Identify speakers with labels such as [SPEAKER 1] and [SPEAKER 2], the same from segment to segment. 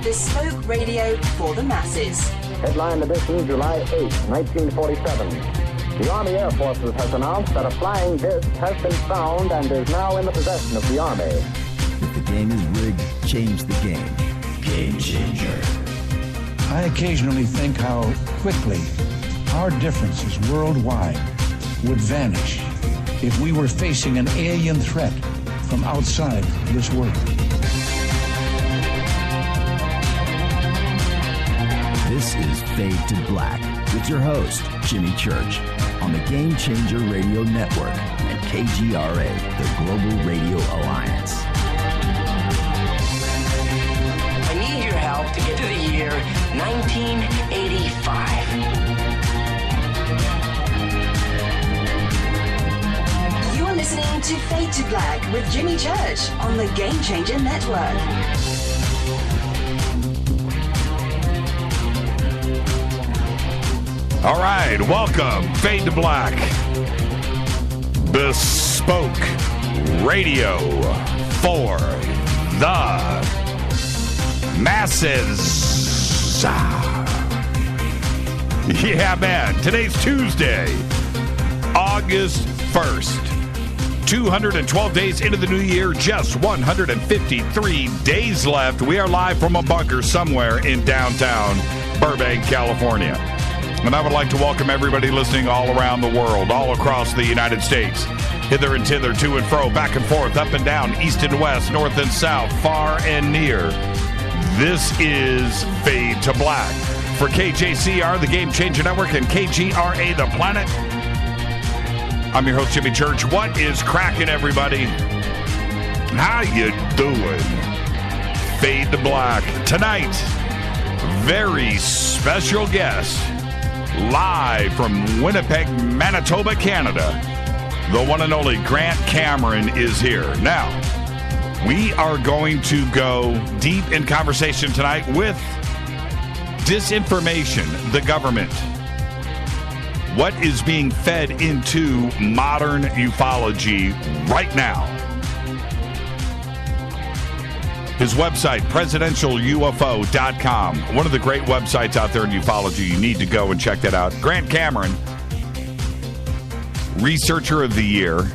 [SPEAKER 1] Bespoke radio for the masses.
[SPEAKER 2] Headline edition, July 8, 1947. The Army Air Forces has announced that a flying disc has been found and is now in the possession of the Army.
[SPEAKER 3] If the game is rigged, change the game. Game changer.
[SPEAKER 4] I occasionally think how quickly our differences worldwide would vanish if we were facing an alien threat from outside this world.
[SPEAKER 3] This is Fade to Black with your host, Jimmy Church, on the Game Changer Radio Network and KGRA, the Global Radio Alliance.
[SPEAKER 5] I need your help to get to the year 1985.
[SPEAKER 1] You are listening to Fade to Black with Jimmy Church on the Game Changer Network.
[SPEAKER 6] All right, welcome, Fade to Black, Bespoke Radio for the masses. Yeah, man, today's Tuesday, August 1st. 212 days into the new year, just 153 days left. We are live from a bunker somewhere in downtown Burbank, California. And I would like to welcome everybody listening all around the world, all across the United States, hither and thither, to and fro, back and forth, up and down, east and west, north and south, far and near. This is Fade to Black for KJCR, the Game Changer Network, and KGRA, the Planet. I'm your host, Jimmy Church. What is cracking, everybody? How you doing? Fade to Black. Tonight, very special guest, live from Winnipeg, Manitoba, Canada. The one and only Grant Cameron is here. Now, we are going to go deep in conversation tonight with disinformation, the government. What is being fed into modern ufology right now? His website, presidentialufo.com. One of the great websites out there in ufology. You need to go and check that out. Grant Cameron, Researcher of the Year.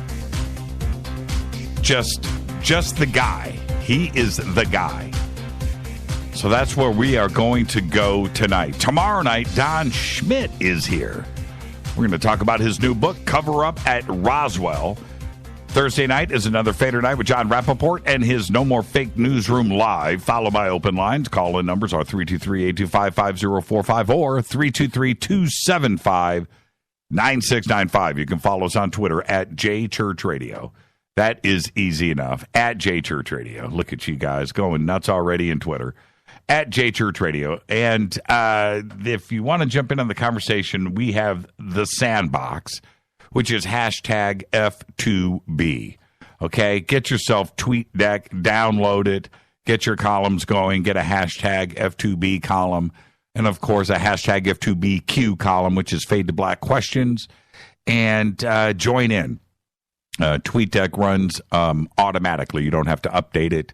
[SPEAKER 6] Just the guy. He is the guy. So that's where we are going to go tonight. Tomorrow night, Don Schmidt is here. We're going to talk about his new book, Cover Up at Roswell. Thursday night is another Fader Night with John Rappaport and his No More Fake Newsroom Live, followed by open lines. Call-in numbers are 323-825-5045 or 323-275-9695. You can follow us on Twitter at JChurchRadio. That is easy enough. At JChurchRadio. Look at you guys going nuts already in Twitter. At JChurchRadio. And if you want to jump in on the conversation, we have the Sandbox, which is hashtag F2B. Okay? Get yourself TweetDeck, download it, get your columns going, get a hashtag F2B column, and of course a hashtag F2BQ column, which is Fade to Black Questions, and join in. TweetDeck runs automatically. You don't have to update it.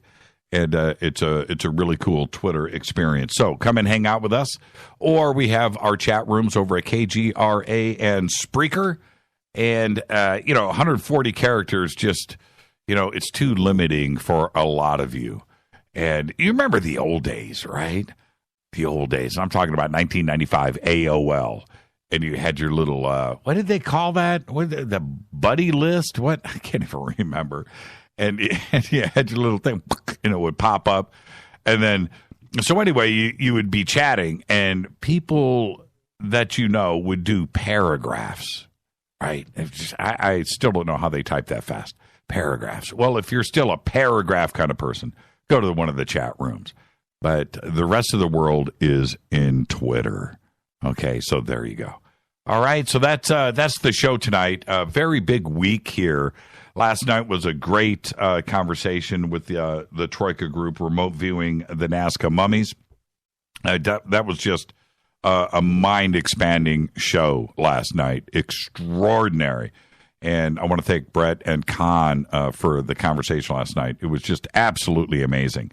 [SPEAKER 6] And it's a really cool Twitter experience. So come and hang out with us. Or we have our chat rooms over at KGRA and Spreaker. And, 140 characters just, it's too limiting for a lot of you. And you remember the old days, right? The old days. I'm talking about 1995 AOL. And you had your little, what did they call that? The buddy list? What? I can't even remember. And you had your little thing, and it would pop up. And then, so anyway, you would be chatting, and people that would do paragraphs, right? I still don't know how they type that fast. Paragraphs. Well, if you're still a paragraph kind of person, go to one of the chat rooms. But the rest of the world is in Twitter. Okay, so there you go. All right, so that's the show tonight. A very big week here. Last night was a great conversation with the Troika group, remote viewing the Nazca mummies. That was just a mind-expanding show last night. Extraordinary. And I want to thank Brett and Con for the conversation last night. It was just absolutely amazing.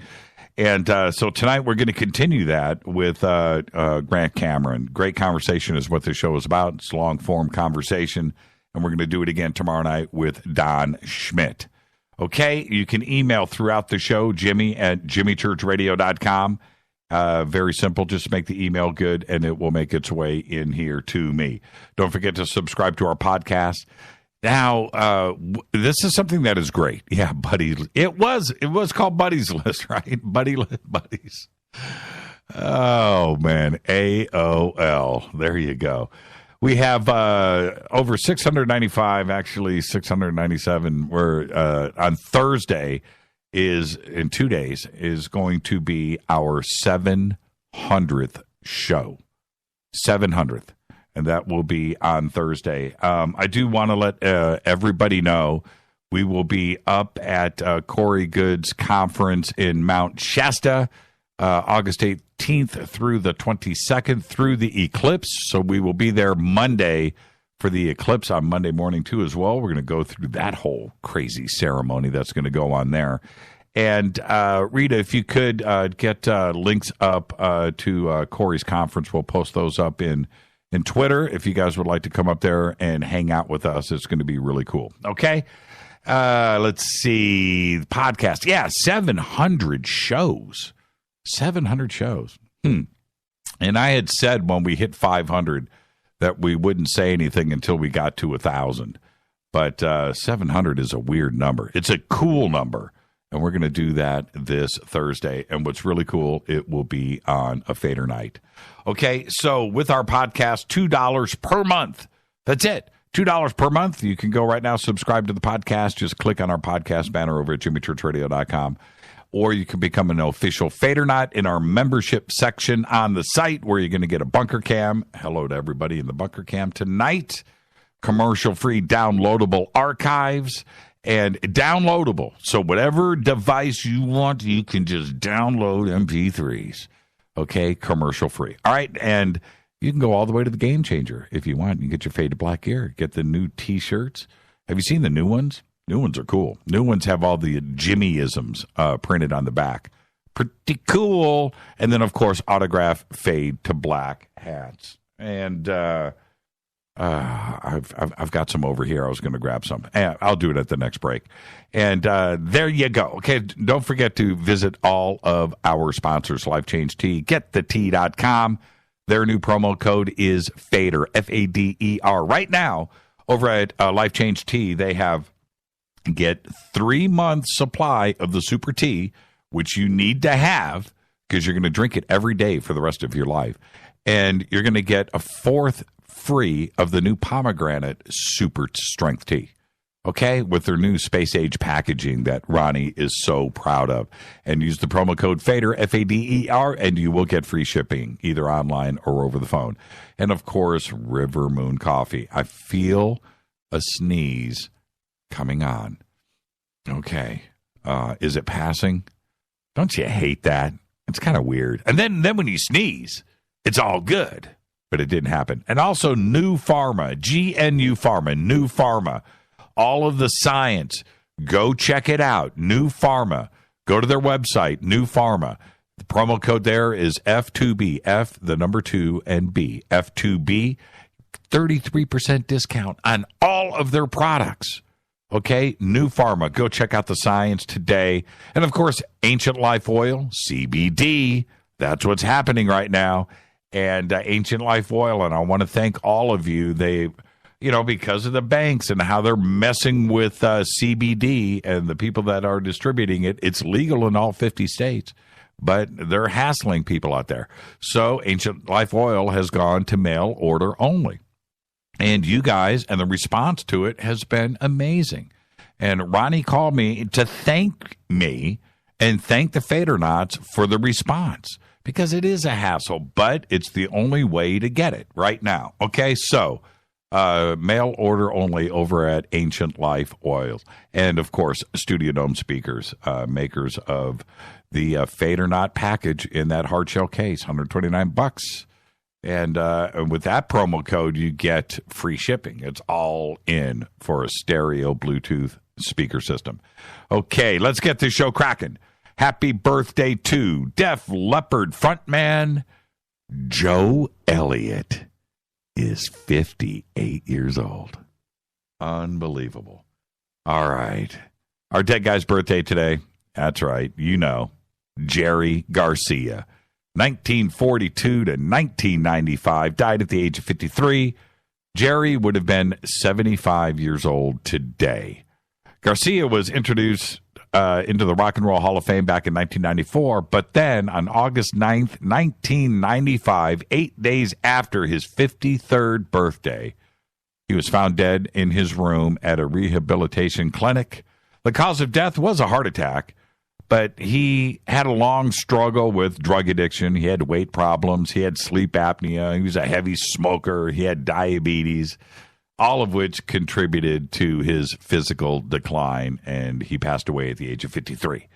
[SPEAKER 6] And so tonight we're going to continue that with Grant Cameron. Great conversation is what this show is about. It's long-form conversation, and we're going to do it again tomorrow night with Don Schmidt. Okay, you can email throughout the show, Jimmy@jimmychurchradio.com. Very simple. Just make the email good, and it will make its way in here to me. Don't forget to subscribe to our podcast. Now, this is something that is great. Yeah, Buddy. It was called Buddy's List, right? Buddies. Oh, man. AOL. There you go. We have over 695, actually 697. We're on Thursday in 2 days is going to be our 700th show. 700th. And that will be on Thursday. I do want to let everybody know we will be up at Corey Good's conference in Mount Shasta, August 18th through the 22nd through the eclipse. So we will be there Monday for the eclipse on Monday morning, too, as well. We're going to go through that whole crazy ceremony that's going to go on there. And Rita, if you could get links up to Corey's conference, we'll post those up in Twitter. If you guys would like to come up there and hang out with us, it's going to be really cool. Okay. Let's see. Podcast. Yeah, 700 shows. 700 shows. And I had said when we hit 500 that we wouldn't say anything until we got to 1,000. But 700 is a weird number. It's a cool number. And we're going to do that this Thursday. And what's really cool, it will be on a Fader night. Okay, so with our podcast, $2 per month. That's it. $2 per month. You can go right now, subscribe to the podcast. Just click on our podcast banner over at jimmychurchradio.com. Or you can become an official Fadernaut in our membership section on the site where you're going to get a bunker cam. Hello to everybody in the bunker cam tonight. Commercial-free downloadable archives and downloadable. So whatever device you want, you can just download MP3s. Okay, commercial-free. All right, and you can go all the way to the Game Changer if you want. You can get your Faded Black gear. Get the new T-shirts. Have you seen the new ones? New ones are cool. New ones have all the Jimmy-isms printed on the back. Pretty cool. And then, of course, autograph Fade to Black hats. And I've got some over here. I was going to grab some. I'll do it at the next break. And there you go. Okay, don't forget to visit all of our sponsors, Life Change Tea, getthetea.com. Their new promo code is FADER, F-A-D-E-R. Right now, over at Life Change Tea, they have get 3 months supply of the super tea, which you need to have because you're going to drink it every day for the rest of your life. And you're going to get a 4th free of the new pomegranate super strength tea. Okay, with their new space age packaging that Ronnie is so proud of. And use the promo code FADER, F-A-D-E-R, and you will get free shipping, either online or over the phone. And, of course, River Moon Coffee. I feel a sneeze coming on. Okay. Is it passing? Don't you hate that? It's kind of weird. And then when you sneeze, it's all good. But it didn't happen. And also New Pharma, GNU Pharma, New Pharma. All of the science, go check it out. New Pharma. Go to their website, New Pharma. The promo code there is F2B, F, the number 2, and B. F2B, 33% discount on all of their products. Okay, New Pharma. Go check out the science today. And, of course, Ancient Life Oil, CBD. That's what's happening right now. And Ancient Life Oil, and I want to thank all of you. They, because of the banks and how they're messing with CBD and the people that are distributing it, it's legal in all 50 states, but they're hassling people out there. So Ancient Life Oil has gone to mail order only. And you guys, and the response to it has been amazing. And Ronnie called me to thank me and thank the Fadernauts for the response. Because it is a hassle, but it's the only way to get it right now. Okay, so mail order only over at Ancient Life Oil. And, of course, Studio Dome speakers, makers of the Fadernaut package in that hard shell case, $129. And with that promo code, you get free shipping. It's all in for a stereo Bluetooth speaker system. Okay, let's get this show cracking. Happy birthday to Def Leppard frontman Joe Elliott is 58 years old. Unbelievable. All right. Our dead guy's birthday today. That's right. You know, Jerry Garcia. 1942 to 1995. Died at the age of 53. Jerry would have been 75 years old today. Garcia was introduced into the Rock and Roll Hall of Fame back in 1994, but then on August 9th, 1995, 8 days after his 53rd birthday, he was found dead in his room at a rehabilitation clinic. The cause of death was a heart attack, but he had a long struggle with drug addiction. He had weight problems. He had sleep apnea. He was a heavy smoker. He had diabetes, all of which contributed to his physical decline, and he passed away at the age of 53. He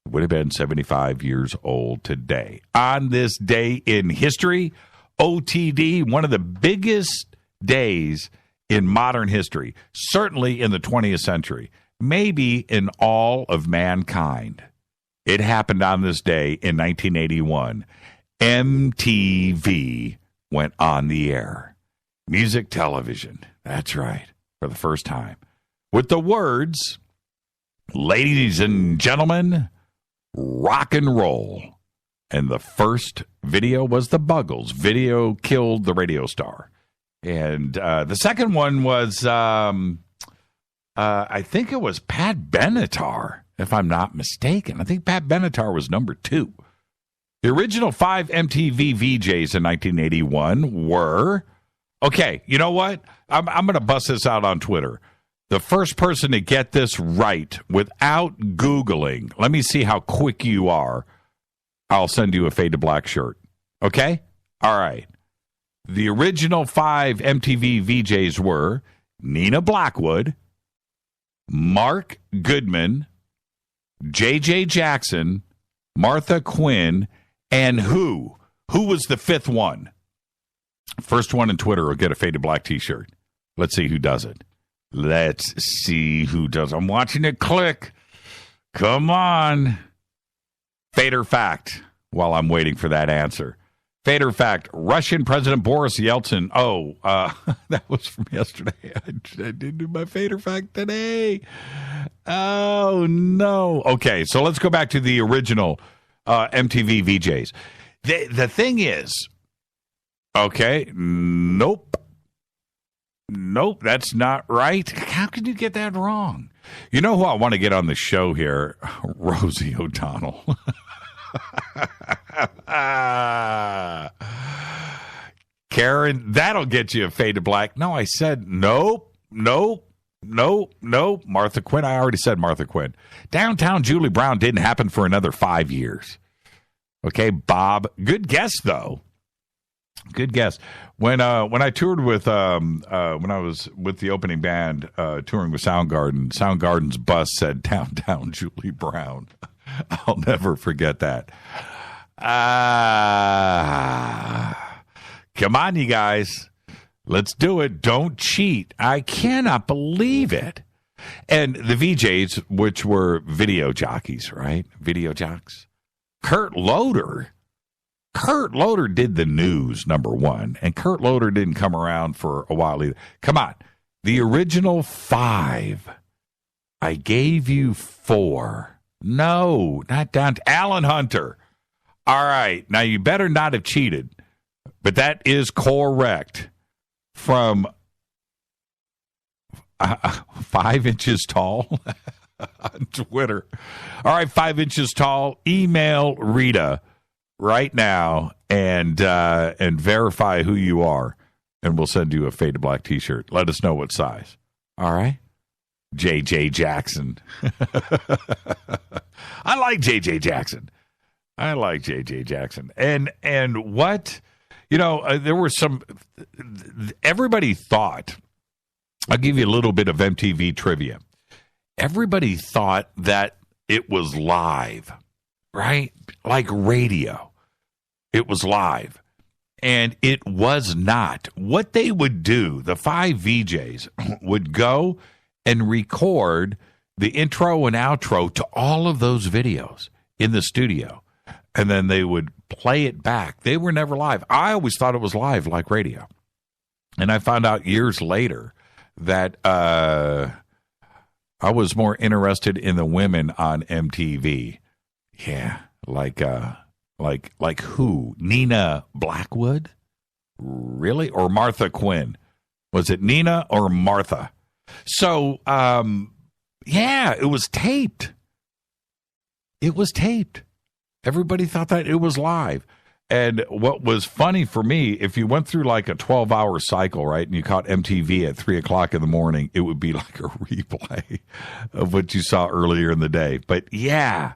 [SPEAKER 6] would have been 75 years old today. On this day in history, OTD, one of the biggest days in modern history, certainly in the 20th century, maybe in all of mankind. It happened on this day in 1981. MTV went on the air. Music television. That's right. For the first time. With the words, ladies and gentlemen, rock and roll. And the first video was the Buggles. Video killed the radio star. And the second one was, I think it was Pat Benatar, if I'm not mistaken. I think Pat Benatar was number 2. The original 5 MTV VJs in 1981 were... Okay, you know what? I'm going to bust this out on Twitter. The first person to get this right without Googling, let me see how quick you are, I'll send you a Fade to Black shirt. Okay? All right. The original 5 MTV VJs were Nina Blackwood, Mark Goodman, J.J. Jackson, Martha Quinn, and who? Who was the 5th one? First one in Twitter will get a Fade to Black t-shirt. Let's see who does it. Let's see who does. I'm watching it click. Come on. Fade or fact, while I'm waiting for that answer. Fade or fact, Russian President Boris Yeltsin. Oh, that was from yesterday. I didn't do my fade or fact today. Oh, no. Okay, so let's go back to the original MTV VJs. The thing is, okay, nope, that's not right. How can you get that wrong? You know who I want to get on the show here? Rosie O'Donnell. Karen, that'll get you a Fade to Black. No, I said nope. Martha Quinn, I already said Martha Quinn. Downtown Julie Brown didn't happen for another 5 years. Okay, Bob, good guess, though. Good guess. When I toured with when I was with the opening band touring with Soundgarden's bus said Downtown Julie Brown. I'll never forget that. Come on, you guys. Let's do it. Don't cheat. I cannot believe it. And the VJs, which were video jockeys, right? Video jocks. Kurt Loder did the news, number 1. And Kurt Loder didn't come around for a while either. Come on. The original 5. I gave you 4. No, not down to Alan Hunter. All right. Now, you better not have cheated. But that is correct. From 5 inches tall on Twitter. All right, 5 inches tall. Email Rita right now and verify who you are, and we'll send you a Fade to Black t-shirt. Let us know what size. All right? J.J. Jackson. I like J.J. Jackson. And what, you know, there were some, everybody thought, I'll give you a little bit of MTV trivia. Everybody thought that it was live, right? Like radio. It was live. And it was not. What they would do, the 5 VJs would go and record the intro and outro to all of those videos. in the studio, and then they would play it back. They were never live. I always thought it was live like radio. And I found out years later that I was more interested in the women on MTV. Yeah, like who? Nina Blackwood? Really? Or Martha Quinn? Was it Nina or Martha? So, yeah, it was taped. It was taped. Everybody thought that it was live. And what was funny for me, if you went through like a 12-hour cycle, right, and you caught MTV at 3 o'clock in the morning, it would be like a replay of what you saw earlier in the day. But yeah,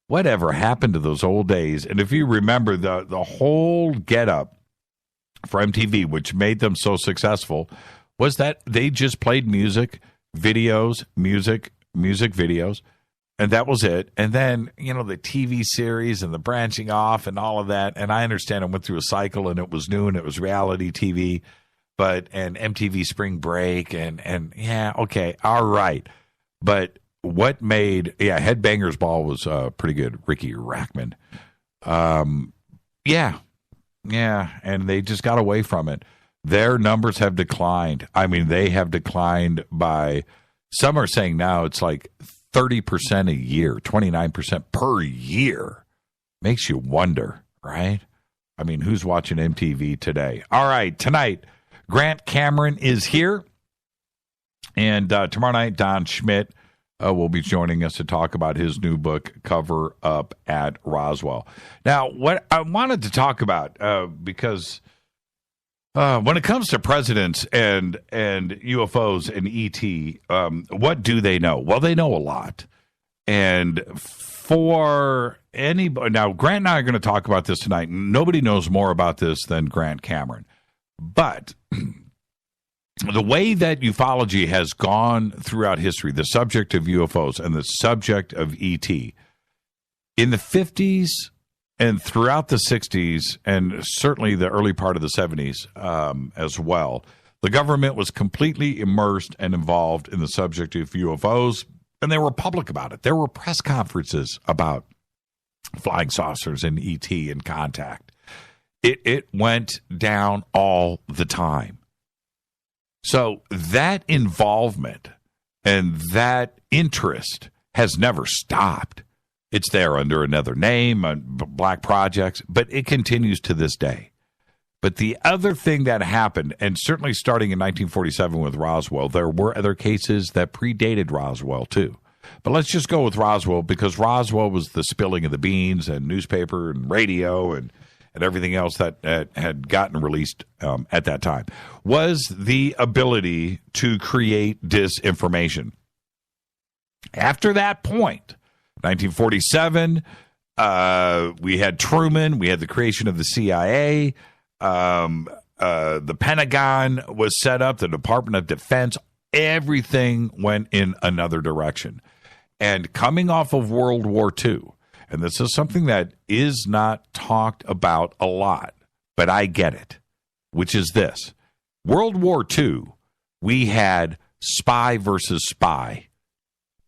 [SPEAKER 6] whatever happened to those old days? And if you remember the whole getup for MTV, which made them so successful, was that they just played music videos, and that was it. And then, you know, the TV series and the branching off and all of that. And I understand I went through a cycle and it was new and it was reality TV, and MTV Spring Break and yeah, okay, all right. But what made, Headbangers Ball was pretty good. Ricky Rackman. Yeah. And they just got away from it. Their numbers have declined. I mean, they have declined by, some are saying now it's like 30% a year, 29% per year. Makes you wonder, right? I mean, who's watching MTV today? All right, tonight, Grant Cameron is here. And tomorrow night, Don Schmidt will be joining us to talk about his new book, Cover Up at Roswell. Now, what I wanted to talk about, because when it comes to presidents and UFOs and ET, what do they know? Well, they know a lot. And for anybody, now Grant and I are going to talk about this tonight. Nobody knows more about this than Grant Cameron. But the way that ufology has gone throughout history, the subject of UFOs and the subject of ET, in the 50s, and throughout the 60s, and certainly the early part of the 70s as well, the government was completely immersed and involved in the subject of UFOs, and they were public about it. There were press conferences about flying saucers and ET and contact. It went down all the time. So that involvement and that interest has never stopped. It's there under another name, Black Projects, but it continues to this day. But the other thing that happened, and certainly starting in 1947 with Roswell, there were other cases that predated Roswell too. But let's just go with Roswell, because Roswell was the spilling of the beans and newspaper and radio and everything else that had gotten released at that time, was the ability to create disinformation. After that point, 1947, we had Truman, we had the creation of the CIA, the Pentagon was set up, the Department of Defense, everything went in another direction. And coming off of World War II, and this is something that is not talked about a lot, but I get it, which is this. World War II, we had spy versus spy.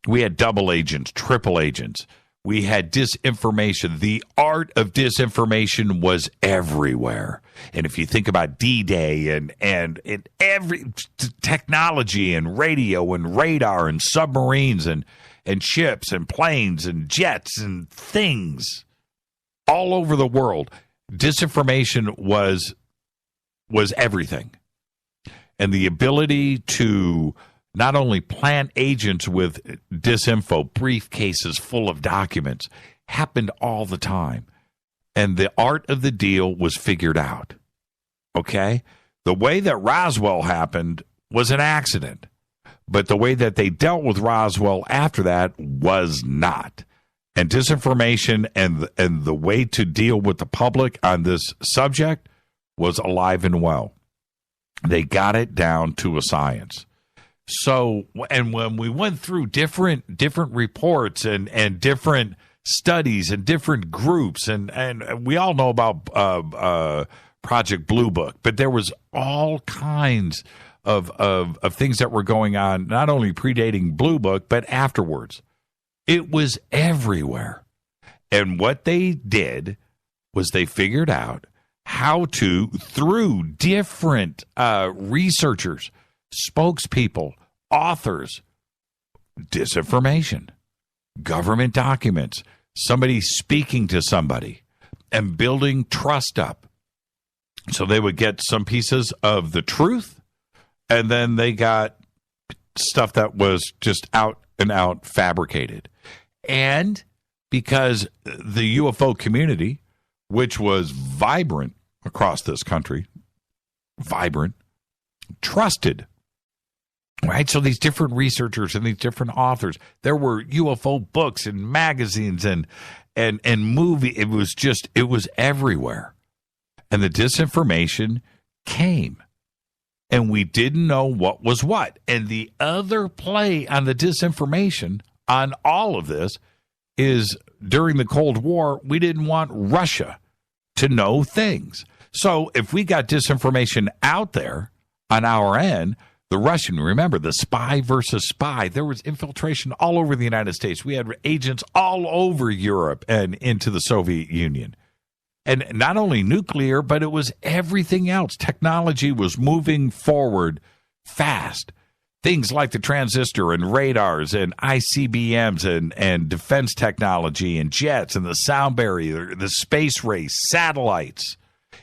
[SPEAKER 6] We had double agents, triple agents. We had disinformation. The art of disinformation was everywhere. And if you think about D-Day and every technology and radio and radar and submarines and ships and planes and jets and things all over the world, disinformation was everything. And the ability to not only plant agents with disinfo, briefcases full of documents, happened all the time. And the art of the deal was figured out. Okay? The way that Roswell happened was an accident. But the way that they dealt with Roswell after that was not. And disinformation and the way to deal with the public on this subject was alive and well. They got it down to a science. So, and when we went through different reports and different studies and different groups, and we all know about Project Blue Book, but there was all kinds of things that were going on, not only predating Blue Book, but afterwards. It was everywhere. And what they did was they figured out how to, through different researchers, spokespeople, authors, disinformation, government documents, somebody speaking to somebody, and building trust up. So they would get some pieces of the truth, and then they got stuff that was just out and out fabricated. And because the UFO community, which was vibrant across this country, trusted, right? So these different researchers and these different authors, there were UFO books and magazines and movie. It was everywhere. And the disinformation came. And we didn't know what was what. And the other play on the disinformation on all of this is during the Cold War, we didn't want Russia to know things. So if we got disinformation out there on our end, the Russian, remember, the spy versus spy, there was infiltration all over the United States. We had agents all over Europe and into the Soviet Union. And not only nuclear, but it was everything else. Technology was moving forward fast. Things like the transistor and radars and ICBMs and defense technology and jets and the sound barrier, the space race, satellites.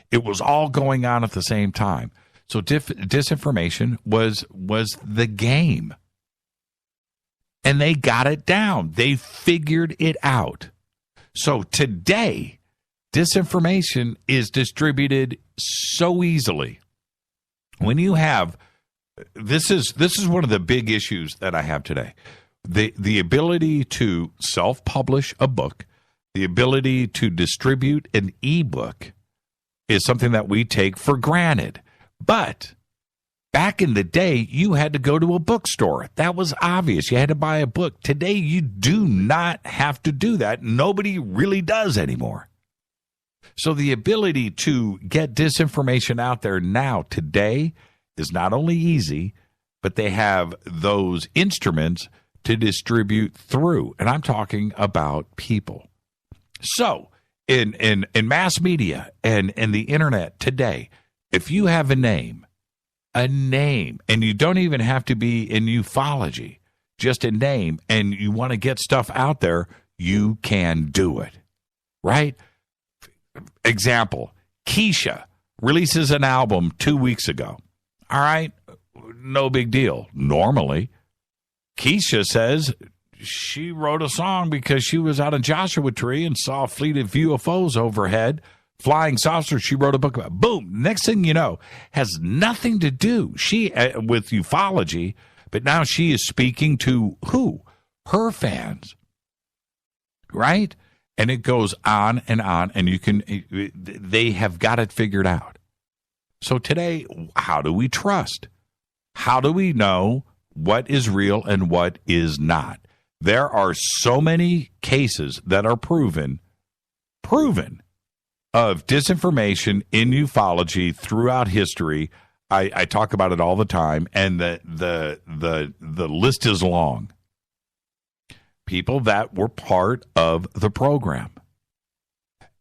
[SPEAKER 6] It was all going on at the same time. So disinformation was the game. And they got it down. They figured it out. So today, disinformation is distributed so easily. When you have, this is one of the big issues that I have today. The ability to self-publish a book, the ability to distribute an ebook is something that we take for granted. But back in the day, you had to go to a bookstore. That was obvious. You had to buy a book. Today, you do not have to do that. Nobody really does anymore. So the ability to get disinformation out there now, today, is not only easy, but they have those instruments to distribute through. And I'm talking about people. So in mass media and the internet today, if you have a name, and you don't even have to be in ufology, just a name, and you want to get stuff out there, you can do it, right? Example, Keisha releases an album 2 weeks ago. All right, no big deal. Normally, Keisha says she wrote a song because she was out in Joshua Tree and saw a fleet of UFOs overhead, flying saucers. She wrote a book about. Boom. Next thing you know, has nothing to do with ufology, but now she is speaking to who? Her fans, right? And it goes on, and they have got it figured out. So today, how do we trust? How do we know what is real and what is not? There are so many cases that are proven of disinformation in ufology throughout history. I talk about it all the time, and the list is long. People that were part of the program.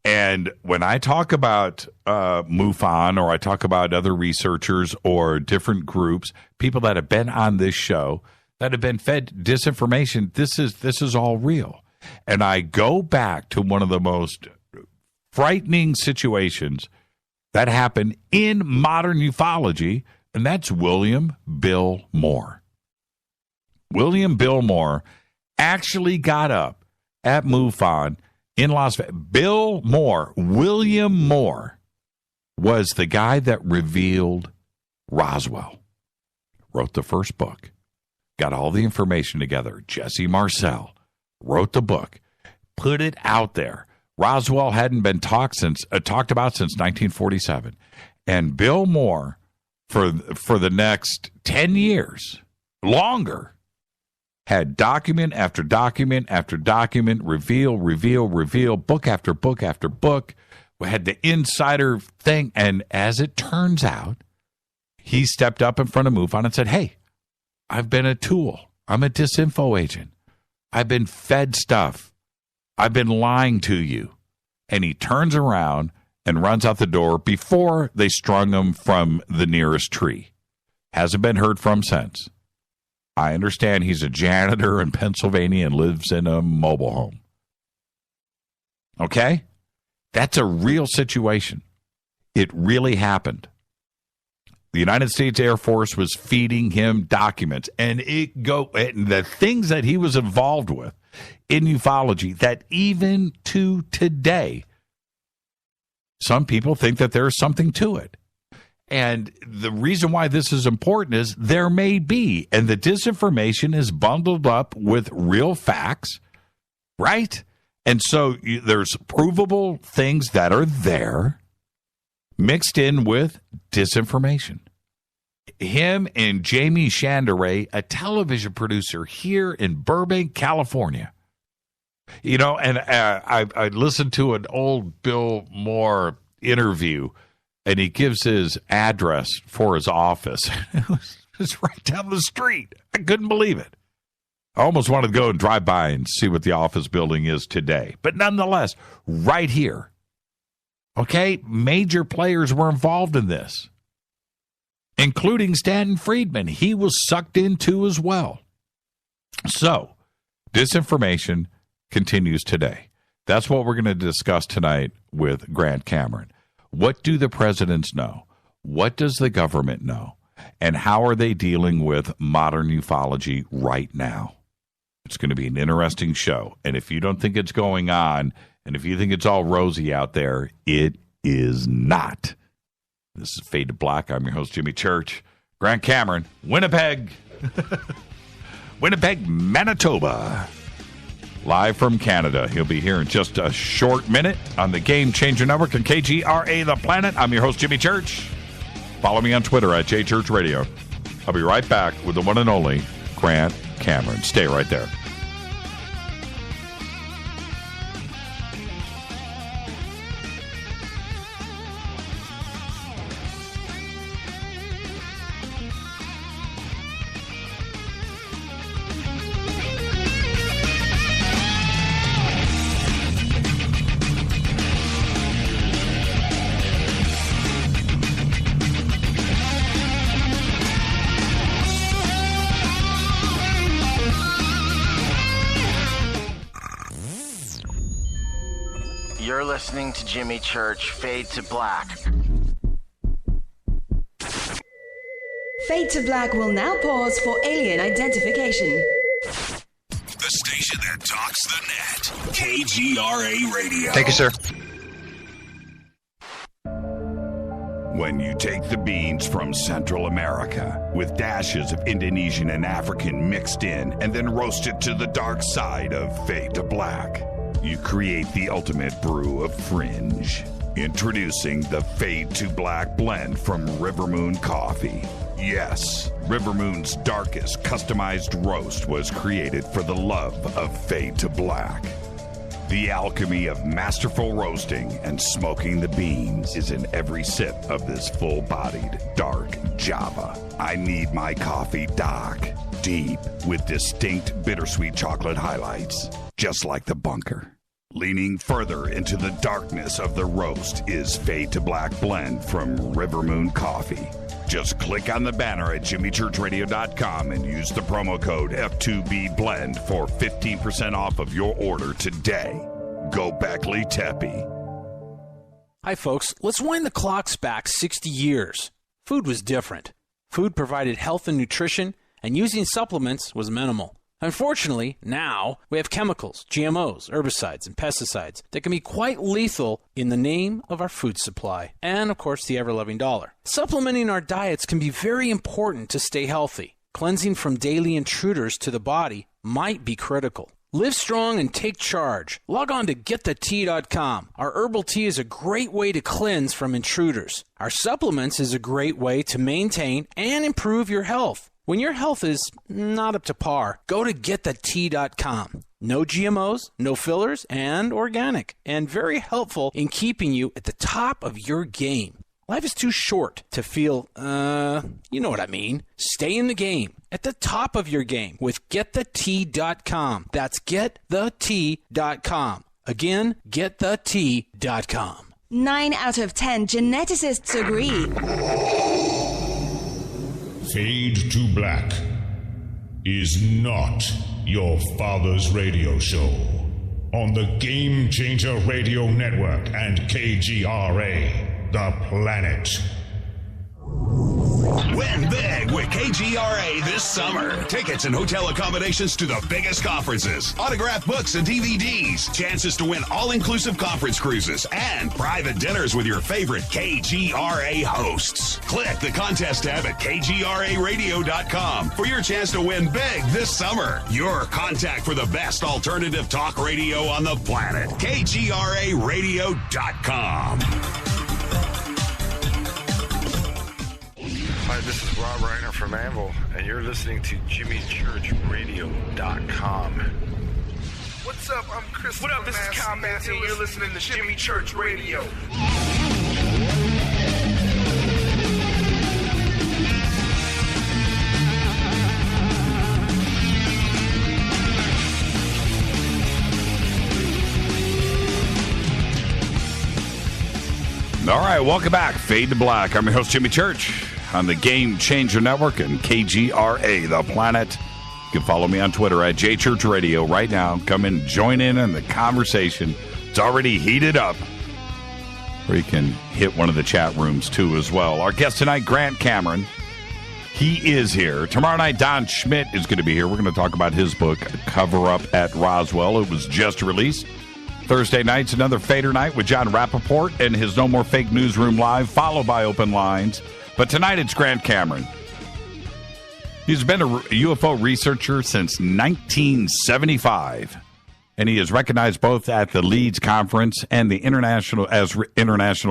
[SPEAKER 6] And when I talk about MUFON, or I talk about other researchers or different groups, people that have been on this show, that have been fed disinformation, this is all real. And I go back to one of the most frightening situations that happened in modern ufology, and that's William Bill Moore. William Bill Moore actually got up at MUFON in Las Vegas. William Moore was the guy that revealed Roswell, wrote the first book, got all the information together. Jesse Marcel wrote the book, put it out there. Roswell hadn't been talked about since 1947. And Bill Moore, for the next 10 years, longer, had document after document after document, reveal, book after book after book. We had the insider thing. And as it turns out, he stepped up in front of MUFON and said, hey, I've been a tool. I'm a disinfo agent. I've been fed stuff. I've been lying to you. And he turns around and runs out the door before they strung him from the nearest tree. Hasn't been heard from since. I understand he's a janitor in Pennsylvania and lives in a mobile home. Okay? That's a real situation. It really happened. The United States Air Force was feeding him documents, and the things that he was involved with in ufology, that even to today, some people think that there's something to it. And the reason why this is important is there may be, and the disinformation is bundled up with real facts, right? And so there's provable things that are there mixed in with disinformation. Him and Jamie Chandray, a television producer here in Burbank, California. You know, and I listened to an old Bill Moore interview, and he gives his address for his office. It was right down the street. I couldn't believe it. I almost wanted to go and drive by and see what the office building is today. But nonetheless, right here. Okay, major players were involved in this, including Stanton Friedman. He was sucked into as well. So, disinformation continues today. That's what we're going to discuss tonight with Grant Cameron. What do the presidents know? What does the government know? And how are they dealing with modern ufology right now? It's going to be an interesting show. And if you don't think it's going on, and if you think it's all rosy out there, it is not. This is Fade to Black. I'm your host, Jimmy Church. Grant Cameron, Winnipeg. Winnipeg, Manitoba. Live from Canada. He'll be here in just a short minute on the Game Changer Network and KGRA The Planet. I'm your host, Jimmy Church. Follow me on Twitter at JChurchRadio. I'll be right back with the one and only Grant Cameron. Stay right there.
[SPEAKER 5] You're listening to Jimmy Church, Fade to Black.
[SPEAKER 1] Fade to Black will now pause for alien identification.
[SPEAKER 3] The station that talks the net. KGRA Radio.
[SPEAKER 7] Thank you, sir.
[SPEAKER 3] When you take the beans from Central America with dashes of Indonesian and African mixed in and then roast it to the dark side of Fade to Black, you create the ultimate brew of fringe. Introducing the Fade to Black blend from Rivermoon Coffee. Yes, Rivermoon's darkest customized roast was created for the love of Fade to Black. The alchemy of masterful roasting and smoking the beans is in every sip of this full-bodied, dark Java. I need my coffee dark, deep, with distinct bittersweet chocolate highlights, just like the bunker. Leaning further into the darkness of the roast is Fade to Black blend from Rivermoon Coffee. Just click on the banner at jimmychurchradio.com and use the promo code F2BBLEND for 15% off of your order today. Go Beckley Teppy.
[SPEAKER 8] Hi, folks. Let's wind the clocks back 60 years. Food was different. Food provided health and nutrition, and using supplements was minimal. Unfortunately, now we have chemicals, GMOs, herbicides, and pesticides that can be quite lethal in the name of our food supply and, of course, the ever-loving dollar. Supplementing our diets can be very important to stay healthy. Cleansing from daily intruders to the body might be critical. Live strong and take charge. Log on to getthetea.com. Our herbal tea is a great way to cleanse from intruders. Our supplements is a great way to maintain and improve your health. When your health is not up to par, go to getthetea.com. No GMOs, no fillers, and organic, and very helpful in keeping you at the top of your game. Life is too short to feel, you know what I mean. Stay in the game, at the top of your game with getthetea.com. That's getthetea.com. Again, getthetea.com.
[SPEAKER 1] 9 out of 10 geneticists agree.
[SPEAKER 7] Fade to Black is not your father's radio show on the Game Changer Radio Network and KGRA, The Planet.
[SPEAKER 3] Win big with KGRA this summer. Tickets and hotel accommodations to the biggest conferences, autographed books and DVDs, chances to win all-inclusive conference cruises, and private dinners with your favorite KGRA hosts. Click the contest tab at kgraradio.com for your chance to win big this summer. Your contact for the best alternative talk radio on the planet. kgraradio.com.
[SPEAKER 9] Hi, this is Rob Reiner from Anvil, and you're listening to JimmyChurchRadio.com.
[SPEAKER 10] What's up? I'm Chris. What up? This is Kyle Matthew, and you're listening to Jimmy Church Radio.
[SPEAKER 6] All right, welcome back. Fade to Black. I'm your host, Jimmy Church, on the Game Changer Network and KGRA, The Planet. You can follow me on Twitter at JChurchRadio right now. Come in, join in on the conversation. It's already heated up. Or you can hit one of the chat rooms, too, as well. Our guest tonight, Grant Cameron. He is here. Tomorrow night, Don Schmidt is going to be here. We're going to talk about his book, Cover Up at Roswell. It was just released. Thursday night's another Fader night with John Rappaport and his No More Fake Newsroom Live, followed by Open Lines. But tonight it's Grant Cameron. He's been a UFO researcher since 1975, and he is recognized both at the Leeds Conference and the International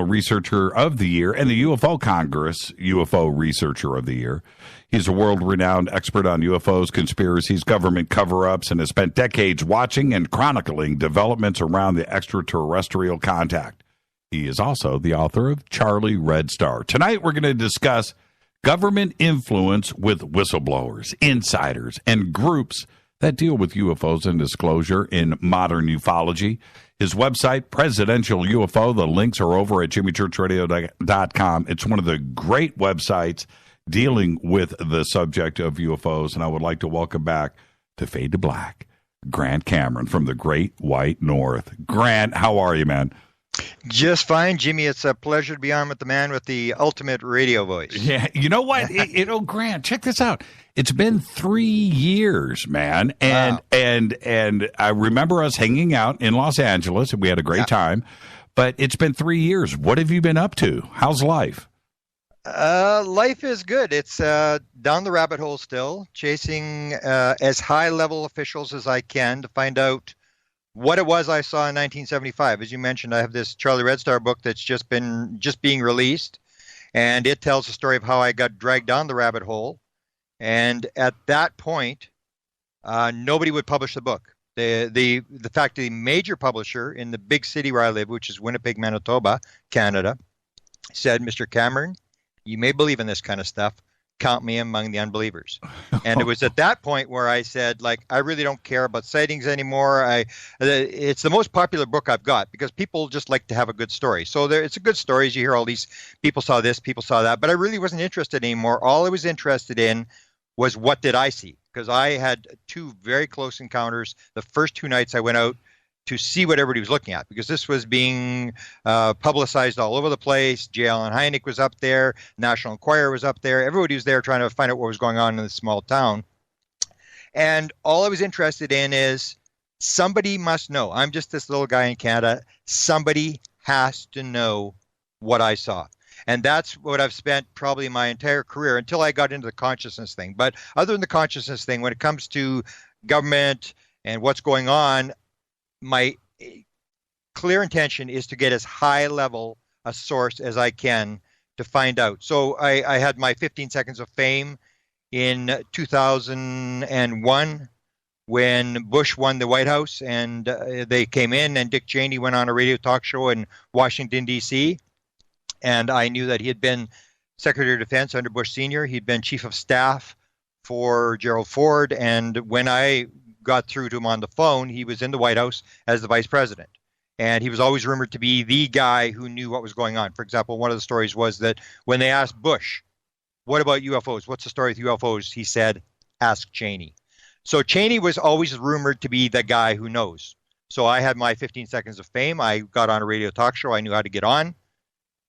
[SPEAKER 6] Researcher of the Year and the UFO Congress UFO Researcher of the Year. He's a world-renowned expert on UFOs, conspiracies, government cover-ups, and has spent decades watching and chronicling developments around the extraterrestrial contact. He is also the author of Charlie Red Star. Tonight, we're going to discuss government influence with whistleblowers, insiders, and groups that deal with UFOs and disclosure in modern ufology. His website, Presidential UFO, the links are over at jimmychurchradio.com. It's one of the great websites dealing with the subject of UFOs, and I would like to welcome back to Fade to Black, Grant Cameron from the Great White North. Grant, how are you, man?
[SPEAKER 11] Just fine, Jimmy. It's a pleasure to be on with the man with the ultimate radio voice.
[SPEAKER 6] Yeah, you know what? Grant, check this out. It's been 3 years, man, and
[SPEAKER 11] Wow.
[SPEAKER 6] and I remember us hanging out in Los Angeles, and we had a great time. But it's been 3 years. What have you been up to? How's life?
[SPEAKER 11] Life is good. It's down the rabbit hole still, chasing as high-level officials as I can to find out what it was I saw in 1975. As you mentioned, I have this Charlie Red Star book that's just being released, and it tells the story of how I got dragged down the rabbit hole. And at that point, nobody would publish the book. The fact that the major publisher in the big city where I live, which is Winnipeg, Manitoba, Canada, said, "Mr. Cameron, you may believe in this kind of stuff. Count me among the unbelievers." And it was at that point where I said, like, I really don't care about sightings anymore. It's the most popular book I've got because people just like to have a good story. So it's a good story. You hear all these people saw this, people saw that, but I really wasn't interested anymore. All I was interested in was what did I see? Because I had two very close encounters. The first two nights I went out to see what everybody was looking at, because this was being publicized all over the place. J. Allen Hynek was up there. National Enquirer was up there. Everybody was there trying to find out what was going on in this small town. And all I was interested in is somebody must know. I'm just this little guy in Canada. Somebody has to know what I saw. And that's what I've spent probably my entire career until I got into the consciousness thing. But other than the consciousness thing, when it comes to government and what's going on, my clear intention is to get as high level a source as I can to find out. So I had my 15 seconds of fame in 2001 when Bush won the White House, and they came in and Dick Cheney went on a radio talk show in Washington, D.C. And I knew that he had been Secretary of Defense under Bush Sr. He'd been Chief of Staff for Gerald Ford. And when I got through to him on the phone, he was in the White House as the Vice President. And he was always rumored to be the guy who knew what was going on. For example, one of the stories was that when they asked Bush, what about UFOs? What's the story with UFOs? He said, ask Cheney. So Cheney was always rumored to be the guy who knows. So I had my 15 seconds of fame. I got on a radio talk show. I knew how to get on.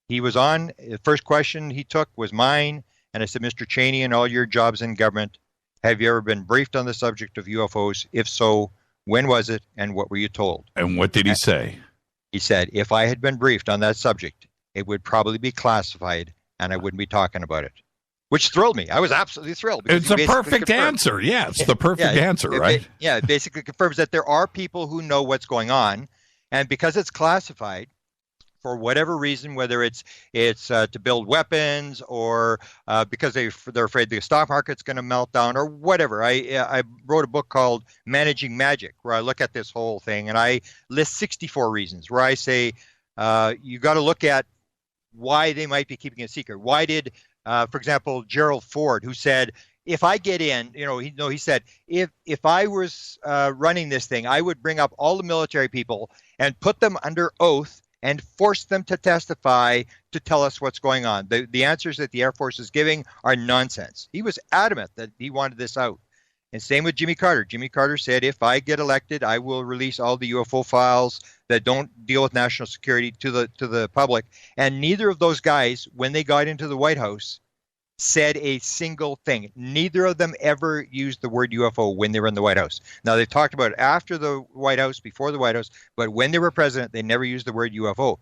[SPEAKER 11] He was on. The first question he took was mine. And I said, Mr. Cheney, in all your jobs in government, have you ever been briefed on the subject of UFOs? If so, when was it and what were you told?
[SPEAKER 6] And what did he say?
[SPEAKER 11] He said, if I had been briefed on that subject, it would probably be classified and I wouldn't be talking about it, which thrilled me. I was absolutely thrilled.
[SPEAKER 6] It's a perfect answer. Yeah, it's the perfect answer, right?
[SPEAKER 11] It basically confirms that there are people who know what's going on. And because it's classified, for whatever reason, whether it's to build weapons or because they're afraid the stock market's going to melt down or whatever. I wrote a book called Managing Magic, where I look at this whole thing and I list 64 reasons where I say you got to look at why they might be keeping it secret. Why did, for example, Gerald Ford, who said, if I get in, he said, if I was running this thing, I would bring up all the military people and put them under oath and force them to testify to tell us what's going on. The answers that the Air Force is giving are nonsense. He was adamant that he wanted this out. And same with Jimmy Carter. Jimmy Carter said, if I get elected, I will release all the UFO files that don't deal with national security to the public. And neither of those guys, when they got into the White House, said a single thing. Neither of them ever used the word UFO when they were in the White House. Now, they've talked about it after the White House, before the White House, but when they were president, they never used the word UFO.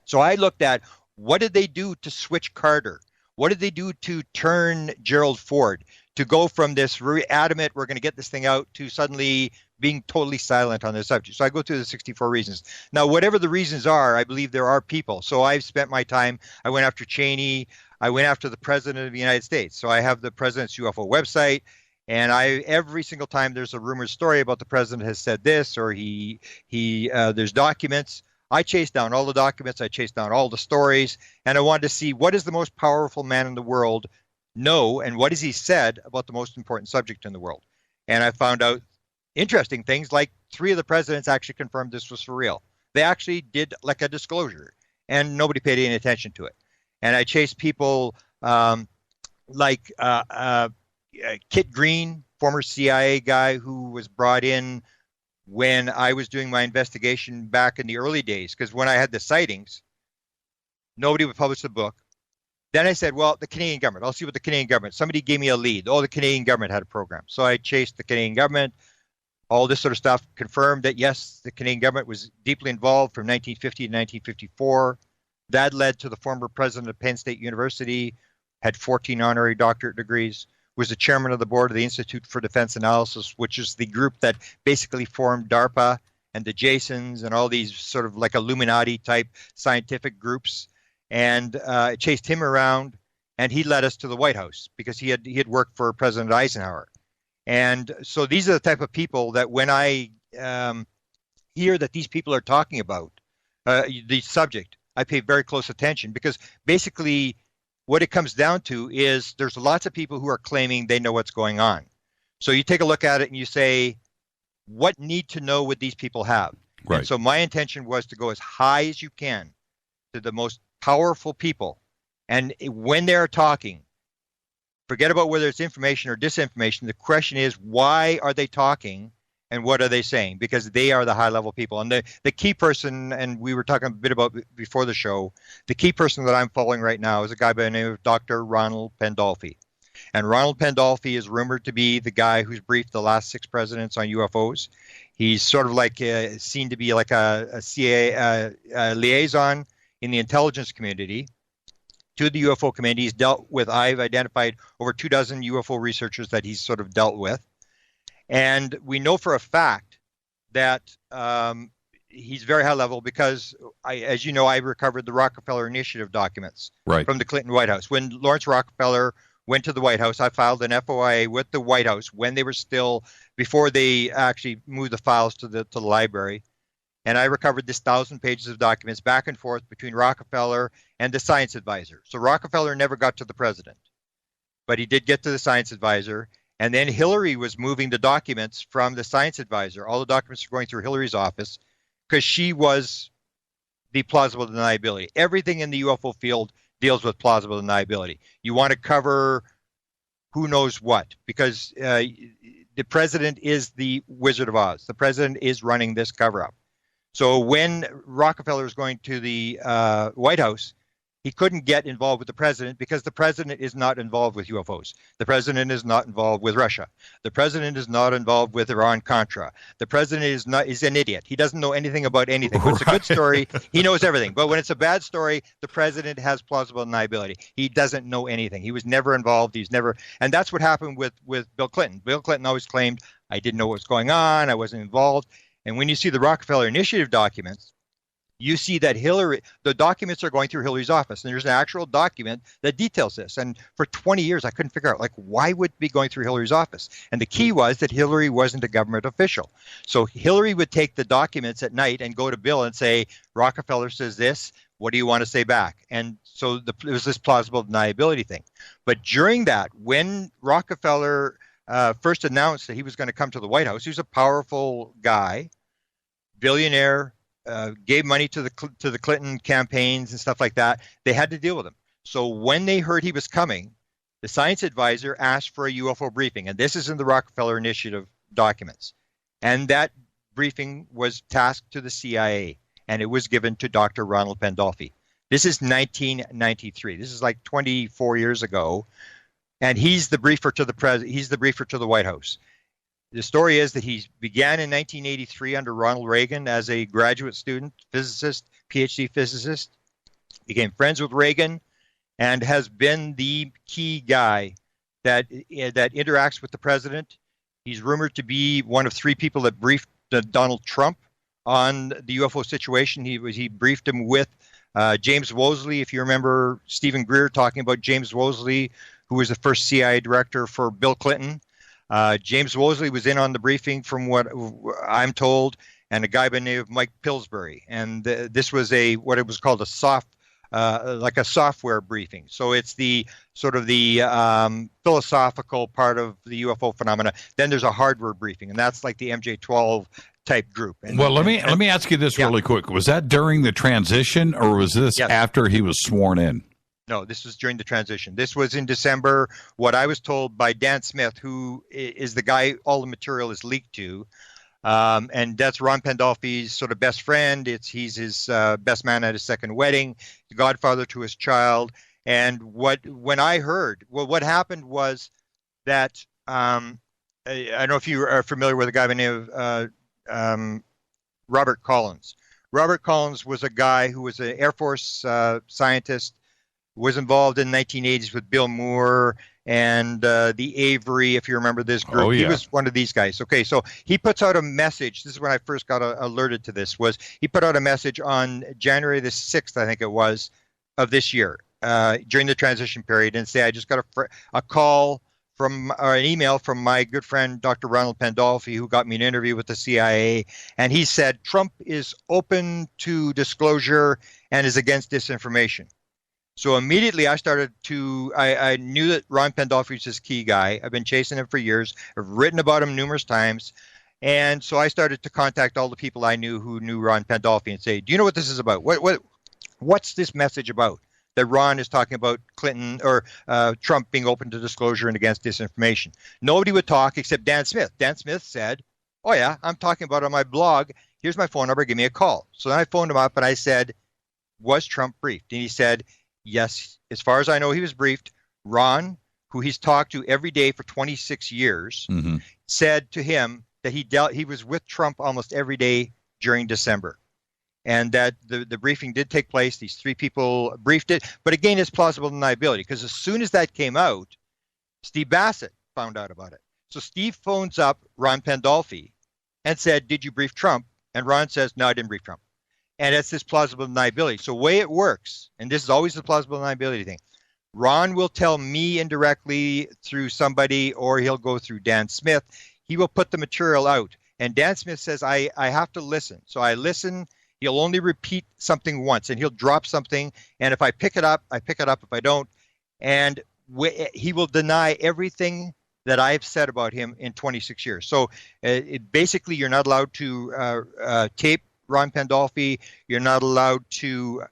[SPEAKER 11] So I looked at, what did they do to switch Carter? What did they do to turn Gerald Ford to go from this very adamant, we're going to get this thing out, to suddenly being totally silent on the subject? So I go through the 64 reasons. Now, whatever the reasons are, I believe there are people. So I've spent my time, I went after Cheney, I went after the President of the United States. So I have the President's UFO website, and every single time there's a rumored story about the President has said this, or there's documents, I chased down all the documents, I chased down all the stories, and I wanted to see, what does the most powerful man in the world know, and what has he said about the most important subject in the world? And I found out interesting things, like 3 of the presidents actually confirmed this was for real. They actually did like a disclosure, and nobody paid any attention to it. And I chased people like Kit Green, former CIA guy who was brought in when I was doing my investigation back in the early days. Because when I had the sightings, nobody would publish the book. Then I said, well, the Canadian government, I'll see what the Canadian government, somebody gave me a lead. Oh, the Canadian government had a program. So I chased the Canadian government, all this sort of stuff, confirmed that, yes, the Canadian government was deeply involved from 1950 to 1954. That led to the former president of Penn State University, had 14 honorary doctorate degrees, was the chairman of the board of the Institute for Defense Analysis, which is the group that basically formed DARPA and the Jasons and all these sort of like Illuminati type scientific groups. And chased him around, and he led us to the White House because he had worked for President Eisenhower. And so these are the type of people that when I hear that these people are talking about the subject, I pay very close attention, because basically what it comes down to is there's lots of people who are claiming they know what's going on. So you take a look at it and you say, what need to know would these people have? Right. And so my intention was to go as high as you can to the most powerful people. And when they're talking, forget about whether it's information or disinformation. The question is, why are they talking and what are they saying? Because they are the high level people. And the key person, and we were talking a bit about before the show, the key person that I'm following right now is a guy by the name of Dr. Ronald Pandolfi. And Ronald Pandolfi is rumored to be the guy who's briefed the last 6 presidents on UFOs. He's sort of like seen to be like a CIA liaison in the intelligence community to the UFO community. He's dealt with, I've identified over 24 UFO researchers that he's sort of dealt with. And we know for a fact that he's very high level because, as you know, I recovered the Rockefeller Initiative documents from the Clinton White House. When Lawrence Rockefeller went to the White House, I filed an FOIA with the White House when they were still, before they actually moved the files to the library. And I recovered this 1,000 pages of documents back and forth between Rockefeller and the science advisor. So Rockefeller never got to the president, but he did get to the science advisor. And then Hillary was moving the documents from the science advisor. All the documents were going through Hillary's office. because she was the plausible deniability. Everything in the UFO field deals with plausible deniability. You want to cover who knows what, because the president is the Wizard of Oz. The president is running this cover-up. So when Rockefeller was going to the White House, he couldn't get involved with the president because the president is not involved with UFOs. The president is not involved with Russia. The president is not involved with Iran-Contra. The president is an idiot. He doesn't know anything about anything. When it's a good story, he knows everything. But when it's a bad story, the president has plausible deniability. He doesn't know anything. He was never involved. And that's what happened with Bill Clinton. Bill Clinton always claimed, I didn't know what was going on. I wasn't involved. And when you see the Rockefeller Initiative documents, you see that the documents are going through Hillary's office, and there's an actual document that details this. And for 20 years, I couldn't figure out, why would it be going through Hillary's office? And the key was that Hillary wasn't a government official. So Hillary would take the documents at night and go to Bill and say, Rockefeller says this, what do you want to say back? And so it was this plausible deniability thing. But during that, when Rockefeller first announced that he was going to come to the White House, he was a powerful guy, billionaire, gave money to the Clinton campaigns and stuff like that. They had to deal with him. So when they heard he was coming, the science advisor asked for a UFO briefing. And this is in the Rockefeller Initiative documents. And that briefing was tasked to the CIA. And it was given to Dr. Ronald Pandolfi. This is 1993. This is like 24 years ago. And he's the briefer to the president. He's the briefer to the White House. The story is that he began in 1983 under Ronald Reagan as a graduate student, physicist, PhD physicist, became friends with Reagan, and has been the key guy that interacts with the president. He's rumored to be one of three people that briefed Donald Trump on the UFO situation. He briefed him with James Woolsey, if you remember Stephen Greer talking about James Woolsey, who was the first CIA director for Bill Clinton. James Woolsey was in on the briefing from what I'm told, and a guy by the name of Mike Pillsbury. And this was what it was called a software briefing. So it's the sort of the philosophical part of the UFO phenomena. Then there's a hardware briefing, and that's like the MJ-12 type group.
[SPEAKER 6] Let me ask you this really quick. Was that during the transition, or was this after he was sworn in?
[SPEAKER 11] No, this was during the transition. This was in December. What I was told by Dan Smith, who is the guy all the material is leaked to, and that's Ron Pandolfi's sort of best friend. He's his best man at his second wedding, the godfather to his child. And when I heard, what happened was that I don't know if you are familiar with a guy by the name of Robert Collins. Robert Collins was a guy who was an Air Force scientist, was involved in the 1980s with Bill Moore and the Avery, if you remember this group.
[SPEAKER 6] Oh, yeah.
[SPEAKER 11] He was one of these guys. Okay, so he puts out a message. This is when I first got alerted to this, was he put out a message on January the 6th, I think it was, of this year, during the transition period, and say, I just got a call from or an email from my good friend, Dr. Ronald Pandolfi, who got me an interview with the CIA. And he said, Trump is open to disclosure and is against disinformation. So immediately I knew that Ron Pandolfi was his key guy. I've been chasing him for years. I've written about him numerous times. And so I started to contact all the people I knew who knew Ron Pandolfi and say, do you know what this is about? What's this message about? That Ron is talking about Clinton or Trump being open to disclosure and against disinformation. Nobody would talk except Dan Smith. Dan Smith said, oh yeah, I'm talking about it on my blog. Here's my phone number. Give me a call. So then I phoned him up and I said, was Trump briefed? And he said, yes, as far as I know, he was briefed. Ron, who he's talked to every day for 26 years, said to him that he was with Trump almost every day during December. And that the briefing did take place. These three people briefed it. But again, it's plausible deniability, because as soon as that came out, Steve Bassett found out about it. So Steve phones up Ron Pandolfi and said, did you brief Trump? And Ron says, no, I didn't brief Trump. And it's this plausible deniability. So the way it works, and this is always the plausible deniability thing, Ron will tell me indirectly through somebody, or he'll go through Dan Smith. He will put the material out. And Dan Smith says, I have to listen. So I listen. He'll only repeat something once, and he'll drop something. And if I pick it up, I pick it up. If I don't, and he will deny everything that I've said about him in 26 years. So basically, you're not allowed to tape Ron Pandolfi. You're not allowed to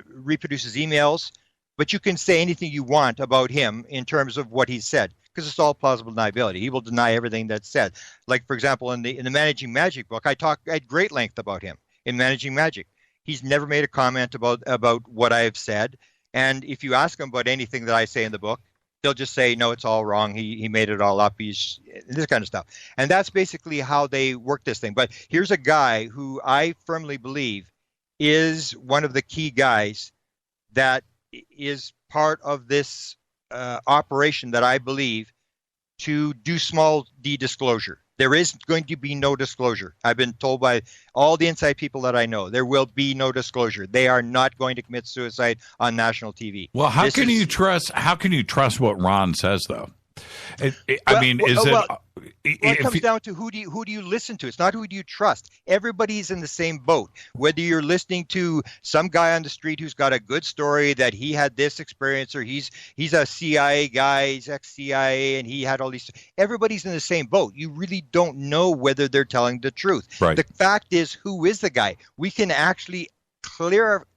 [SPEAKER 11] reproduce his emails, but you can say anything you want about him in terms of what he's said, because it's all plausible deniability. He will deny everything that's said. Like, for example, in the Managing Magic book, I talk at great length about him in Managing Magic. He's never made a comment about what I have said. And if you ask him about anything that I say in the book, they'll just say, no, it's all wrong. He made it all up. He's this kind of stuff. And that's basically how they work this thing. But here's a guy who I firmly believe is one of the key guys that is part of this operation that I believe to do small d disclosure. There is going to be no disclosure. I've been told by all the inside people that I know, there will be no disclosure. They are not going to commit suicide on national TV.
[SPEAKER 6] Well, how can you trust what Ron says, though?
[SPEAKER 11] It comes down to who do you listen to? It's not who do you trust. Everybody's in the same boat. Whether you're listening to some guy on the street who's got a good story that he had this experience, or he's a CIA guy, he's ex-CIA, and he had all these. Everybody's in the same boat. You really don't know whether they're telling the truth.
[SPEAKER 6] Right.
[SPEAKER 11] The fact is, who is the guy? We can actually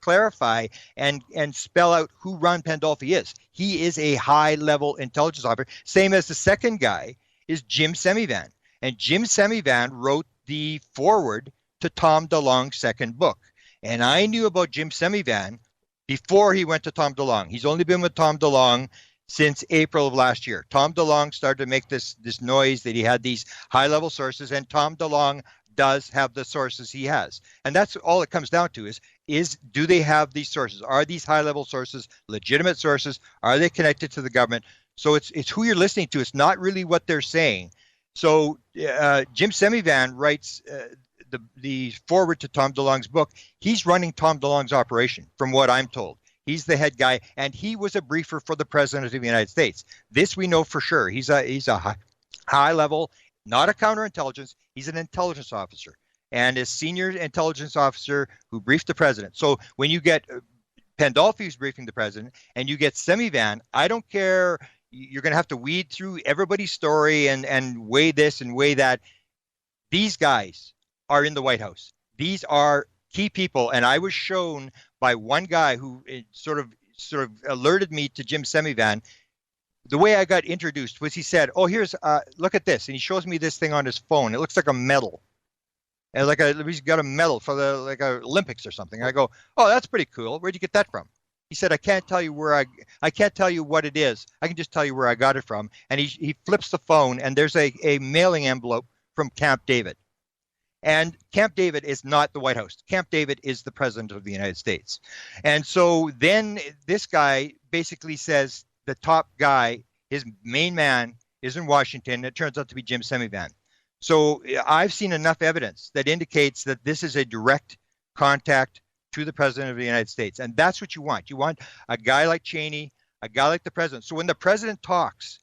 [SPEAKER 11] clarify and spell out who Ron Pandolfi is. He is a high-level intelligence officer. Same as the second guy is Jim Semivan. And Jim Semivan wrote the foreword to Tom DeLonge's second book. And I knew about Jim Semivan before he went to Tom DeLonge. He's only been with Tom DeLonge since April of last year. Tom DeLonge started to make this noise that he had these high-level sources, and Tom DeLonge does have the sources he has. And that's all it comes down to is do they have these sources? Are these high-level sources legitimate sources? Are they connected to the government? So it's who you're listening to. It's not really what they're saying. So Jim Semivan writes the foreword to Tom DeLonge's book. He's running Tom DeLonge's operation, from what I'm told. He's the head guy, and he was a briefer for the President of the United States. This we know for sure. He's a high level, not a counterintelligence. He's an intelligence officer, and a senior intelligence officer who briefed the president. So when you get Pandolfi who's briefing the president, and you get Semivan, I don't care. You're going to have to weed through everybody's story and weigh this and weigh that. These guys are in the White House. These are key people, and I was shown by one guy who sort of alerted me to Jim Semivan. The way I got introduced was he said, "Oh, here's look at this," and he shows me this thing on his phone. It looks like a medal, and he's got a medal for the Olympics or something. I go, "Oh, that's pretty cool. Where'd you get that from?" He said, "I can't tell you I can't tell you what it is. I can just tell you where I got it from." And he flips the phone, and there's a mailing envelope from Camp David. And Camp David is not the White House. Camp David is the President of the United States. And so then this guy basically says the top guy, his main man, is in Washington. It turns out to be Jim Semivan. So I've seen enough evidence that indicates that this is a direct contact to the President of the United States. And that's what you want. You want a guy like Cheney, a guy like the President. So when the President talks,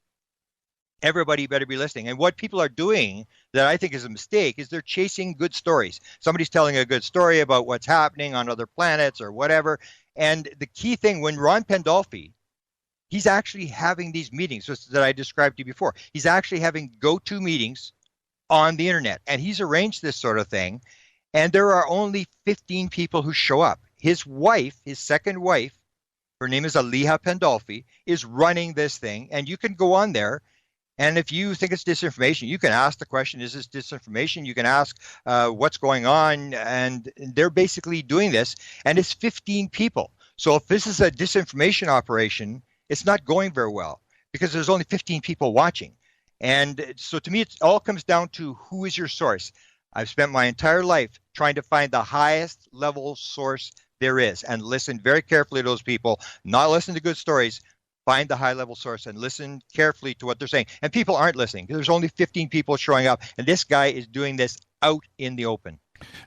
[SPEAKER 11] everybody better be listening. And what people are doing that I think is a mistake is they're chasing good stories. Somebody's telling a good story about what's happening on other planets or whatever. And the key thing, when Ron Pandolfi, he's actually having these meetings that I described to you before. He's actually having go-to meetings on the internet. And he's arranged this sort of thing. And there are only 15 people who show up. His wife, his second wife, her name is Aliha Pandolfi, is running this thing. And you can go on there. And if you think it's disinformation, you can ask the question, is this disinformation? You can ask what's going on. And they're basically doing this. And it's 15 people. So if this is a disinformation operation, it's not going very well because there's only 15 people watching. And so to me, it all comes down to who is your source. I've spent my entire life trying to find the highest level source there is and listen very carefully to those people, not listen to good stories. Find the high-level source and listen carefully to what they're saying. And people aren't listening. There's only 15 people showing up, and this guy is doing this out in the open.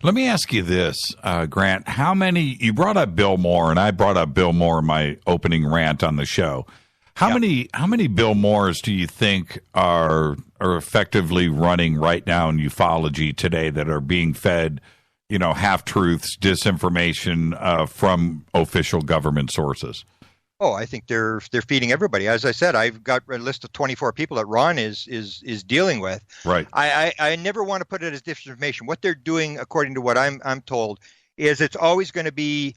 [SPEAKER 6] Let me ask you this, Grant. How many – you brought up Bill Moore, and I brought up Bill Moore in my opening rant on the show. How many Bill Moores do you think are effectively running right now in ufology today that are being fed, half-truths, disinformation from official government sources?
[SPEAKER 11] Oh, I think they're feeding everybody. As I said, I've got a list of 24 people that Ron is dealing with.
[SPEAKER 6] Right.
[SPEAKER 11] I never want to put it as disinformation. What they're doing, according to what I'm told, is it's always going to be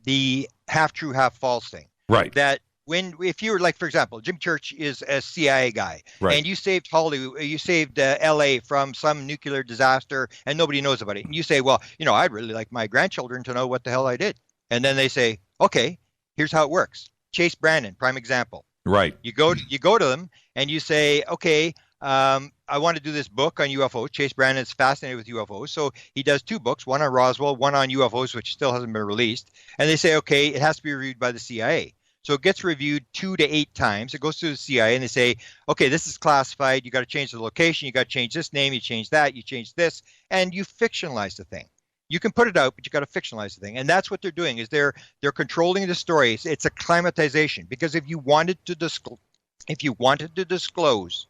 [SPEAKER 11] the half true, half false thing.
[SPEAKER 6] Right.
[SPEAKER 11] That if you were like, for example, Jim Church is a CIA guy,
[SPEAKER 6] right.
[SPEAKER 11] and you saved Hollywood, you saved LA from some nuclear disaster, and nobody knows about it. And you say, well, I'd really like my grandchildren to know what the hell I did. And then they say, okay, here's how it works. Chase Brandon, prime example.
[SPEAKER 6] Right.
[SPEAKER 11] You go to them and you say, okay, I want to do this book on UFOs. Chase Brandon is fascinated with UFOs. So he does 2 books, one on Roswell, one on UFOs, which still hasn't been released. And they say, okay, it has to be reviewed by the CIA. So it gets reviewed 2 to 8 times. It goes to the CIA and they say, okay, this is classified. You got to change the location. You got to change this name. You change that. You change this. And you fictionalize the thing. You can put it out, but you got to fictionalize the thing. And that's what they're doing is they're controlling the story. It's a climatization, because if you wanted to disclose,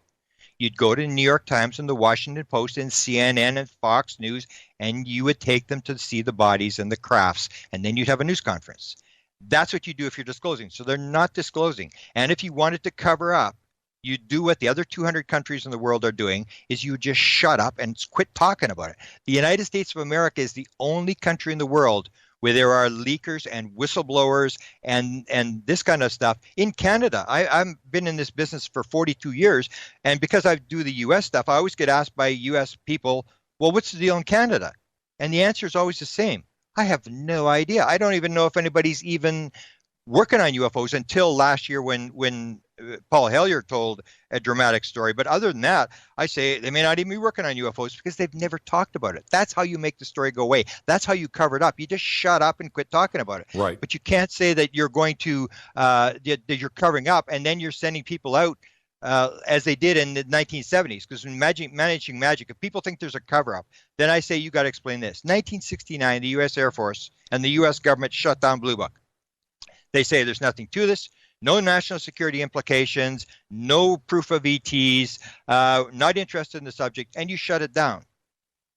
[SPEAKER 11] you'd go to the New York Times and the Washington Post and CNN and Fox News, and you would take them to see the bodies and the crafts, and then you'd have a news conference. That's what you do if you're disclosing. So they're not disclosing. And if you wanted to cover up, you do what the other 200 countries in the world are doing, is you just shut up and quit talking about it. The United States of America is the only country in the world where there are leakers and whistleblowers and this kind of stuff. In Canada, I've been in this business for 42 years, and because I do the U.S. stuff, I always get asked by U.S. people, well, what's the deal in Canada? And the answer is always the same. I have no idea. I don't even know if anybody's even working on UFOs until last year when Paul Hellyer told a dramatic story. But other than that, I say they may not even be working on UFOs because they've never talked about it. That's how you make the story go away. That's how you cover it up. You just shut up and quit talking about it.
[SPEAKER 6] Right.
[SPEAKER 11] But you can't say that you're going to that you're covering up and then you're sending people out as they did in the 1970s. Because when managing magic, if people think there's a cover up, then I say you got to explain this. 1969, the U.S. Air Force and the U.S. government shut down Blue Book. They say there's nothing to this. No national security implications, no proof of ETs, not interested in the subject, and you shut it down.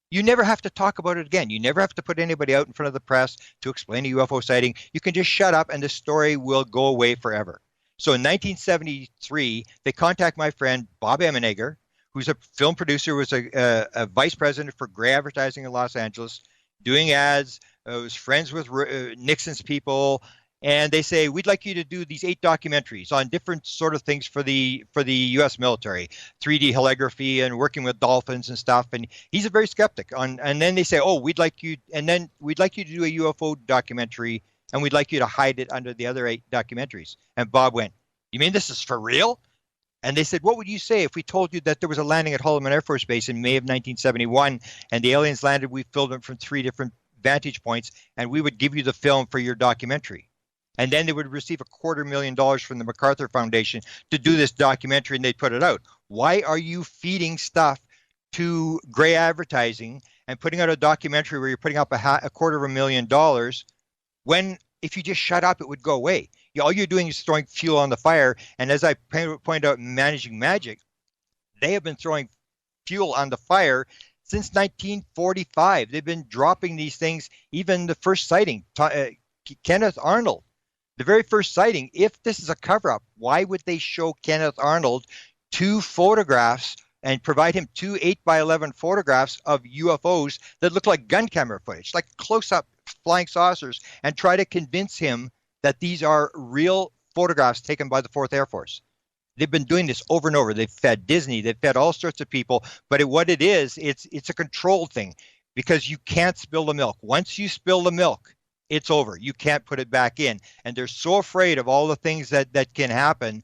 [SPEAKER 11] You never have to talk about it again. You never have to put anybody out in front of the press to explain a UFO sighting. You can just shut up and the story will go away forever. So in 1973, they contact my friend Bob Emenegger, who's a film producer, was a vice president for Gray Advertising in Los Angeles, doing ads, was friends with Nixon's people. And they say, we'd like you to do these 8 documentaries on different sort of things for the U.S. military, 3D holography and working with dolphins and stuff. And he's a very skeptic. And then they say, oh, we'd like you to do a UFO documentary, and we'd like you to hide it under the other 8 documentaries. And Bob went, you mean this is for real? And they said, what would you say if we told you that there was a landing at Holloman Air Force Base in May of 1971, and the aliens landed, we filmed it from 3 different vantage points, and we would give you the film for your documentary? And then they would receive $250,000 from the MacArthur Foundation to do this documentary, and they'd put it out. Why are you feeding stuff to Gray Advertising and putting out a documentary where you're putting up $250,000 when if you just shut up, it would go away? All you're doing is throwing fuel on the fire. And as I pointed out in Managing Magic, they have been throwing fuel on the fire since 1945. They've been dropping these things, even the first sighting, Kenneth Arnold. The very first sighting, if this is a cover-up, why would they show Kenneth Arnold 2 photographs and provide him 2 8x11 photographs of UFOs that look like gun camera footage, like close-up flying saucers, and try to convince him that these are real photographs taken by the 4th Air Force? They've been doing this over and over. They've fed Disney. They've fed all sorts of people. But what it is, it's a controlled thing, because you can't spill the milk. Once you spill the milk, it's over. You can't put it back in. And they're so afraid of all the things that can happen.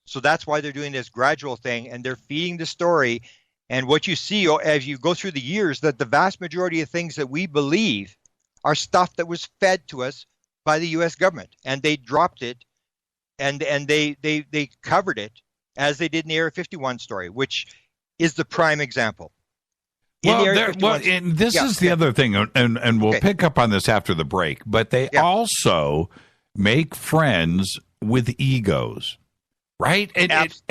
[SPEAKER 11] So that's why they're doing this gradual thing, and they're feeding the story. And what you see as you go through the years, that the vast majority of things that we believe are stuff that was fed to us by the U.S. government. And they dropped it, and they covered it, as they did in the Area 51 story, which is the prime example.
[SPEAKER 6] And this is the other thing, and we'll pick up on this after the break, but they also make friends with egos, right? And because,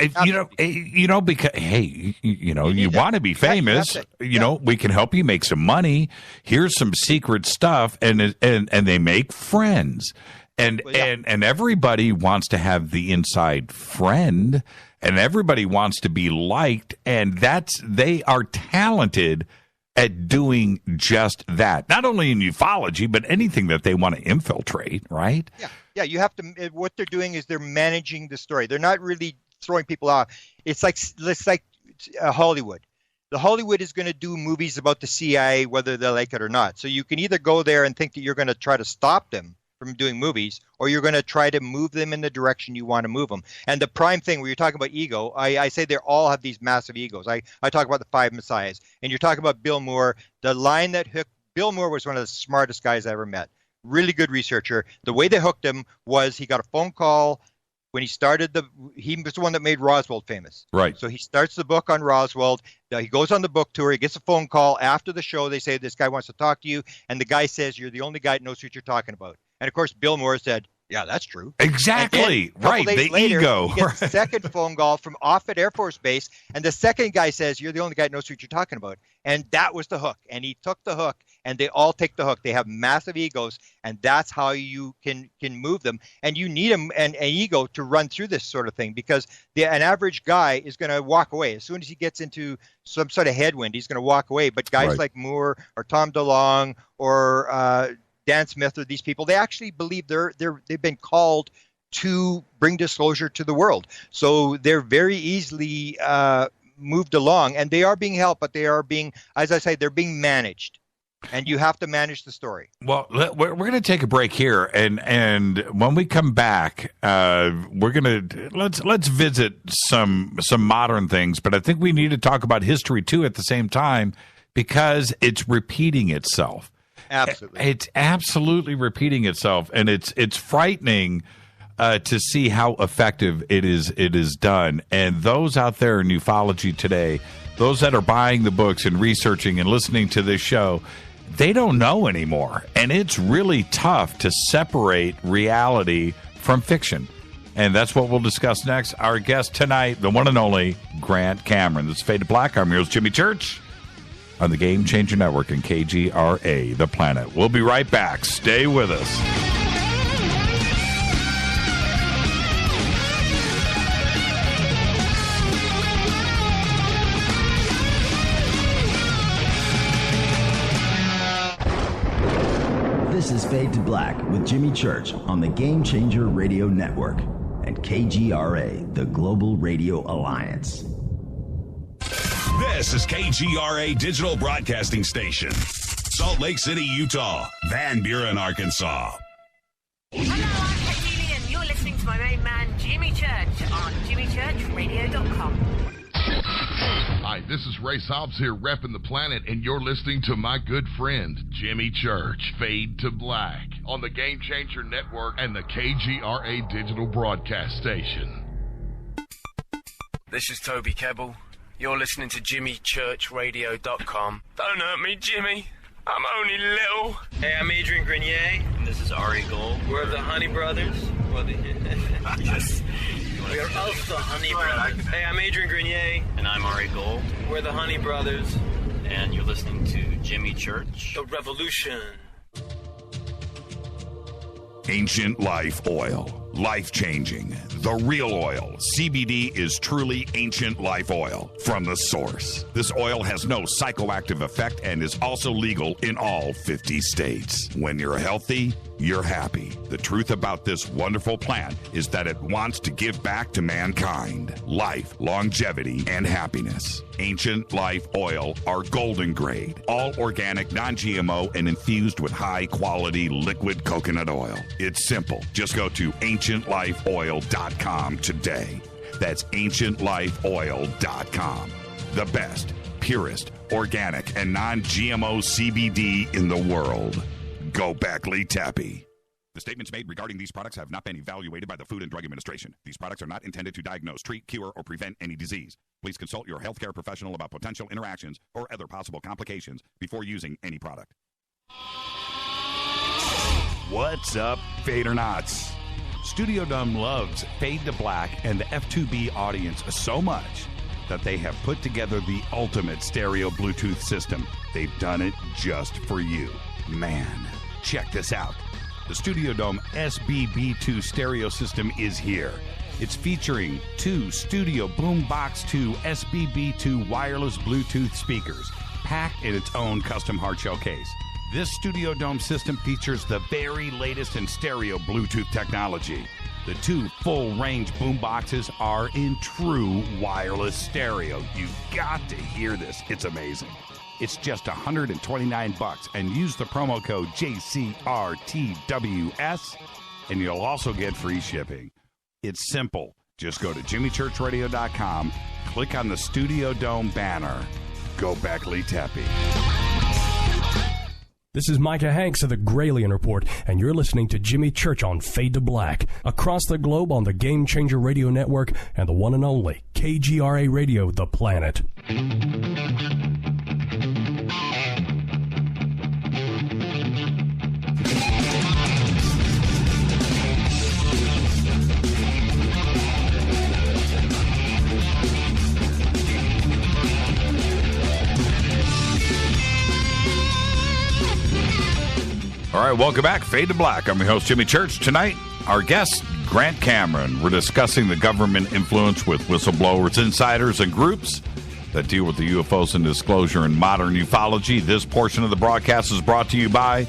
[SPEAKER 6] hey, you want to be famous, we can help you make some money. Here's some secret stuff, and they make friends. And everybody wants to have the inside friend, and everybody wants to be liked, and they are talented at doing just that. Not only in ufology, but anything that they want to infiltrate, right?
[SPEAKER 11] Yeah. You have to. What they're doing is they're managing the story. They're not really throwing people off. It's like Hollywood. The Hollywood is going to do movies about the CIA, whether they like it or not. So you can either go there and think that you're going to try to stop them from doing movies, or you're going to try to move them in the direction you want to move them. And the prime thing, where you're talking about ego, I say they all have these massive egos. I talk about the 5 messiahs, and you're talking about Bill Moore. The line that hooked Bill Moore was one of the smartest guys I ever met. Really good researcher. The way they hooked him was he got a phone call when he started he was the one that made Roswell famous.
[SPEAKER 6] Right.
[SPEAKER 11] So he starts the book on Roswell. He goes on the book tour. He gets a phone call after the show. They say, this guy wants to talk to you. And the guy says, you're the only guy that knows what you're talking about. And of course, Bill Moore said, yeah, that's true.
[SPEAKER 6] Exactly. Right. The
[SPEAKER 11] later,
[SPEAKER 6] ego.
[SPEAKER 11] He gets a second phone call from Offutt Air Force Base. And the second guy says, you're the only guy that knows what you're talking about. And that was the hook. And he took the hook, and they all take the hook. They have massive egos, and that's how you can move them. And you need an ego to run through this sort of thing, because an average guy is going to walk away. As soon as he gets into some sort of headwind, he's going to walk away. But guys like Moore or Tom DeLonge or Dan Smith, or these people, they actually believe they've been called to bring disclosure to the world. So they're very easily moved along, and they are being helped, but they are being, as I say, they're being managed, and you have to manage the story.
[SPEAKER 6] Well, we're going to take a break here, and when we come back, we're going to let's visit some modern things, but I think we need to talk about history too at the same time, because it's repeating itself.
[SPEAKER 11] Absolutely.
[SPEAKER 6] It's absolutely repeating itself, and it's frightening to see how effective it is done. And those out there in ufology today, those that are buying the books and researching and listening to this show, they don't know anymore. And it's really tough to separate reality from fiction. And that's what we'll discuss next. Our guest tonight, the one and only Grant Cameron. This is Fade to Black. I'm your host, Jimmy Church, on the Game Changer Network and KGRA, The Planet. We'll be right back. Stay with us.
[SPEAKER 12] This is Fade to Black with Jimmy Church on the Game Changer Radio Network and KGRA, the Global Radio Alliance.
[SPEAKER 3] This is KGRA Digital Broadcasting Station, Salt Lake City, Utah, Van Buren, Arkansas.
[SPEAKER 13] Hello, I'm Katie, and you're listening to my main man, Jimmy Church, on jimmychurchradio.com.
[SPEAKER 14] Hi, this is Ray Hobbs here, repping the planet, and you're listening to my good friend, Jimmy Church, Fade to Black, on the Game Changer Network and the KGRA Digital Broadcast Station.
[SPEAKER 15] This is Toby Kebbell. You're listening to jimmychurchradio.com. Don't hurt me, Jimmy. I'm only little.
[SPEAKER 16] Hey, I'm Adrian Grenier.
[SPEAKER 17] And this is Ari Gold.
[SPEAKER 16] We're the Honey Brothers.
[SPEAKER 17] Yes.
[SPEAKER 16] We are of the Honey Brothers. Hey, I'm Adrian Grenier.
[SPEAKER 17] And I'm Ari Gold.
[SPEAKER 16] We're the Honey Brothers.
[SPEAKER 17] And you're listening to Jimmy Church.
[SPEAKER 16] The Revolution.
[SPEAKER 3] Ancient Life Oil. Life-changing. The real oil. CBD is truly ancient life oil from the source. This oil has no psychoactive effect and is also legal in all 50 states. When you're healthy, you're happy. The truth about this wonderful plant is that it wants to give back to mankind life, longevity, and happiness. Ancient Life Oil are golden grade, all organic, non-GMO, and infused with high-quality liquid coconut oil. It's simple. Just go to ancientlifeoil.com today. That's ancientlifeoil.com. The best, purest, organic, and non-GMO CBD in the world. Go Beckley Tappy. The statements made regarding these products have not been evaluated by the Food and Drug Administration. These products are not intended to diagnose, treat, cure, or prevent any disease. Please consult your healthcare professional about potential interactions or other possible complications before using any product. What's up, Fadernauts? Studio Dome loves Fade to Black and the F2B audience so much that they have put together the ultimate stereo Bluetooth system. They've done it just for you. Man, check this out.
[SPEAKER 6] The Studio Dome SBB2 stereo system is here. It's featuring 2 Studio Boombox 2 SBB2 wireless Bluetooth speakers, packed in its own custom hardshell case. This Studio Dome system features the very latest in stereo Bluetooth technology. The 2 full-range boomboxes are in true wireless stereo. You've got to hear this. It's amazing. It's just $129, and use the promo code JCRTWS, and you'll also get free shipping. It's simple. Just go to jimmychurchradio.com, click on the Studio Dome banner. Go Beckley Tepe.
[SPEAKER 18] This is Micah Hanks of the Gralien Report, and you're listening to Jimmy Church on Fade to Black, across the globe on the Game Changer Radio Network and the one and only KGRA Radio, The Planet.
[SPEAKER 6] All right, welcome back. Fade to Black. I'm your host, Jimmy Church. Tonight, our guest, Grant Cameron. We're discussing the government influence with whistleblowers, insiders, and groups that deal with the UFOs and disclosure and modern ufology. This portion of the broadcast is brought to you by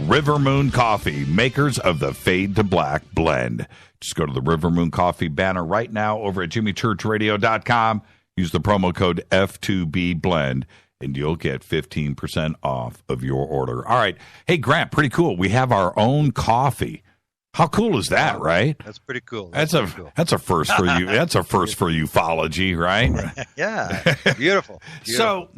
[SPEAKER 6] River Moon Coffee, makers of the Fade to Black blend. Just go to the River Moon Coffee banner right now over at jimmychurchradio.com. Use the promo code F2B blend, and you'll get 15% off of your order. All right. Hey, Grant, pretty cool. We have our own coffee. How cool is that, right?
[SPEAKER 11] That's pretty cool.
[SPEAKER 6] That's a first for you. That's a first for ufology, right?
[SPEAKER 11] Yeah. Beautiful.
[SPEAKER 6] So,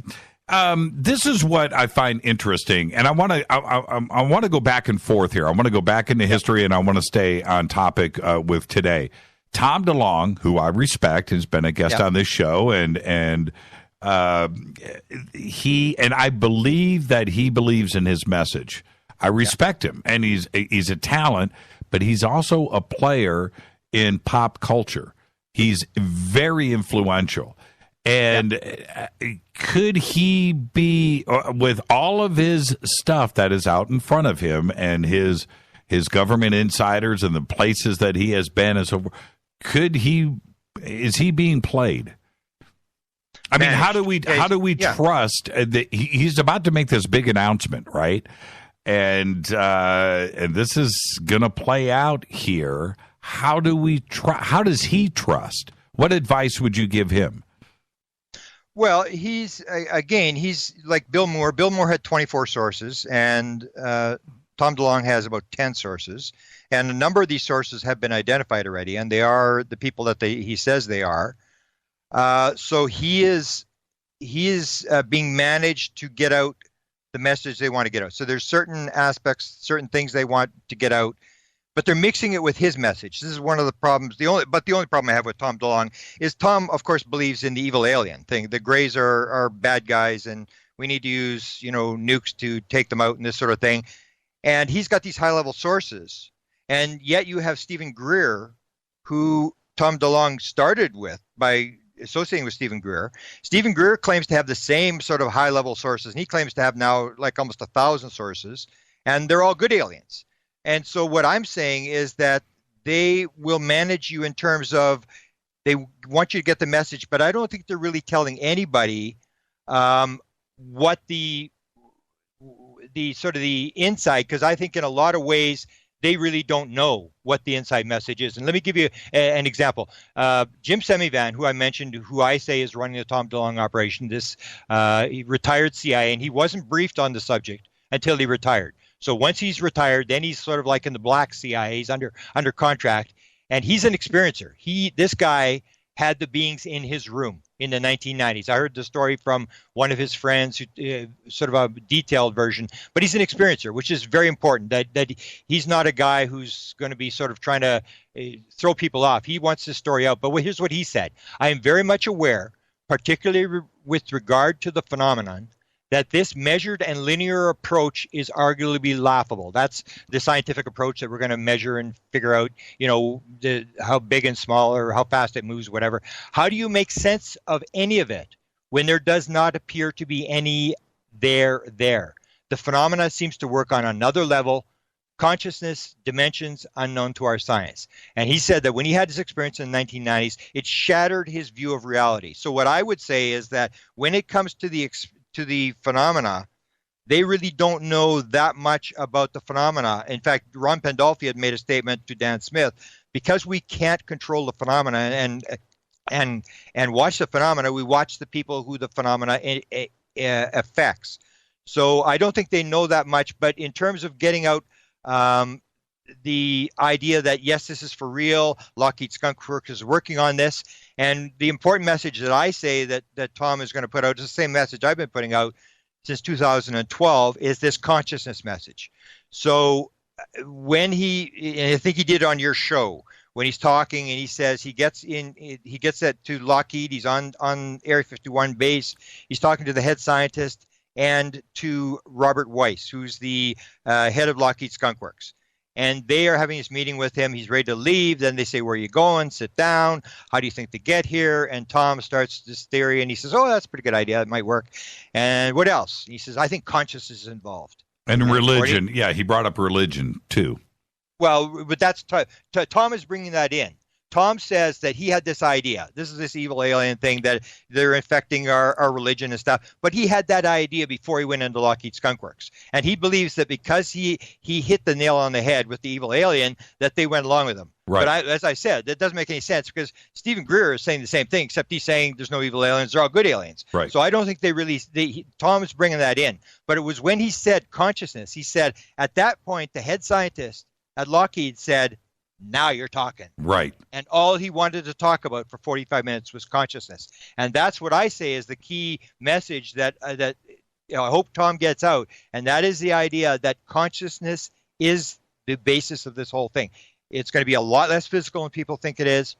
[SPEAKER 6] this is what I find interesting, and I want to go back and forth here. I want to go back into history, and I want to stay on topic with today. Tom DeLonge, who I respect, has been a guest on this show, and I believe that he believes in his message. I respect him, and he's a talent, but he's also a player in pop culture. He's very influential. And could he be, with all of his stuff that is out in front of him and his government insiders and the places that he has been and so forth, is he being played? I mean, how do we trust that he's about to make this big announcement, right? And this is going to play out here. How does he trust? What advice would you give him?
[SPEAKER 11] Well, he's like Bill Moore. Bill Moore had 24 sources, and Tom DeLonge has about 10 sources. And a number of these sources have been identified already, and they are the people that he says they are. So he is being managed to get out the message they want to get out. So there's certain aspects, certain things they want to get out, but they're mixing it with his message. This is one of the problems. The only problem I have with Tom DeLonge is Tom, of course, believes in the evil alien thing. The Greys are bad guys, and we need to use nukes to take them out and this sort of thing. And he's got these high-level sources, and yet you have Stephen Greer, who Tom DeLonge started with by associating with Stephen Greer. Stephen Greer claims to have the same sort of high-level sources, and he claims to have now like almost 1,000 sources, and they're all good aliens. And so what I'm saying is that they will manage you in terms of they want you to get the message, but I don't think they're really telling anybody what the sort of the inside, because I think in a lot of ways they really don't know what the inside message is. And let me give you an example. Jim Semivan, who I mentioned, who I say is running the Tom DeLonge operation, he retired CIA, and he wasn't briefed on the subject until he retired. So once he's retired, then he's sort of like in the black CIA. He's under contract, and he's an experiencer. This guy had the beings in his room in the 1990s. I heard the story from one of his friends, who sort of a detailed version, but he's an experiencer, which is very important, that he's not a guy who's going to be sort of trying to throw people off. He wants this story out. But here's what he said. I am very much aware, particularly with regard to the phenomenon, that this measured and linear approach is arguably laughable. That's the scientific approach that we're going to measure and figure out, how big and small or how fast it moves, whatever. How do you make sense of any of it when there does not appear to be any there? The phenomena seems to work on another level consciousness dimensions unknown to our science. And he said that when he had this experience in the 1990s, it shattered his view of reality. So what I would say is that when it comes to the phenomena, they really don't know that much about the phenomena. In fact, Ron Pandolfi had made a statement to Dan Smith, because we can't control the phenomena and watch the phenomena, we watch the people who the phenomena affects. So I don't think they know that much, but in terms of getting out the idea that, yes, this is for real, Lockheed Skunk Works is working on this, and the important message that I say that Tom is going to put out is the same message I've been putting out since 2012, is this consciousness message. So when and I think he did on your show, when he's talking and he says he gets that to Lockheed, he's on Area 51 base, he's talking to the head scientist and to Robert Weiss, who's the head of Lockheed Skunk Works. And they are having this meeting with him. He's ready to leave. Then they say, where are you going? Sit down. How do you think to get here? And Tom starts this theory, and he says, oh, that's a pretty good idea. It might work. And what else? He says, I think consciousness is involved.
[SPEAKER 6] And religion. Yeah, he brought up religion, too.
[SPEAKER 11] Well, but that's Tom is bringing that in. Tom says that he had this idea. This is this evil alien thing that they're infecting our religion and stuff. But he had that idea before he went into Lockheed Skunk Works. And he believes that because he hit the nail on the head with the evil alien, that they went along with him.
[SPEAKER 6] Right.
[SPEAKER 11] But as I said, that doesn't make any sense, because Stephen Greer is saying the same thing, except he's saying there's no evil aliens, they're all good aliens.
[SPEAKER 6] Right.
[SPEAKER 11] So I don't think Tom is bringing that in. But it was when he said consciousness, he said at that point, the head scientist at Lockheed said, now you're talking.
[SPEAKER 6] Right.
[SPEAKER 11] And all he wanted to talk about for 45 minutes was consciousness. And that's what I say is the key message that I hope Tom gets out. And that is the idea that consciousness is the basis of this whole thing. It's going to be a lot less physical than people think it is.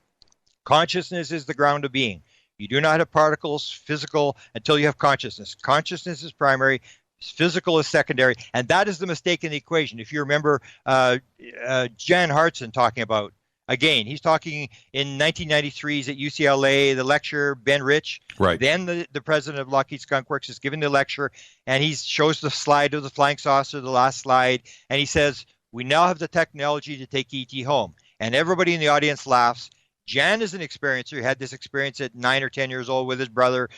[SPEAKER 11] Consciousness is the ground of being. You do not have particles, physical, until you have consciousness. Consciousness is primary. Physical is secondary, and that is the mistake in the equation. If you remember Jan Hartson talking about, again, he's talking in 1993, he's at UCLA, the lecture, Ben Rich.
[SPEAKER 6] Right.
[SPEAKER 11] Then the president of Lockheed Skunk Works is giving the lecture, and he shows the slide of the flying saucer, the last slide, and he says, we now have the technology to take ET home. And everybody in the audience laughs. Jan is an experiencer. He had this experience at 9 or 10 years old with his brother,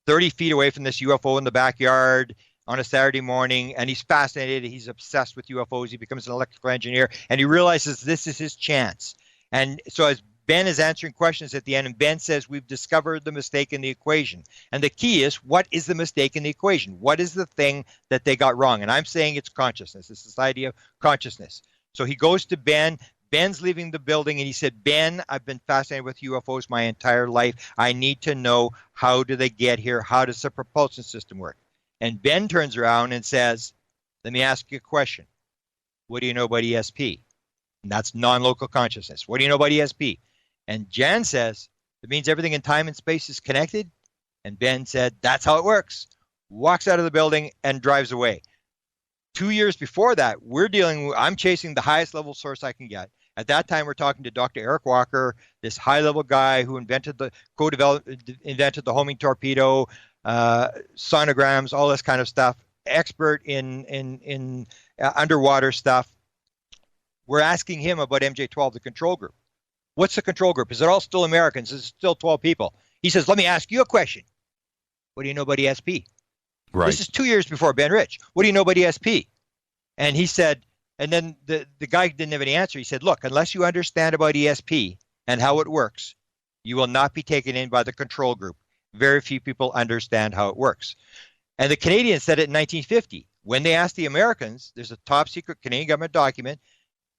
[SPEAKER 11] 30 feet away from this UFO in the backyard on a Saturday morning, and he's fascinated. He's obsessed with UFOs. He becomes an electrical engineer, and he realizes this is his chance. And so as Ben is answering questions at the end, and Ben says, we've discovered the mistake in the equation. And the key is, what is the mistake in the equation? What is the thing that they got wrong? And I'm saying it's consciousness. It's this idea of consciousness. So he goes to Ben. Ben's leaving the building, and he said, Ben, I've been fascinated with UFOs my entire life. I need to know, how do they get here? How does the propulsion system work? And Ben turns around and says, let me ask you a question. What do you know about ESP? And that's non-local consciousness. What do you know about ESP? And Jan says, it means everything in time and space is connected. And Ben said, that's how it works. Walks out of the building and drives away. 2 years before that, I'm chasing the highest level source I can get. At that time, we're talking to Dr. Eric Walker, this high-level guy who invented the homing torpedo, sonograms, all this kind of stuff, expert in underwater stuff. We're asking him about MJ-12, the control group. What's the control group? Is it all still Americans? Is it still 12 people? He says, let me ask you a question. What do you know about ESP?
[SPEAKER 6] Right.
[SPEAKER 11] This is 2 years before Ben Rich. What do you know about ESP? And he said, and then the guy didn't have any answer. He said, look, unless you understand about ESP and how it works, you will not be taken in by the control group. Very few people understand how it works. And the Canadians said it in 1950. When they asked the Americans, there's a top secret Canadian government document,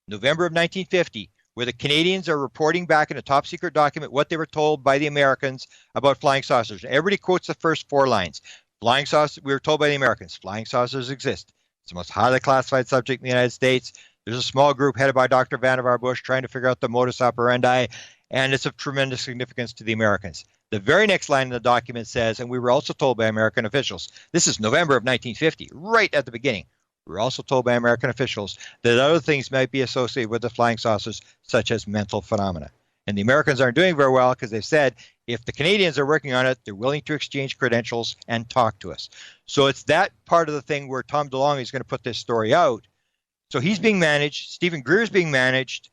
[SPEAKER 11] November of 1950, where the Canadians are reporting back in a top secret document what they were told by the Americans about flying saucers. Everybody quotes the first 4 lines. Flying saucers, we were told by the Americans, flying saucers exist. It's the most highly classified subject in the United States. There's a small group headed by Dr. Vannevar Bush trying to figure out the modus operandi, and it's of tremendous significance to the Americans. The very next line in the document says, and we were also told by American officials, this is November of 1950, right at the beginning. We were also told by American officials that other things might be associated with the flying saucers, such as mental phenomena. And the Americans aren't doing very well because they've said, if the Canadians are working on it, they're willing to exchange credentials and talk to us. So it's that part of the thing where Tom DeLonge is going to put this story out So he's being managed. Stephen Greer's being managed.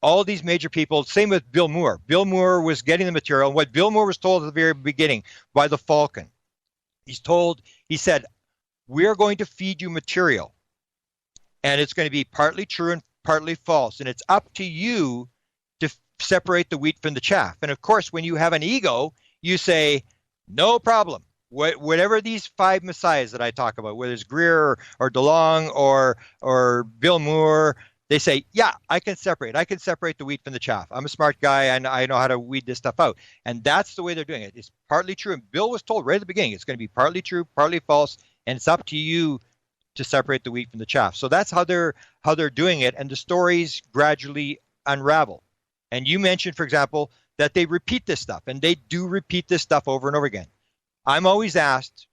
[SPEAKER 11] All these major people. Same with Bill Moore. Bill Moore was getting the material. And what Bill Moore was told at the very beginning by the Falcon, he said, we're going to feed you material. And it's going to be partly true and partly false. And it's up to you to separate the wheat from the chaff. And of course, when you have an ego, you say, no problem. Whatever these 5 messiahs that I talk about, whether it's Greer or DeLong or Bill Moore, they say, yeah, I can separate the wheat from the chaff. I'm a smart guy, and I know how to weed this stuff out. And that's the way they're doing it. It's partly true. And Bill was told right at the beginning, it's going to be partly true, partly false, and it's up to you to separate the wheat from the chaff. So that's how they're doing it, and the stories gradually unravel. And you mentioned, for example, that they repeat this stuff, and they do repeat this stuff over and over again. I'm always asked,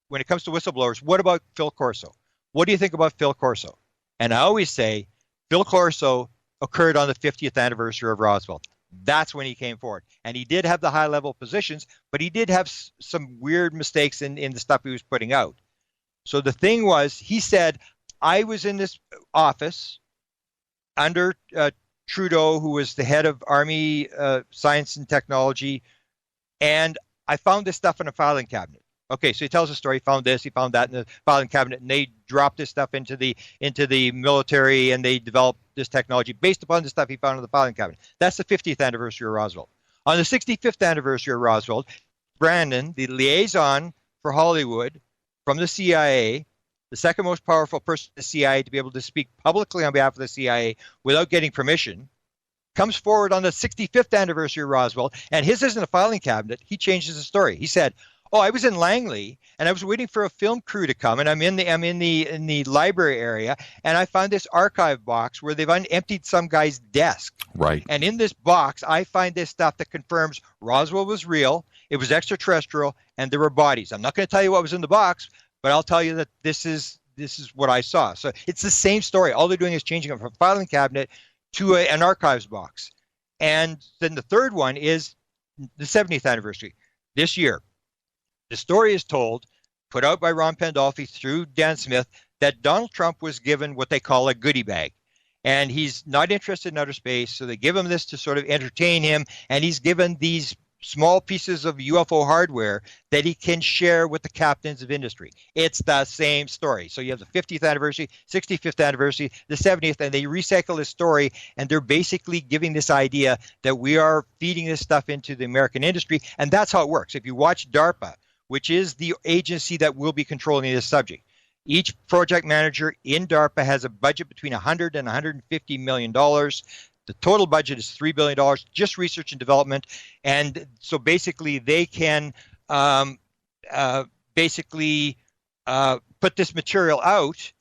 [SPEAKER 11] when it comes to whistleblowers, what about Phil Corso? What do you think about Phil Corso? And I always say, Phil Corso occurred on the 50th anniversary of Roswell. That's when he came forward. And he did have the high-level positions, but he did have some weird mistakes in the stuff he was putting out. So the thing was, he said, I was in this office under Trudeau, who was the head of Army Science and Technology, and I found this stuff in a filing cabinet. Okay, so he tells a story. He found this, he found that in the filing cabinet, and they dropped this stuff into the military, and they developed this technology based upon the stuff he found in the filing cabinet. That's the 50th anniversary of Roswell. On the 65th anniversary of Roswell, Brandon, the liaison for Hollywood from the CIA, the second most powerful person in the CIA to be able to speak publicly on behalf of the CIA without getting permission, comes forward on the 65th anniversary of Roswell, and his isn't a filing cabinet. He changes the story. He said, oh, I was in Langley, and I was waiting for a film crew to come, and I'm in the library area, and I found this archive box where they've emptied some guy's desk.
[SPEAKER 6] Right.
[SPEAKER 11] And in this box, I find this stuff that confirms Roswell was real, it was extraterrestrial, and there were bodies. I'm not going to tell you what was in the box, but I'll tell you that this is what I saw. So it's the same story. All they're doing is changing it from a filing cabinet to an archives box. And then the third one is the 70th anniversary this year. The story is told, put out by Ron Pandolfi through Dan Smith, that Donald Trump was given what they call a goodie bag. And he's not interested in outer space, so they give him this to sort of entertain him, and he's given these small pieces of UFO hardware that he can share with the captains of industry. It's the same story. So you have the 50th anniversary, 65th anniversary, the 70th, and they recycle this story, and they're basically giving this idea that we are feeding this stuff into the American industry, and that's how it works. If you watch DARPA, which is the agency that will be controlling this subject, each project manager in DARPA has a budget between $100 and $150 million. The total budget is $3 billion, just research and development. And so basically they can put this material out,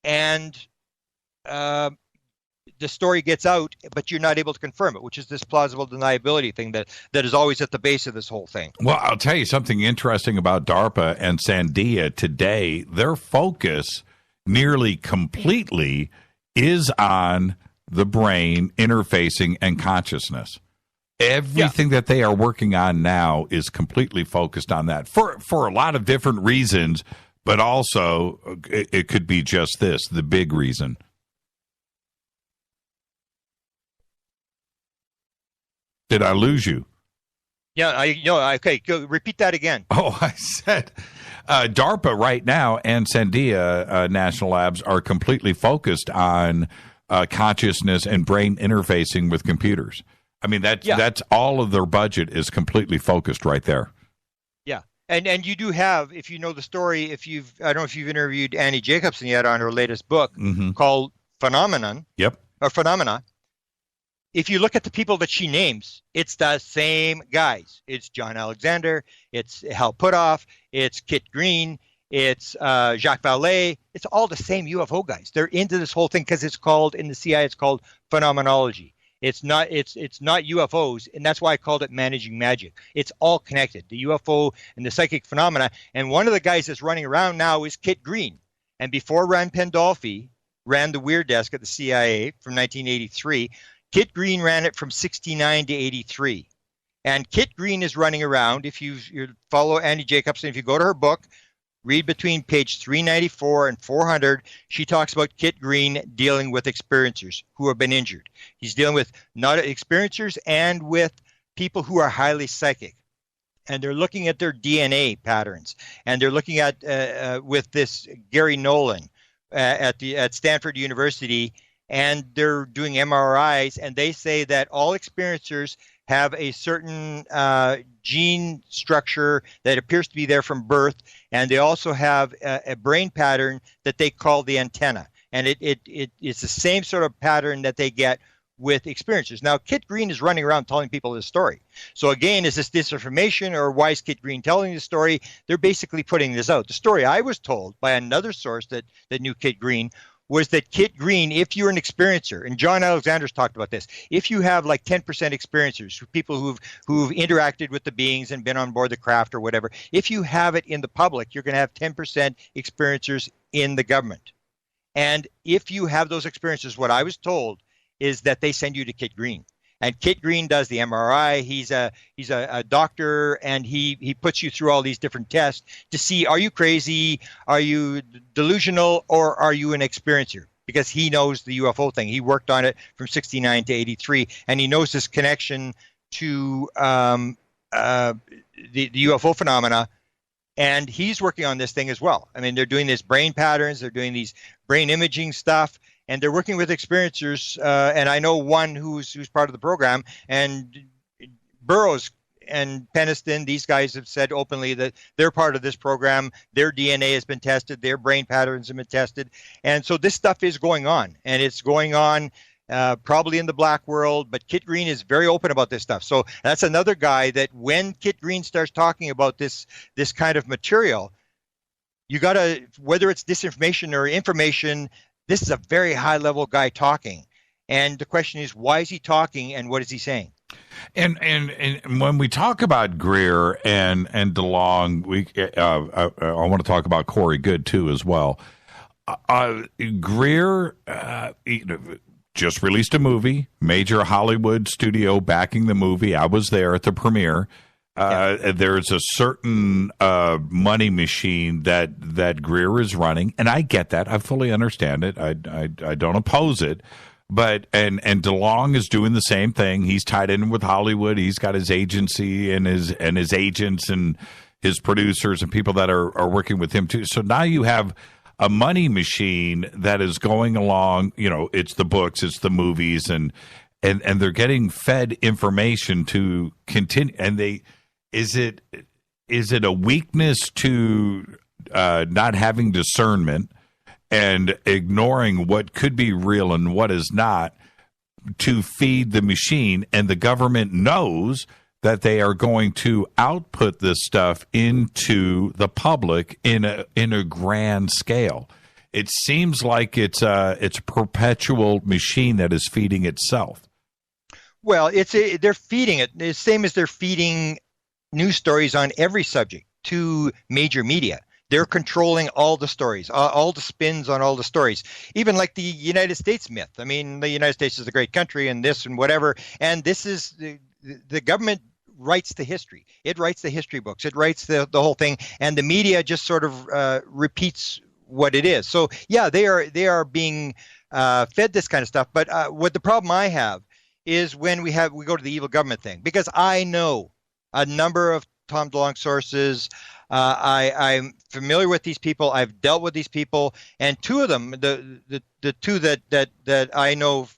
[SPEAKER 11] and the story gets out, but you're not able to confirm it, which is this plausible deniability thing that is always at the base of this whole thing.
[SPEAKER 6] Well, I'll tell you something interesting about DARPA and Sandia today. Their focus nearly completely is on the brain interfacing and consciousness. Everything that they are working on now is completely focused on that for a lot of different reasons, but also it could be just this, the big reason. Did I lose you?
[SPEAKER 11] Yeah, okay, go repeat that again.
[SPEAKER 6] Oh, I said DARPA right now and Sandia National Labs are completely focused on consciousness and brain interfacing with computers. I mean, that's all of their budget is completely focused right there.
[SPEAKER 11] Yeah. And you do have, if you know the story, I don't know if you've interviewed Annie Jacobson yet on her latest book called Phenomenon.
[SPEAKER 6] Yep.
[SPEAKER 11] Or Phenomena. If you look at the people that she names, it's the same guys. It's John Alexander, it's Hal Puthoff, it's Kit Green, it's Jacques Vallée. It's all the same UFO guys. They're into this whole thing because it's called, in the CIA, it's called phenomenology. It's not UFOs, and that's why I called it managing magic. It's all connected, the UFO and the psychic phenomena. And one of the guys that's running around now is Kit Green. And before Ron Pandolfi ran the Weird Desk at the CIA from 1983, Kit Green ran it from 69 to 83. And Kit Green is running around. If you follow Annie Jacobson, if you go to her book, read between page 394 and 400. She talks about Kit Green dealing with experiencers who have been injured. He's dealing with not experiencers and with people who are highly psychic. And they're looking at their DNA patterns. And they're looking at, with this Gary Nolan at Stanford University, and they're doing MRIs, and they say that all experiencers have a certain gene structure that appears to be there from birth, and they also have a brain pattern that they call the antenna. And it's the same sort of pattern that they get with experiencers. Now, Kit Green is running around telling people this story. So again, is this disinformation, or why is Kit Green telling the story? They're basically putting this out. The story I was told by another source that knew Kit Green was that Kit Green, if you're an experiencer, and John Alexander's talked about this, if you have like 10% experiencers, people who've interacted with the beings and been on board the craft or whatever, if you have it in the public, you're going to have 10% experiencers in the government. And if you have those experiences, what I was told is that they send you to Kit Green. And Kit Green does the MRI. He's a doctor, and he puts you through all these different tests to see, are you crazy, are you delusional, or are you an experiencer? Because he knows the UFO thing. He worked on it from 69 to 83, and he knows this connection to the UFO phenomena. And he's working on this thing as well. I mean, they're doing these brain patterns, they're doing these brain imaging stuff, and they're working with experiencers. And I know one who's part of the program, and Burroughs and Peniston, these guys have said openly that they're part of this program. Their DNA has been tested, their brain patterns have been tested. And so this stuff is going on, and it's going on probably in the black world, but Kit Green is very open about this stuff. So that's another guy that when Kit Green starts talking about this kind of material, you got to, whether it's disinformation or information, this is a very high level guy talking. And the question is, why is he talking, and what is he saying?
[SPEAKER 6] And when we talk about Greer and DeLong, I want to talk about Corey Goode too as well. Greer just released a movie, major Hollywood studio backing the movie. I was there at the premiere. There's a certain money machine that Greer is running, and I get that. I fully understand it. I don't oppose it. But and DeLong is doing the same thing. He's tied in with Hollywood. He's got his agency and his agents and his producers and people that are working with him too. So now you have a money machine that is going along. You know, it's the books, it's the movies, and they're getting fed information to continue. And is it a weakness to not having discernment and ignoring what could be real and what is not to feed the machine? And the government knows that they are going to output this stuff into the public in a grand scale. It seems like it's a perpetual machine that is feeding itself.
[SPEAKER 11] Well, they're feeding it the same as they're feeding news stories on every subject to major media. They're controlling all the stories, all the spins on all the stories, even like the United States myth. I mean, the United States is a great country and this and whatever. And this is the government writes the history. It writes the history books. It writes the whole thing. And the media just sort of repeats what it is. So, yeah, they are being fed this kind of stuff. But what the problem I have is when we go to the evil government thing, because I know a number of Tom DeLonge sources. I'm familiar with these people. I've dealt with these people, and two of them, the two that I know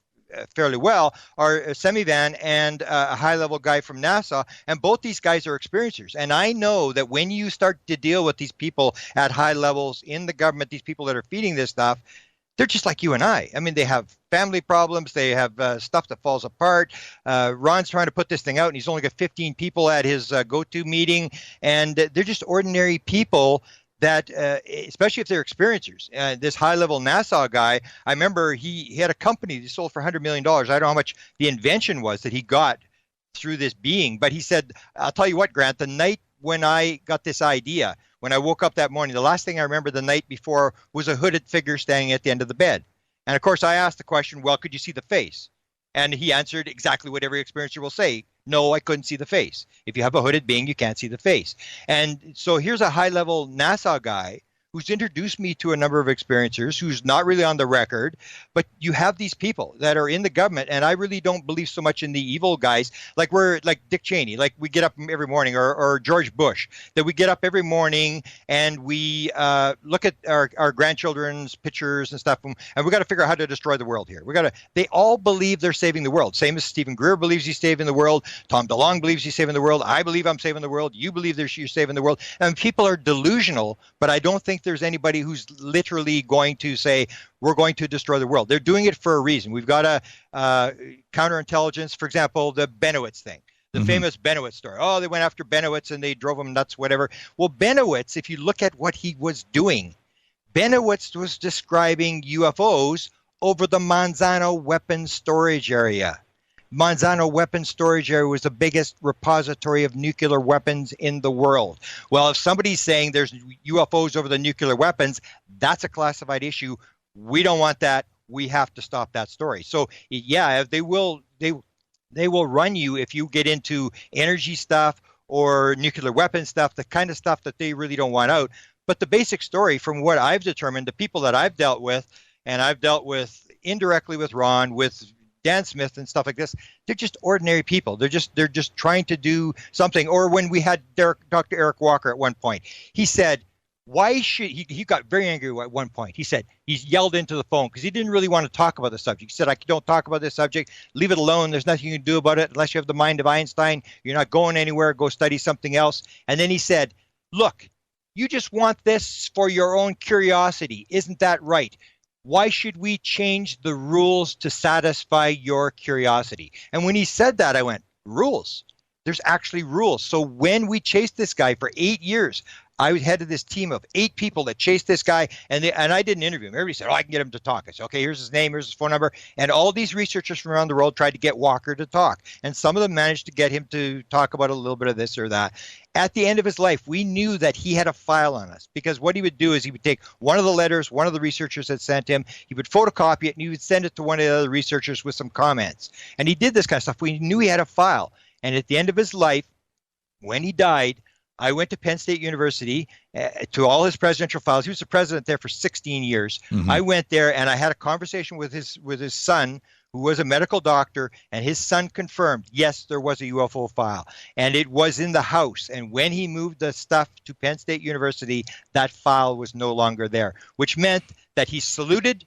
[SPEAKER 11] fairly well, are Semivan and a high-level guy from NASA, and both these guys are experiencers. And I know that when you start to deal with these people at high levels in the government, these people that are feeding this stuff, they're just like you and I. I mean, they have family problems. They have stuff that falls apart. Ron's trying to put this thing out, and he's only got 15 people at his go-to meeting. And they're just ordinary people that, especially if they're experiencers. This high-level NASA guy, I remember he had a company that sold for $100 million. I don't know how much the invention was that he got through this being. But he said, I'll tell you what, Grant, the night when I got this idea, when I woke up that morning, the last thing I remember the night before was a hooded figure standing at the end of the bed. And of course, I asked the question, well, could you see the face? And he answered exactly what every experiencer will say. No, I couldn't see the face. If you have a hooded being, you can't see the face. And so here's a high-level NASA guy who's introduced me to a number of experiencers, who's not really on the record, but you have these people that are in the government, and I really don't believe so much in the evil guys, like Dick Cheney, like we get up every morning, or George Bush, that we get up every morning and we look at our grandchildren's pictures and stuff, and we got to figure out how to destroy the world here. They all believe they're saving the world. Same as Stephen Greer believes he's saving the world. Tom DeLonge believes he's saving the world. I believe I'm saving the world. You believe you're saving the world. And people are delusional, but I don't think there's anybody who's literally going to say we're going to destroy the world. They're doing it for a reason. We've got a counterintelligence, for example, the Benowitz thing, the famous Benowitz story. Oh, they went after Benowitz and they drove him nuts, whatever. Well, Benowitz, if you look at what he was doing, Benowitz was describing UFOs over the Manzano weapons storage area. Manzano weapons storage area was the biggest repository of nuclear weapons in the world. Well, if somebody's saying there's UFOs over the nuclear weapons, that's a classified issue. We don't want that. We have to stop that story. So, yeah, they will run you if you get into energy stuff or nuclear weapons stuff, the kind of stuff that they really don't want out. But the basic story, from what I've determined, the people that I've dealt with, and I've dealt with indirectly with Ron, with Dan Smith and stuff like this, they're just ordinary people. They're just trying to do something. Or when we had Dr. Eric Walker at one point, he said, why should he got very angry at one point. He said, he yelled into the phone because he didn't really want to talk about the subject. He said, I don't talk about this subject. Leave it alone. There's nothing you can do about it unless you have the mind of Einstein. You're not going anywhere. Go study something else. And then he said, look, you just want this for your own curiosity. Isn't that right? Why should we change the rules to satisfy your curiosity? And when he said that, I went, rules? There's actually rules. So when we chased this guy for 8 years, I headed this team of 8 people that chased this guy, and I didn't interview him. Everybody said, oh, I can get him to talk. I said, okay, here's his name, here's his phone number. And all these researchers from around the world tried to get Walker to talk. And some of them managed to get him to talk about a little bit of this or that. At the end of his life, we knew that he had a file on us, because what he would do is he would take one of the letters one of the researchers had sent him, he would photocopy it, and he would send it to one of the other researchers with some comments. And he did this kind of stuff. We knew he had a file. And at the end of his life, when he died, I went to Penn State University to all his presidential files. He was the president there for 16 years. I went there and I had a conversation with his son, who was a medical doctor, and his son confirmed, yes, there was a UFO file. And it was in the house. And when he moved the stuff to Penn State University, that file was no longer there, which meant that he saluted,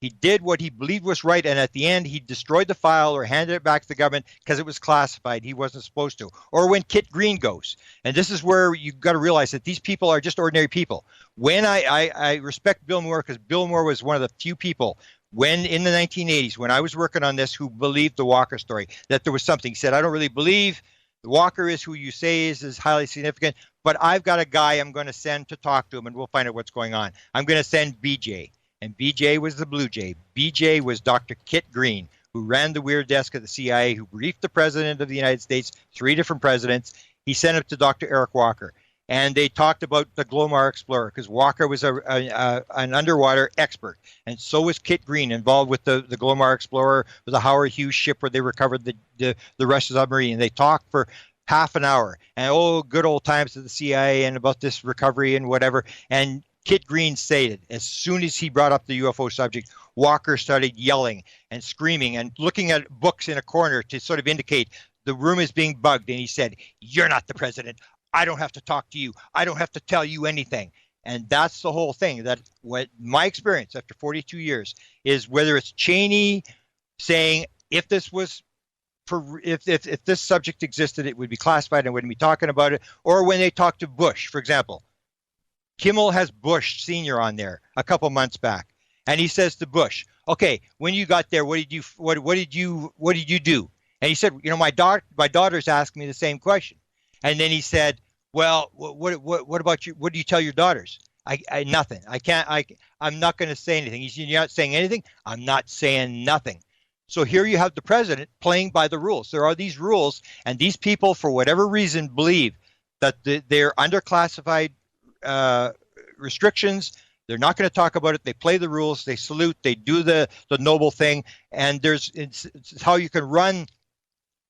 [SPEAKER 11] he did what he believed was right, and at the end, he destroyed the file or handed it back to the government because it was classified. He wasn't supposed to. Or when Kit Green goes. And this is where you've got to realize that these people are just ordinary people. When I respect Bill Moore, because Bill Moore was one of the few people when in the 1980s, when I was working on this, who believed the Walker story, that there was something. He said, I don't really believe the Walker is who you say is highly significant, but I've got a guy I'm going to send to talk to him, and we'll find out what's going on. I'm going to send BJ. And BJ was the Blue Jay. BJ was Dr. Kit Green, who ran the weird desk at the CIA, who briefed the president of the United States, 3 different presidents. He sent it to Dr. Eric Walker. And they talked about the Glomar Explorer, because Walker was an underwater expert. And so was Kit Green, involved with the Glomar Explorer, with the Howard Hughes ship where they recovered the Russian submarine. And they talked for half an hour. And good old times at the CIA and about this recovery and whatever. And Kit Green stated, as soon as he brought up the UFO subject, Walker started yelling and screaming and looking at books in a corner to sort of indicate the room is being bugged. And he said, you're not the president. I don't have to talk to you. I don't have to tell you anything. And that's the whole thing. That what my experience after 42 years is, whether it's Cheney saying if this was if this subject existed, it would be classified and wouldn't be talking about it, or when they talk to Bush, for example. Kimmel has Bush Sr. on there a couple months back, and he says to Bush, "Okay, when you got there, what did you do?" And he said, my daughter's asking me the same question." And then he said, "Well, what about you? What do you tell your daughters?" I nothing. I can't. I'm not going to say anything. He said, "You're not saying anything?" "I'm not saying nothing." So here you have the president playing by the rules. There are these rules, and these people, for whatever reason, believe that they're under classified restrictions, They're not going to talk about it. They play the rules. They salute. They do the noble thing. And it's how you can run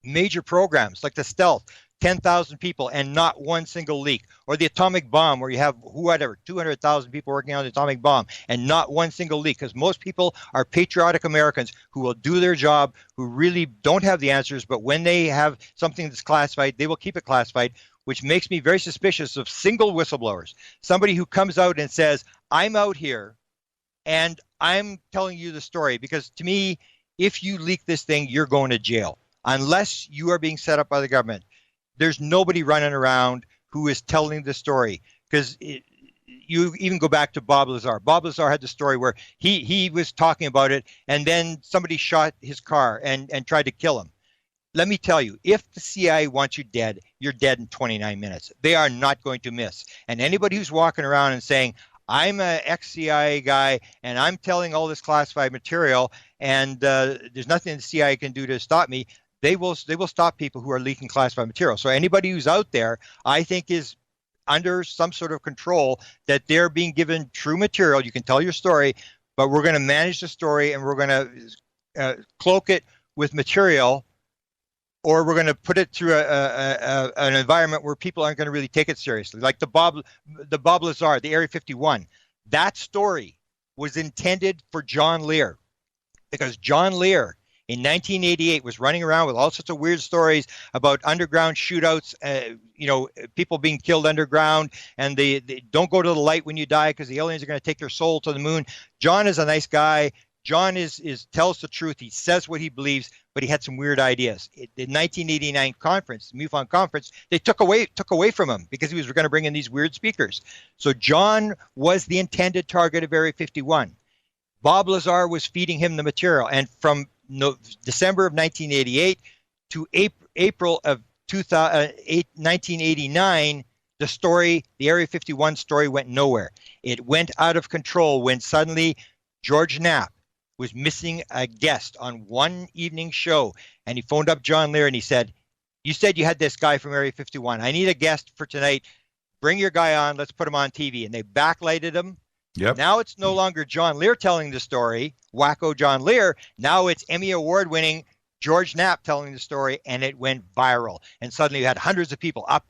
[SPEAKER 11] major programs like the stealth, 10,000 people and not one single leak, or the atomic bomb where you have 200,000 people working on the atomic bomb and not one single leak, because most people are patriotic Americans who will do their job, who really don't have the answers, but when they have something that's classified, they will keep it classified, which makes me very suspicious of single whistleblowers. Somebody who comes out and says, I'm out here and I'm telling you the story, because to me, if you leak this thing, you're going to jail unless you are being set up by the government. There's nobody running around who is telling the story, because you even go back to Bob Lazar. Bob Lazar had the story where he was talking about it, and then somebody shot his car and tried to kill him. Let me tell you, if the CIA wants you dead, you're dead in 29 minutes. They are not going to miss. And anybody who's walking around and saying, I'm an ex-CIA guy, and I'm telling all this classified material, and there's nothing the CIA can do to stop me, they will stop people who are leaking classified material. So anybody who's out there, I think, is under some sort of control that they're being given true material. You can tell your story, but we're going to manage the story and we're going to cloak it with material, or we're going to put it through an environment where people aren't going to really take it seriously. Like the Bob Lazar, the Area 51. That story was intended for John Lear, because John Lear in 1988 was running around with all sorts of weird stories about underground shootouts, people being killed underground, and they don't go to the light when you die because the aliens are going to take your soul to the moon. John is a nice guy. John tells the truth. He says what he believes, but he had some weird ideas. The 1989 conference, the MUFON conference, they took away from him because he was going to bring in these weird speakers. So John was the intended target of Area 51. Bob Lazar was feeding him the material, and from December of 1988 to April of 1989, the Area 51 story went nowhere. It went out of control when suddenly George Knapp was missing a guest on one evening show, and he phoned up John Lear and he said, you said you had this guy from Area 51. I need a guest for tonight. Bring your guy on. Let's put him on TV. And they backlighted him. Yep. Now it's no longer John Lear telling the story, wacko John Lear. Now it's Emmy Award-winning George Knapp telling the story, and it went viral. And suddenly you had hundreds of people up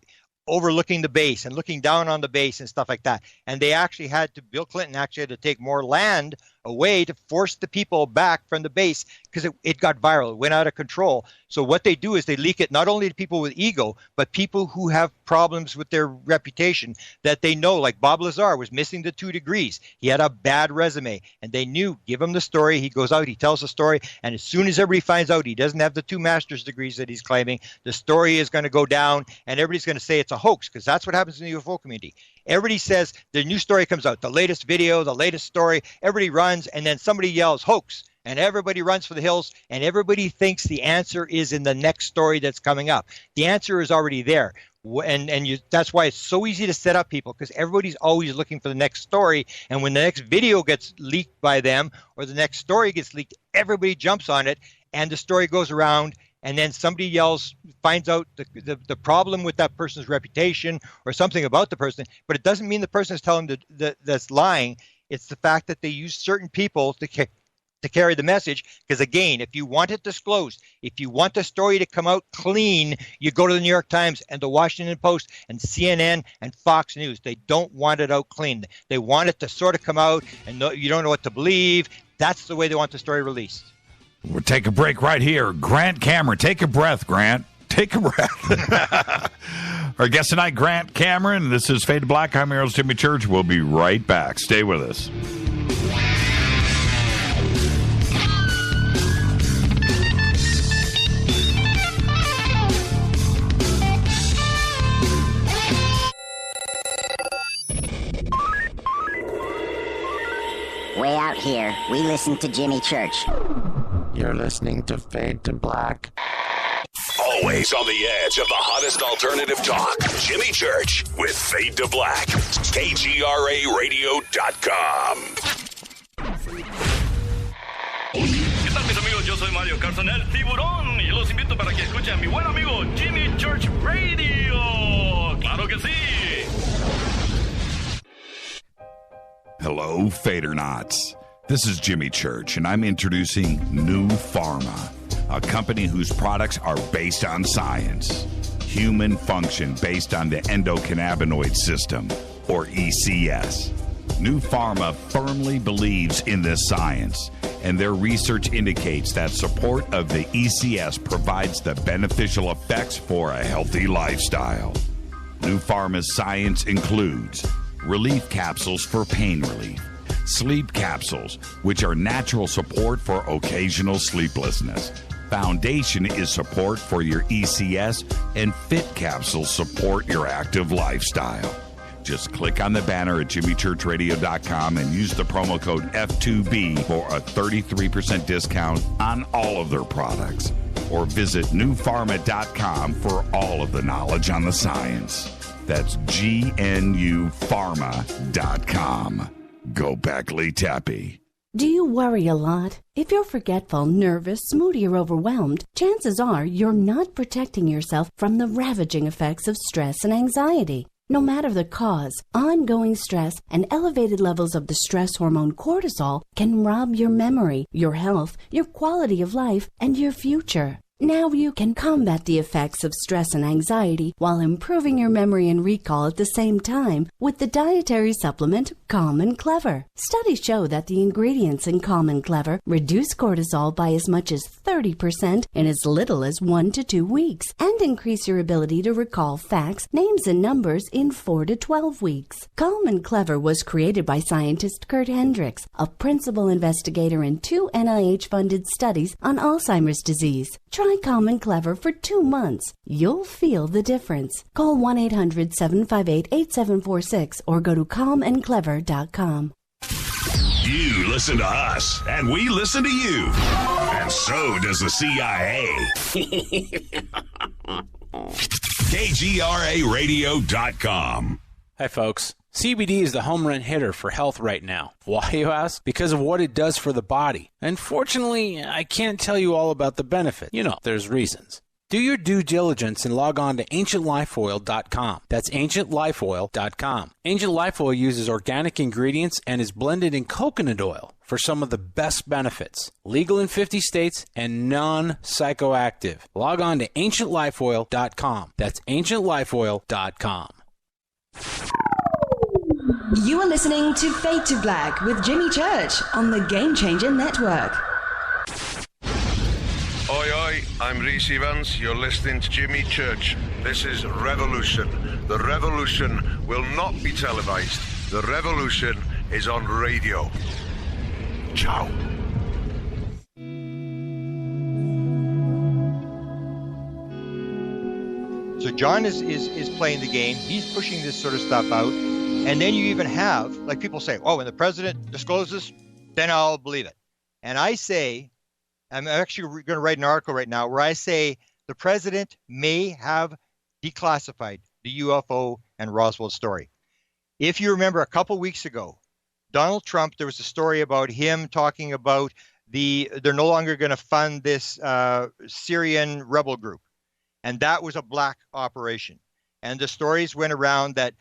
[SPEAKER 11] overlooking the base and looking down on the base and stuff like that. And they actually Bill Clinton actually had to take more land away to force the people back from the base because it got viral. It went out of control. So what they do is they leak it not only to people with ego, but people who have problems with their reputation that they know, like Bob Lazar was missing the 2 degrees. He had a bad resume, and they knew, give him the story. He goes out, he tells the story, and as soon as everybody finds out he doesn't have the 2 master's degrees that he's claiming, the story is going to go down, and everybody's going to say it's a hoax, because that's what happens in the UFO community. Everybody says the new story comes out, the latest video, the latest story, everybody runs, and then somebody yells hoax, and everybody runs for the hills, and everybody thinks the answer is in the next story that's coming up. The answer is already there, and that's why it's so easy to set up people, because everybody's always looking for the next story, and when the next video gets leaked by them or the next story gets leaked, everybody jumps on it, and the story goes around, and then somebody yells, finds out the problem with that person's reputation or something about the person, but it doesn't mean the person is telling that's lying. It's the fact that they use certain people to carry the message, because again, if you want it disclosed, if you want the story to come out clean, you go to the New York Times and the Washington Post and CNN and Fox News. They don't want it out clean. They want it to sort of come out and you don't know what to believe. That's the way they want the story released.
[SPEAKER 6] We'll take a break right here. Grant Cameron. Take a breath, Grant. Take a breath. Our guest tonight, Grant Cameron. This is Fade to Black. I'm your host, Jimmy Church. We'll be right back. Stay with us.
[SPEAKER 19] Way out here, we listen to Jimmy Church.
[SPEAKER 20] You're listening to Fade to Black.
[SPEAKER 21] Always on the edge of the hottest alternative talk. Jimmy Church with Fade to Black. KGRARadio.com.
[SPEAKER 22] ¿Qué tal, mis amigos? Yo soy Mario Carson, el tiburón, y los invito para que escuchen a mi buen amigo Jimmy Church Radio. ¡Claro que sí!
[SPEAKER 3] Hello, Fadernauts. This is Jimmy Church, and I'm introducing New Pharma, a company whose products are based on science. Human function based on the endocannabinoid system, or ECS. New Pharma firmly believes in this science, and their research indicates that support of the ECS provides the beneficial effects for a healthy lifestyle. New Pharma's science includes relief capsules for pain relief, sleep capsules, which are natural support for occasional sleeplessness. Foundation is support for your ECS, and Fit capsules support your active lifestyle. Just click on the banner at jimmychurchradio.com and use the promo code F2B for a 33% discount on all of their products. Or visit newpharma.com for all of the knowledge on the science. That's GNUpharma.com. Go back, Lee Tappy.
[SPEAKER 2] Do you worry a lot? If you're forgetful, nervous, moody, or overwhelmed, chances are you're not protecting yourself from the ravaging effects of stress and anxiety. No matter the cause, ongoing stress and elevated levels of the stress hormone cortisol can rob your memory, your health, your quality of life, and your future. Now you can combat the effects of stress and anxiety while improving your memory and recall at the same time with the dietary supplement Calm and Clever. Studies show that the ingredients in Calm and Clever reduce cortisol by as much as 30% in as little as 1 to 2 weeks and increase your ability to recall facts, names, and numbers in 4 to 12 weeks. Calm and Clever was created by scientist Kurt Hendricks, a principal investigator in 2 NIH-funded studies on Alzheimer's disease. Try Calm and Clever for 2 months. You'll feel the difference. Call 1-800-758-8746 or go to calmandclever.com.
[SPEAKER 21] You listen to us, and we listen to you. And so does the CIA. KGRAradio.com.
[SPEAKER 8] Hi, folks. CBD is the home run hitter for health right now. Why, you ask? Because of what it does for the body. Unfortunately, I can't tell you all about the benefit. You know, there's reasons. Do your due diligence and log on to ancientlifeoil.com. That's ancientlifeoil.com. Ancient Life Oil uses organic ingredients and is blended in coconut oil for some of the best benefits. Legal in 50 states and non-psychoactive. Log on to ancientlifeoil.com. That's ancientlifeoil.com.
[SPEAKER 1] You are listening to Fade to Black with Jimmy Church on the Game Changer Network.
[SPEAKER 10] Oi, oi, I'm Reese Evans. You're listening to Jimmy Church. This is Revolution. The revolution will not be televised. The revolution is on radio. Ciao.
[SPEAKER 11] So John is playing the game. He's pushing this sort of stuff out. And then you even have, like people say, oh, when the president discloses, then I'll believe it. And I say, I'm actually going to write an article right now where I say the president may have declassified the UFO and Roswell story. If you remember a couple weeks ago, Donald Trump, there was a story about him talking about they're no longer going to fund this Syrian rebel group. And that was a black operation. And the stories went around that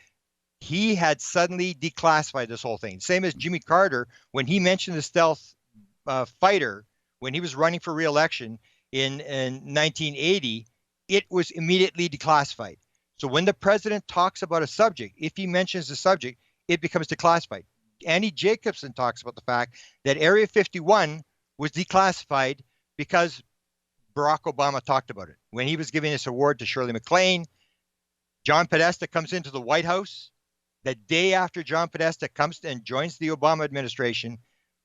[SPEAKER 11] he had suddenly declassified this whole thing. Same as Jimmy Carter, when he mentioned the stealth fighter, when he was running for re-election in 1980, it was immediately declassified. So when the president talks about a subject, if he mentions the subject, it becomes declassified. Annie Jacobson talks about the fact that Area 51 was declassified because Barack Obama talked about it. When he was giving this award to Shirley MacLaine, John Podesta comes into the White House. The day after John Podesta comes and joins the Obama administration,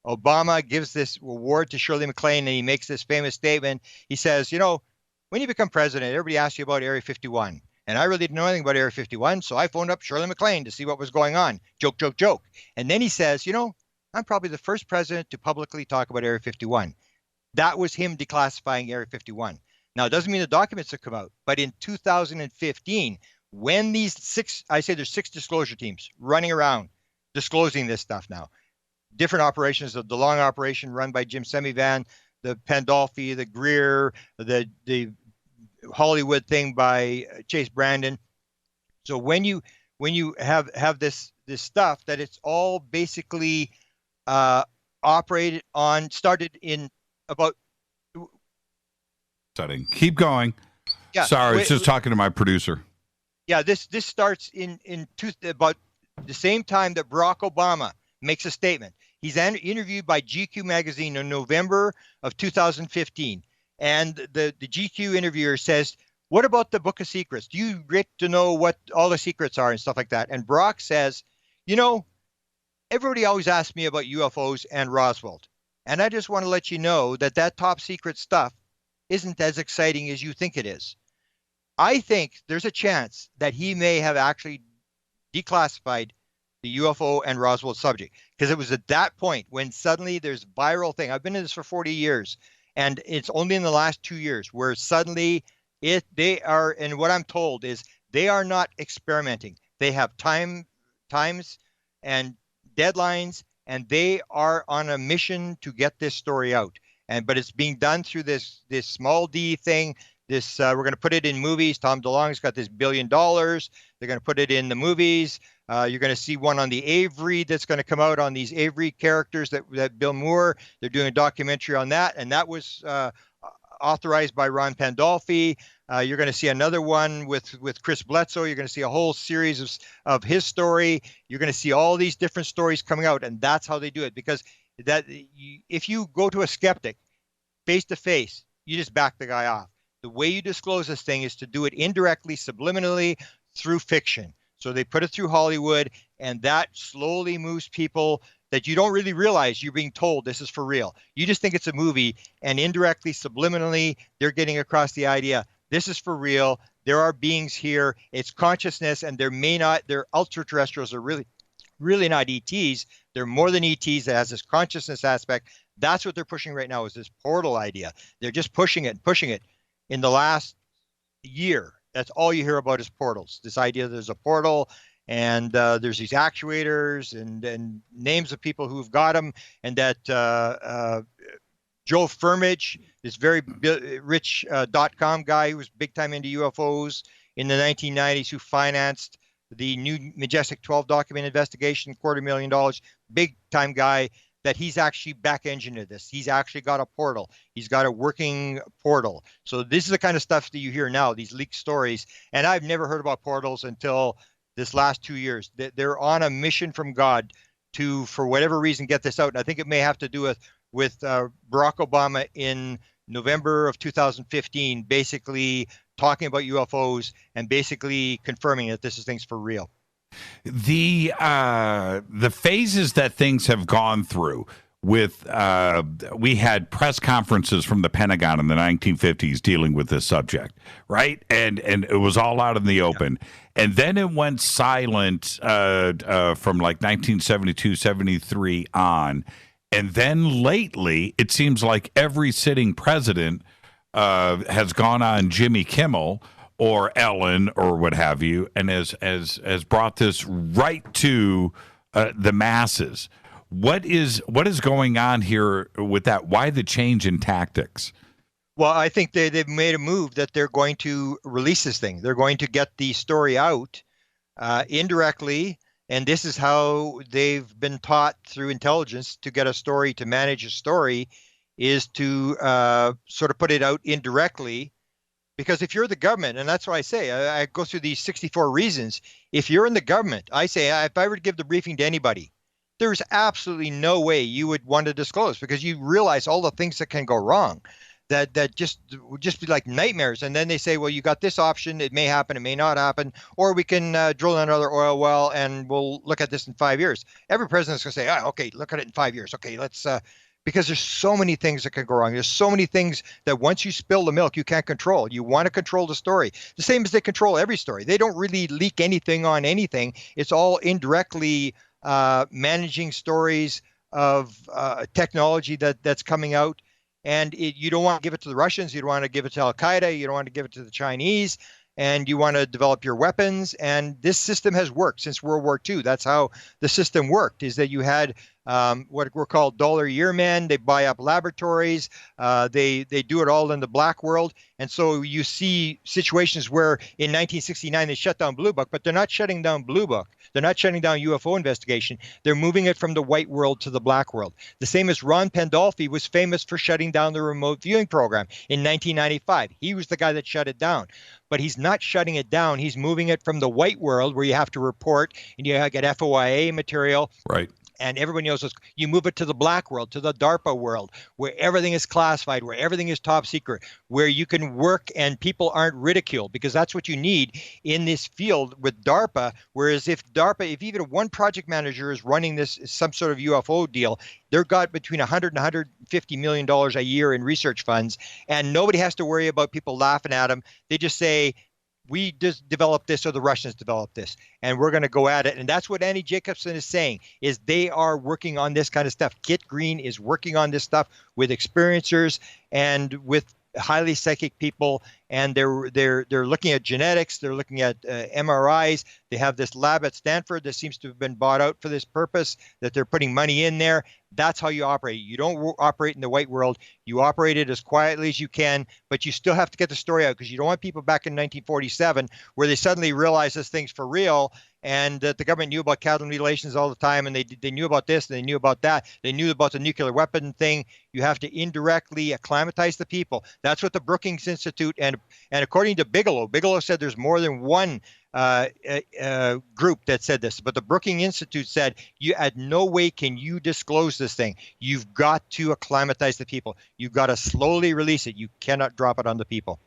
[SPEAKER 11] Obama gives this award to Shirley MacLaine, and he makes this famous statement. He says, you know, when you become president, everybody asks you about Area 51. And I really didn't know anything about Area 51, so I phoned up Shirley MacLaine to see what was going on. Joke, joke, joke. And then he says, you know, I'm probably the first president to publicly talk about Area 51. That was him declassifying Area 51. Now, it doesn't mean the documents have come out, but in 2015, when these there's 6 disclosure teams running around disclosing this stuff now. Different operations, the long operation run by Jim Semivan, the Pandolfi, the Greer, the Hollywood thing by Chase Brandon. So when you have this stuff that it's all basically started in about.
[SPEAKER 6] Keep going.
[SPEAKER 11] Yeah,
[SPEAKER 6] Sorry, I was just talking to my producer.
[SPEAKER 11] Yeah, this starts in about the same time that Barack Obama makes a statement. He's interviewed by GQ magazine in November of 2015, and the GQ interviewer says, "What about the Book of Secrets? Do you get to know what all the secrets are and stuff like that?" And Barack says, everybody always asks me about UFOs and Roswell, and I just want to let you know that top secret stuff isn't as exciting as you think it is. I think there's a chance that he may have actually declassified the UFO and Roswell subject, because it was at that point when suddenly there's viral thing. I've been in this for 40 years, and it's only in the last 2 years where suddenly they are, and what I'm told is they are not experimenting. They have times and deadlines, and they are on a mission to get this story out. But it's being done through this small d thing. We're going to put it in movies. Tom DeLonge's got this $1 billion. They're going to put it in the movies. You're going to see one on the Avery that's going to come out on these Avery characters that Bill Moore. They're doing a documentary on that, and that was authorized by Ron Pandolfi. You're going to see another one with Chris Bledsoe. You're going to see a whole series of his story. You're going to see all these different stories coming out, and that's how they do it. Because if you go to a skeptic face to face, you just back the guy off. The way you disclose this thing is to do it indirectly, subliminally, through fiction. So they put it through Hollywood, and that slowly moves people that you don't really realize you're being told this is for real. You just think it's a movie, and indirectly, subliminally, they're getting across the idea, this is for real. There are beings here. It's consciousness, and they're ultra-terrestrials are really not ETs. They're more than ETs that has this consciousness aspect. That's what they're pushing right now, is this portal idea. They're just pushing it. In the last year, that's all you hear about is portals. This idea there's a portal, and there's these actuators and names of people who've got them, and that Joe Firmage, this very rich .com guy who was big time into UFOs in the 1990s, who financed the new Majestic 12 document investigation, $250,000, big time guy, that he's actually back engineered this. He's actually got a portal. He's got a working portal. So this is the kind of stuff that you hear now, these leaked stories. And I've never heard about portals until this last 2 years. They're on a mission from God to, for whatever reason, get this out. And I think it may have to do with Barack Obama in November of 2015, basically talking about UFOs and basically confirming that this is things for real.
[SPEAKER 6] The phases that things have gone through with we had press conferences from the Pentagon in the 1950s dealing with this subject, right? And it was all out in the open. Yeah. And then it went silent from like 1972, 73 on. And then lately, it seems like every sitting president has gone on Jimmy Kimmel or Ellen or what have you, and has brought this right to the masses. What is going on here with that? Why the change in tactics?
[SPEAKER 11] Well, I think they've made a move that they're going to release this thing. They're going to get the story out indirectly, and this is how they've been taught through intelligence to get a story, to manage a story, is to sort of put it out indirectly. Because if you're the government, and that's why I say, I go through these 64 reasons. If you're in the government, I say, if I were to give the briefing to anybody, there's absolutely no way you would want to disclose, because you realize all the things that can go wrong, that would just be like nightmares. And then they say, well, you got this option. It may happen. It may not happen. Or we can drill another oil well, and we'll look at this in 5 years. Every president's going to say, okay, look at it in 5 years. Okay, let's because there's so many things that can go wrong. There's so many things that once you spill the milk, you can't control. You want to control the story. The same as they control every story. They don't really leak anything on anything. It's all indirectly managing stories of technology that's coming out. And you don't want to give it to the Russians. You don't want to give it to Al-Qaeda. You don't want to give it to the Chinese. And you want to develop your weapons. And this system has worked since World War II. That's how the system worked, is that you had what were called dollar a year men. They buy up laboratories. They do it all in the black world. And so you see situations where in 1969 they shut down Blue Book, but they're not shutting down Blue Book. They're not shutting down UFO investigation. They're moving it from the white world to the black world. The same as Ron Pandolfi was famous for shutting down the remote viewing program in 1995. He was the guy that shut it down. But he's not shutting it down. He's moving it from the white world where you have to report and you get FOIA material.
[SPEAKER 6] Right.
[SPEAKER 11] And everybody knows this. You move it to the black world, to the DARPA world, where everything is classified, where everything is top secret, where you can work and people aren't ridiculed, because that's what you need in this field with DARPA. Whereas if even one project manager is running this, some sort of UFO deal, they've got between $100 and $150 million a year in research funds, and nobody has to worry about people laughing at them. They just say, we just developed this, or the Russians developed this, and we're going to go at it. And that's what Annie Jacobson is saying, is they are working on this kind of stuff. Kit Green is working on this stuff with experiencers and with highly psychic people, and they're looking at genetics. They're looking at MRIs. They have this lab at Stanford that seems to have been bought out for this purpose, that they're putting money in there. That's how you operate. You don't operate in the white world. You operate it as quietly as you can, but you still have to get the story out, because you don't want people back in 1947 where they suddenly realize this thing's for real, and that the government knew about cattle mutilations all the time, and they knew about this, and they knew about that. They knew about the nuclear weapon thing. You have to indirectly acclimatize the people. That's what the Brookings Institute, and according to Bigelow said there's more than one group that said this, but the Brookings Institute said, you at no way can you disclose this thing. You've got to acclimatize the people. You've got to slowly release it. You cannot drop it on the people.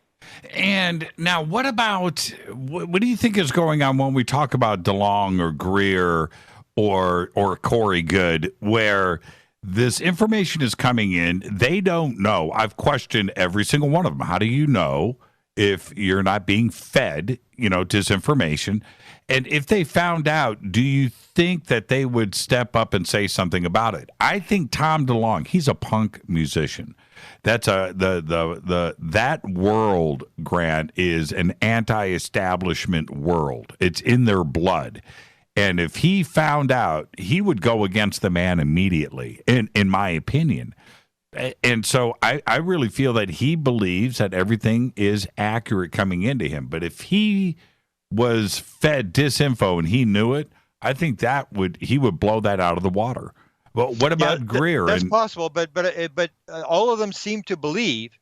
[SPEAKER 6] And now, what about, what do you think is going on when we talk about DeLong or Greer or Corey Goode, where this information is coming in? They don't know. I've questioned every single one of them. How do you know if you're not being fed, disinformation? And if they found out, do you think that they would step up and say something about it? I think Tom DeLonge, he's a punk musician. That's that world, Grant, is an anti-establishment world. It's in their blood. And if he found out, he would go against the man immediately, in my opinion. And so I really feel that he believes that everything is accurate coming into him. But if he was fed disinfo and he knew it, I think he would blow that out of the water. Well, what about Greer?
[SPEAKER 11] That's possible, but all of them seem to believe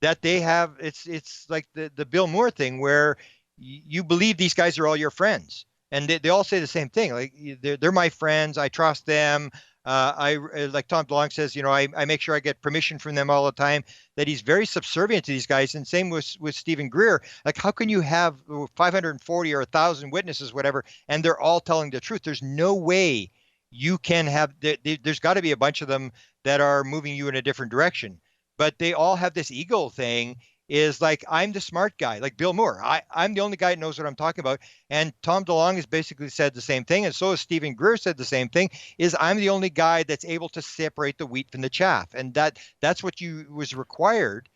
[SPEAKER 11] that they have. It's like the Bill Moore thing, where you believe these guys are all your friends, and they all say the same thing. Like, they're my friends. I trust them. Like Tom DeLonge says, I make sure I get permission from them all the time. That he's very subservient to these guys, and same with Stephen Greer. Like, how can you have 540 or 1,000 witnesses, whatever, and they're all telling the truth? There's no way you can have. There's got to be a bunch of them that are moving you in a different direction, but they all have this ego thing. Is like, I'm the smart guy, like Bill Moore. I'm the only guy that knows what I'm talking about. And Tom DeLonge has basically said the same thing. And so has Stephen Greer said the same thing, is I'm the only guy that's able to separate the wheat from the chaff. And that's what was required.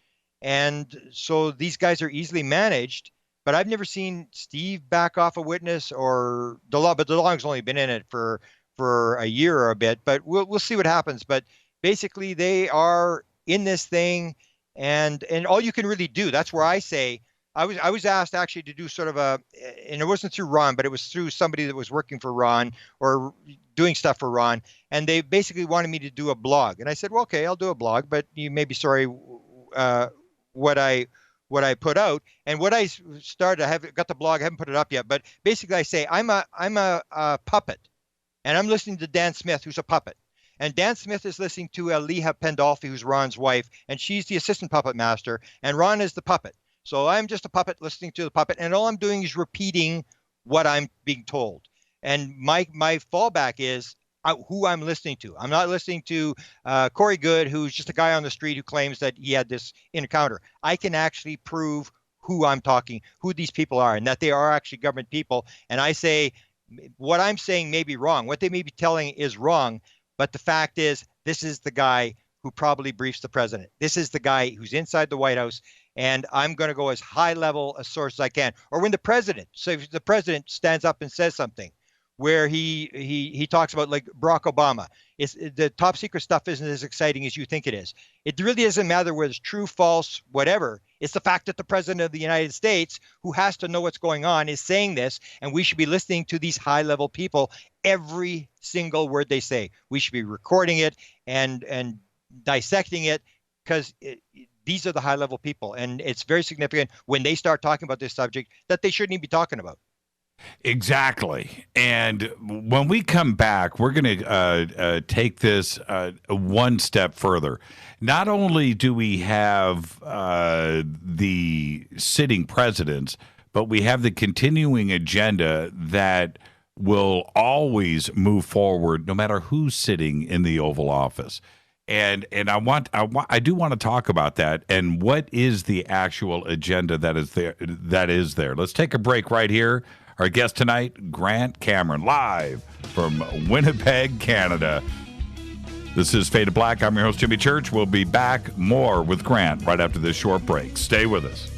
[SPEAKER 11] And so these guys are easily managed, but I've never seen Steve back off a witness or DeLonge, but DeLonge's only been in it for a year or a bit, but we'll see what happens. But basically they are in this thing. And all you can really do, that's where I say, I was asked actually to do sort of and it wasn't through Ron, but it was through somebody that was working for Ron or doing stuff for Ron. And they basically wanted me to do a blog. And I said, well, okay, I'll do a blog, but you may be sorry what I put out. And what I started, I haven't got the blog, I haven't put it up yet, but basically I say, I'm a puppet, and I'm listening to Dan Smith, who's a puppet. And Dan Smith is listening to Leah Pandolfi, who's Ron's wife, and she's the assistant puppet master, and Ron is the puppet. So I'm just a puppet listening to the puppet, and all I'm doing is repeating what I'm being told. And my fallback is who I'm listening to. I'm not listening to Corey Goode, who's just a guy on the street who claims that he had this encounter. I can actually prove who these people are, and that they are actually government people. And I say, what I'm saying may be wrong. What they may be telling is wrong. But the fact is, this is the guy who probably briefs the president. This is the guy who's inside the White House. And I'm going to go as high level a source as I can. Or when the president stands up and says something, where he talks about like Barack Obama. The top secret stuff isn't as exciting as you think it is. It really doesn't matter whether it's true, false, whatever. It's the fact that the president of the United States, who has to know what's going on, is saying this, and we should be listening to these high-level people every single word they say. We should be recording it and dissecting it, because these are the high-level people, and it's very significant when they start talking about this subject that they shouldn't even be talking about.
[SPEAKER 6] Exactly. And when we come back, we're going to take this one step further. Not only do we have the sitting presidents, but we have the continuing agenda that will always move forward no matter who's sitting in the Oval Office. And I do want to talk about that and what is the actual agenda that is there. Let's take a break right here. Our guest tonight, Grant Cameron, live from Winnipeg, Canada. This is Fade to Black. I'm your host, Jimmy Church. We'll be back more with Grant right after this short break. Stay with us.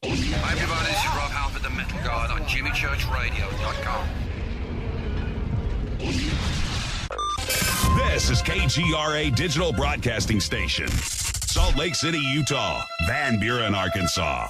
[SPEAKER 4] Hi, everybody. This is Rob Halford, the Metal Guard on JimmyChurchRadio.com.
[SPEAKER 21] This is KGRA Digital Broadcasting Station, Salt Lake City, Utah, Van Buren, Arkansas.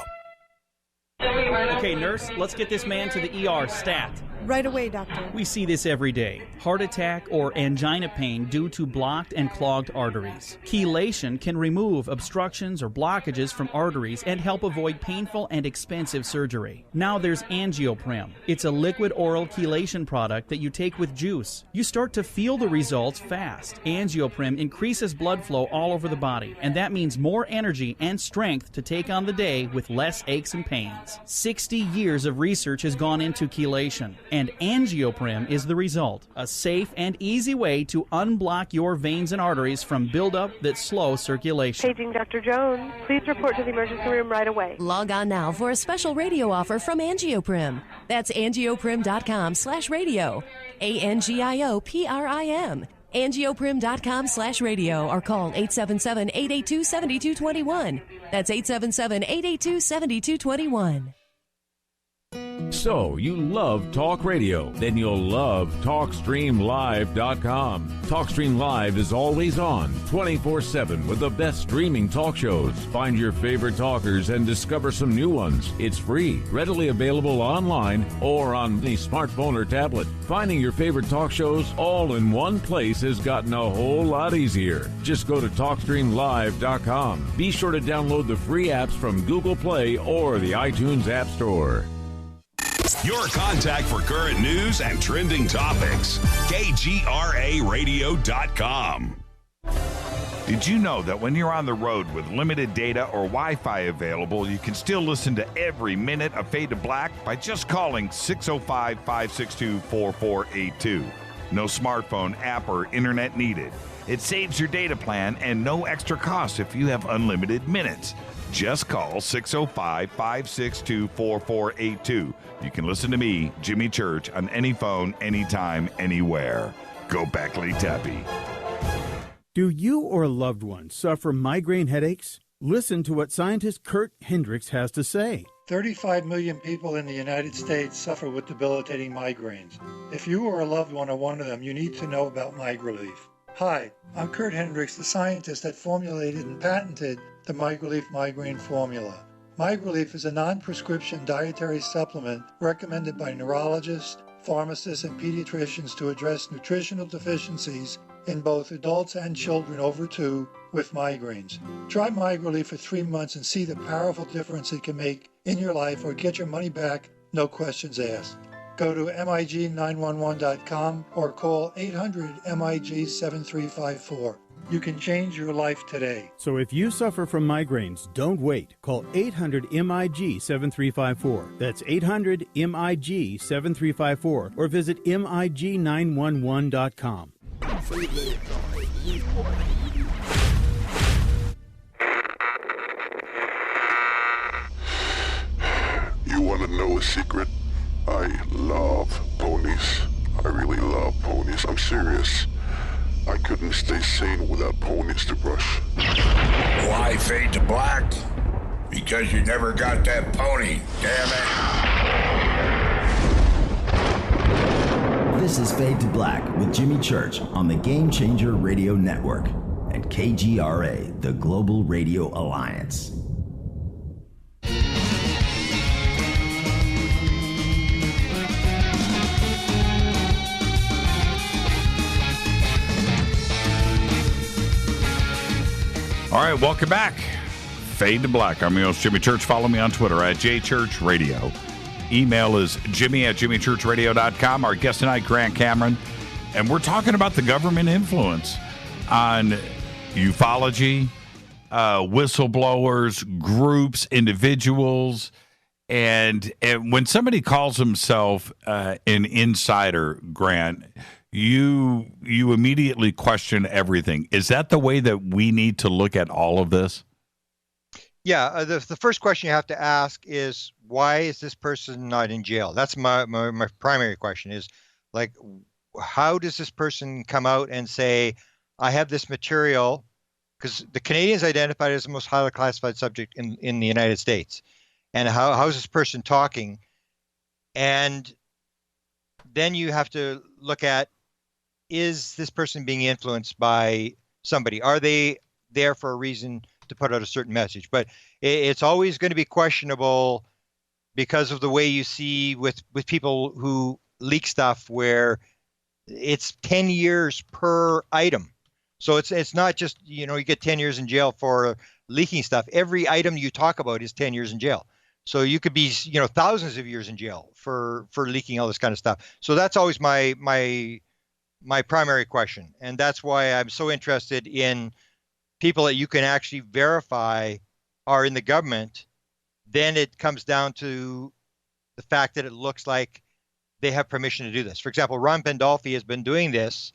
[SPEAKER 5] Okay, nurse, let's get this man to the ER stat.
[SPEAKER 23] Right away, doctor.
[SPEAKER 5] We see this every day. Heart attack or angina pain due to blocked and clogged arteries. Chelation can remove obstructions or blockages from arteries and help avoid painful and expensive surgery. Now there's Angioprim. It's a liquid oral chelation product that you take with juice. You start to feel the results fast. Angioprim increases blood flow all over the body, and that means more energy and strength to take on the day with less aches and pains. 60 years of research has gone into chelation, and Angioprim is the result. A safe and easy way to unblock your veins and arteries from buildup that slow circulation.
[SPEAKER 23] Paging Dr. Jones. Please report to the emergency room right away.
[SPEAKER 24] Log on now for a special radio offer from Angioprim. That's angioprim.com/radio. ANGIOPRIM. Angioprim.com/radio or call 877-882-7221. That's 877-882-7221.
[SPEAKER 25] So, you love talk radio? Then you'll love TalkStreamLive.com. TalkStream Live is always on, 24/7 with the best streaming talk shows. Find your favorite talkers and discover some new ones. It's free, readily available online or on the smartphone or tablet. Finding your favorite talk shows all in one place has gotten a whole lot easier. Just go to TalkStreamLive.com. Be sure to download the free apps from Google Play or the iTunes App Store.
[SPEAKER 21] Your contact for current news and trending topics. KGRARadio.com.
[SPEAKER 6] Did you know that when you're on the road with limited data or Wi-Fi available, you can still listen to every minute of Fade to Black by just calling 605-562-4482. No smartphone, app, or internet needed. It saves your data plan and no extra cost if you have unlimited minutes. Just call 605-562-4482. You can listen to me, Jimmy Church, on any phone, anytime, anywhere. Go Beckley Tappy.
[SPEAKER 26] Do you or a loved one suffer migraine headaches? Listen to what scientist Kurt Hendricks has to say.
[SPEAKER 27] 35 million people in the United States suffer with debilitating migraines. If you or a loved one are one of them, you need to know about MiGrelief. Hi, I'm Kurt Hendricks, the scientist that formulated and patented the MiGrelief migraine formula. MiGrelief is a non-prescription dietary supplement recommended by neurologists, pharmacists, and pediatricians to address nutritional deficiencies in both adults and children over 2 with migraines. Try MiGrelief for 3 months and see the powerful difference it can make in your life, or get your money back, no questions asked. Go to MIG911.com or call 800-MIG-7354. You can change your life today.
[SPEAKER 26] So if you suffer from migraines, don't wait. Call 800-MIG-7354. That's 800-MIG-7354 or visit MIG911.com.
[SPEAKER 28] You want to know a secret? I love ponies. I really love ponies. I'm serious. I couldn't to stay sane without ponies to brush.
[SPEAKER 7] Why fade to black? Because you never got that pony, damn it.
[SPEAKER 9] This is Fade to Black with Jimmy Church on the Game Changer Radio Network and KGRA, the Global Radio Alliance.
[SPEAKER 6] All right, welcome back. Fade to Black. I'm your host, Jimmy Church. Follow me on Twitter at JChurchRadio. Email is jimmy@jimmychurchradio.com. Our guest tonight, Grant Cameron. And we're talking about the government influence on ufology, whistleblowers, groups, individuals. And when somebody calls himself an insider, Grant, you immediately question everything. Is that the way that we need to look at all of this?
[SPEAKER 11] Yeah, the first question you have to ask is, why is this person not in jail? That's my primary question is, like, how does this person come out and say, I have this material? Because the Canadians identified it as the most highly classified subject in the United States. And how is this person talking? And then you have to look at, is this person being influenced by somebody? Are they there for a reason to put out a certain message? But it's always going to be questionable because of the way you see with people who leak stuff where it's 10 years per item. So it's not just, you get 10 years in jail for leaking stuff. Every item you talk about is 10 years in jail. So you could be, thousands of years in jail for leaking all this kind of stuff. So that's always my primary question. And that's why I'm so interested in people that you can actually verify are in the government. Then it comes down to the fact that it looks like they have permission to do this. For example, Ron Pandolfi has been doing this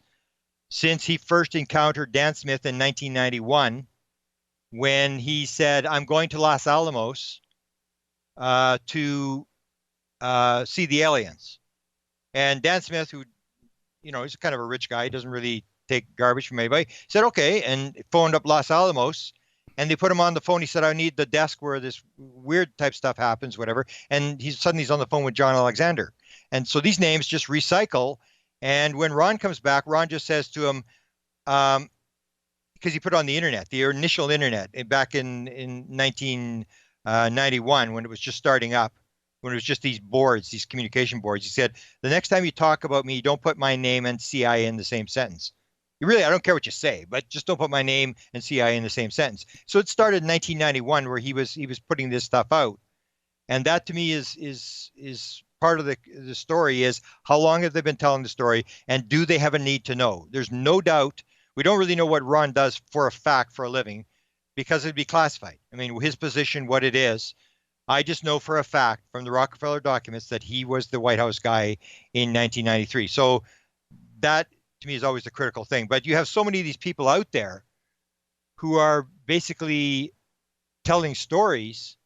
[SPEAKER 11] since he first encountered Dan Smith in 1991, when he said, I'm going to Los Alamos to see the aliens. And Dan Smith, who, he's kind of a rich guy, doesn't really take garbage from anybody, said, okay, and phoned up Los Alamos, and they put him on the phone. He said, I need the desk where this weird type stuff happens, whatever. And he's on the phone with John Alexander. And so these names just recycle. And when Ron comes back, Ron just says to him, because he put it on the internet, the initial internet, back in 1991, when it was just starting up, when it was just these boards, these communication boards, he said, the next time you talk about me, don't put my name and CIA in the same sentence. I don't care what you say, but just don't put my name and CIA in the same sentence. So it started in 1991 where he was putting this stuff out. And that to me is part of the story is, how long have they been telling the story, and do they have a need to know? There's no doubt. We don't really know what Ron does for a fact for a living because it'd be classified. I mean, his position, what it is. I just know for a fact from the Rockefeller documents that he was the White House guy in 1993. So that to me is always the critical thing. But you have so many of these people out there who are basically telling stories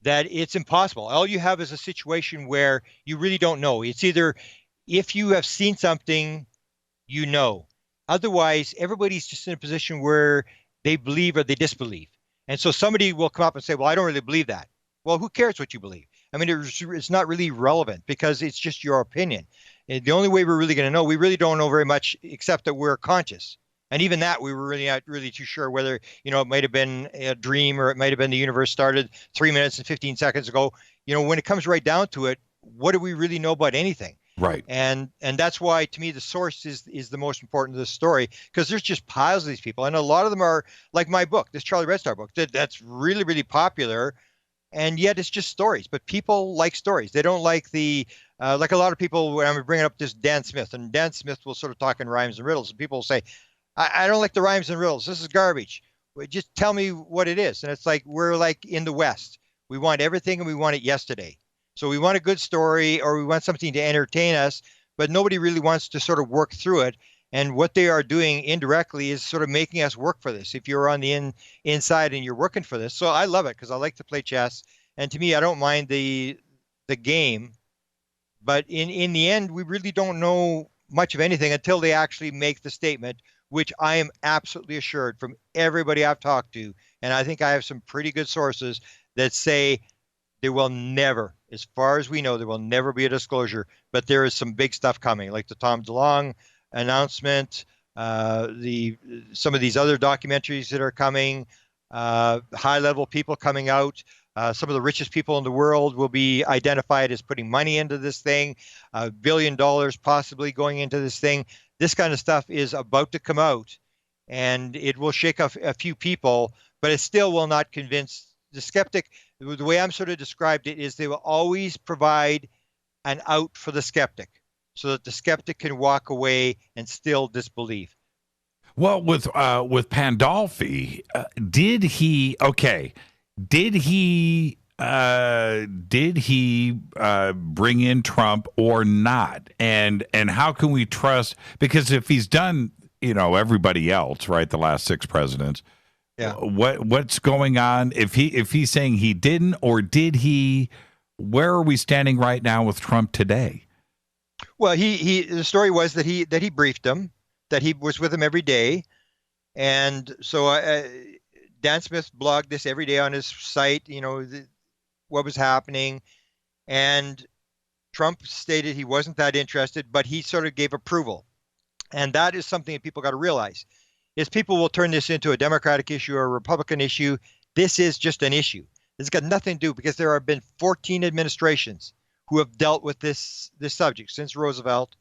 [SPEAKER 11] that it's impossible. All you have is a situation where you really don't know. It's either if you have seen something, Otherwise, everybody's just in a position where they believe or they disbelieve. And so somebody will come up and say, well, I don't really believe that. Well, who cares what you believe? I mean, it's not really relevant because it's just your opinion. And the only way we're really going to know, we really don't know very much except that we're conscious. And even that, we were really not really too sure whether, it might have been a dream or it might have been the universe started 3 minutes and 15 seconds ago. When it comes right down to it, what do we really know about anything?
[SPEAKER 6] Right.
[SPEAKER 11] And that's why, to me, the source is the most important to the story, because there's just piles of these people. And a lot of them are like my book, this Charlie Red Star book, that's really, really popular. And yet it's just stories. But people like stories. They don't like like a lot of people, when I'm bringing up this Dan Smith, and Dan Smith will sort of talk in rhymes and riddles. And people will say, I don't like the rhymes and riddles. This is garbage. Just tell me what it is. And it's like, we're like in the West. We want everything and we want it yesterday. So we want a good story or we want something to entertain us, but nobody really wants to sort of work through it. And what they are doing indirectly is sort of making us work for this. If you're on the inside and you're working for this. So I love it because I like to play chess. And to me, I don't mind the game. But in the end, we really don't know much of anything until they actually make the statement, which I am absolutely assured from everybody I've talked to, and I think I have some pretty good sources that say there will never, as far as we know, there will never be a disclosure, but there is some big stuff coming, like the Tom DeLonge announcement, some of these other documentaries that are coming, high-level people coming out. Some of the richest people in the world will be identified as putting money into this thing, $1 billion possibly going into this thing. This kind of stuff is about to come out, and it will shake a few people, but it still will not convince the skeptic. The way I'm sort of described it is they will always provide an out for the skeptic so that the skeptic can walk away and still disbelieve.
[SPEAKER 6] Well, with Pandolfi, did he bring in Trump or not? And how can we trust? Because if he's done, everybody else, right, the last 6 presidents,
[SPEAKER 11] yeah.
[SPEAKER 6] What's going on? If he's saying he didn't or did he? Where are we standing right now with Trump today?
[SPEAKER 11] Well, the story was that he briefed him, that he was with him every day, and so Dan Smith blogged this every day on his site. What was happening, and Trump stated he wasn't that interested, but he sort of gave approval, and that is something that people got to realize. Is people will turn this into a Democratic issue or a Republican issue. This is just an issue. It's got nothing to do, because there have been 14 administrations who have dealt with this subject since Roosevelt,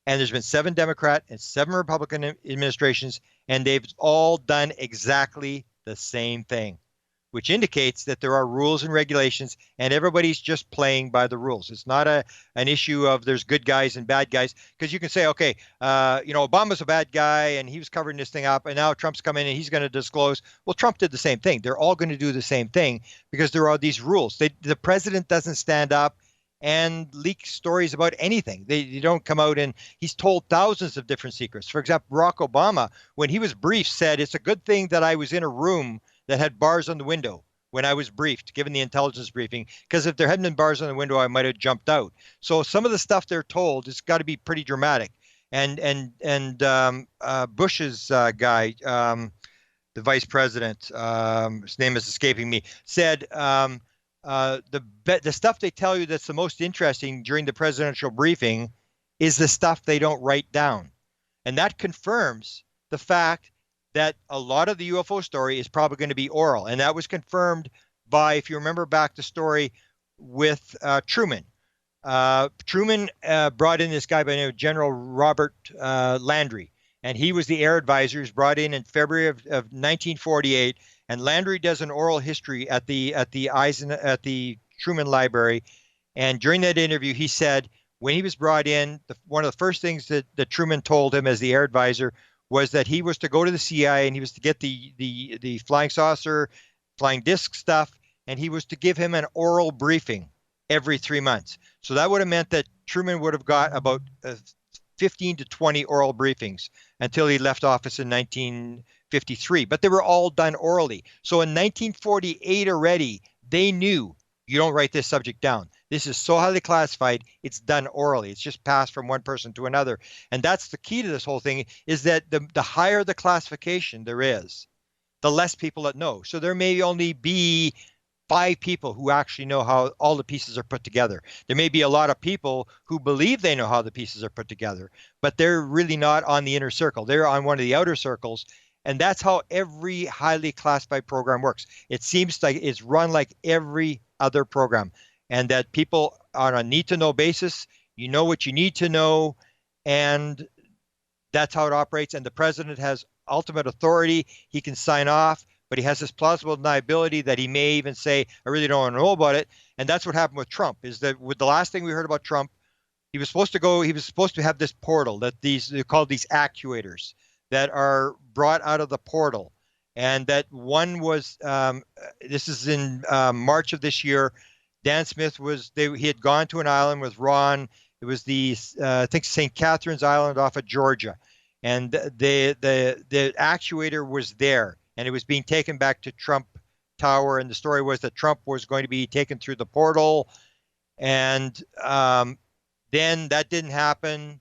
[SPEAKER 11] and there's been 7 Democrat and 7 Republican administrations, and they've all done exactly the same thing, which indicates that there are rules and regulations, and everybody's just playing by the rules. It's not an issue of there's good guys and bad guys, because you can say, okay, Obama's a bad guy and he was covering this thing up, and now Trump's come in and he's going to disclose. Well, Trump did the same thing. They're all going to do the same thing because there are these rules. The president doesn't stand up and leak stories about anything. They don't come out, and he's told thousands of different secrets. For example, Barack Obama, when he was briefed, said, it's a good thing that I was in a room that had bars on the window when I was briefed, given the intelligence briefing, because if there hadn't been bars on the window, I might have jumped out. So some of the stuff they're told has got to be pretty dramatic. And Bush's guy, the vice president, his name is escaping me, said the stuff they tell you that's the most interesting during the presidential briefing is the stuff they don't write down. And that confirms the fact that a lot of the UFO story is probably going to be oral. And that was confirmed by, if you remember back the story with Truman. Truman brought in this guy by the name of General Robert Landry, and he was the air advisor. He was brought in February of 1948, and Landry does an oral history at the Truman Library. And during that interview, he said when he was brought in, one of the first things that Truman told him as the air advisor was that he was to go to the CIA and he was to get the flying saucer, flying disc stuff, and he was to give him an oral briefing every 3 months. So that would have meant that Truman would have got about 15 to 20 oral briefings until he left office in 1953. But they were all done orally. So in 1948 already, they knew you don't write this subject down. This is so highly classified, it's done orally. It's just passed from one person to another. And that's the key to this whole thing, is that the higher the classification there is, the less people that know. So there may only be 5 people who actually know how all the pieces are put together. There may be a lot of people who believe they know how the pieces are put together, but they're really not on the inner circle. They're on one of the outer circles. And that's how every highly classified program works. It seems like it's run like every other program, and that people on a need-to-know basis, you know what you need to know, and that's how it operates. And the president has ultimate authority. He can sign off, but he has this plausible deniability that he may even say, I really don't want to know about it. And that's what happened with Trump, is that with the last thing we heard about Trump, he was supposed to have this portal that they're called these actuators that are brought out of the portal. And that one was, this is in March of this year, Dan Smith he had gone to an island with Ron. It was I think St. Catherine's Island off of Georgia. And the actuator was there, and it was being taken back to Trump Tower. And the story was that Trump was going to be taken through the portal. And then that didn't happen.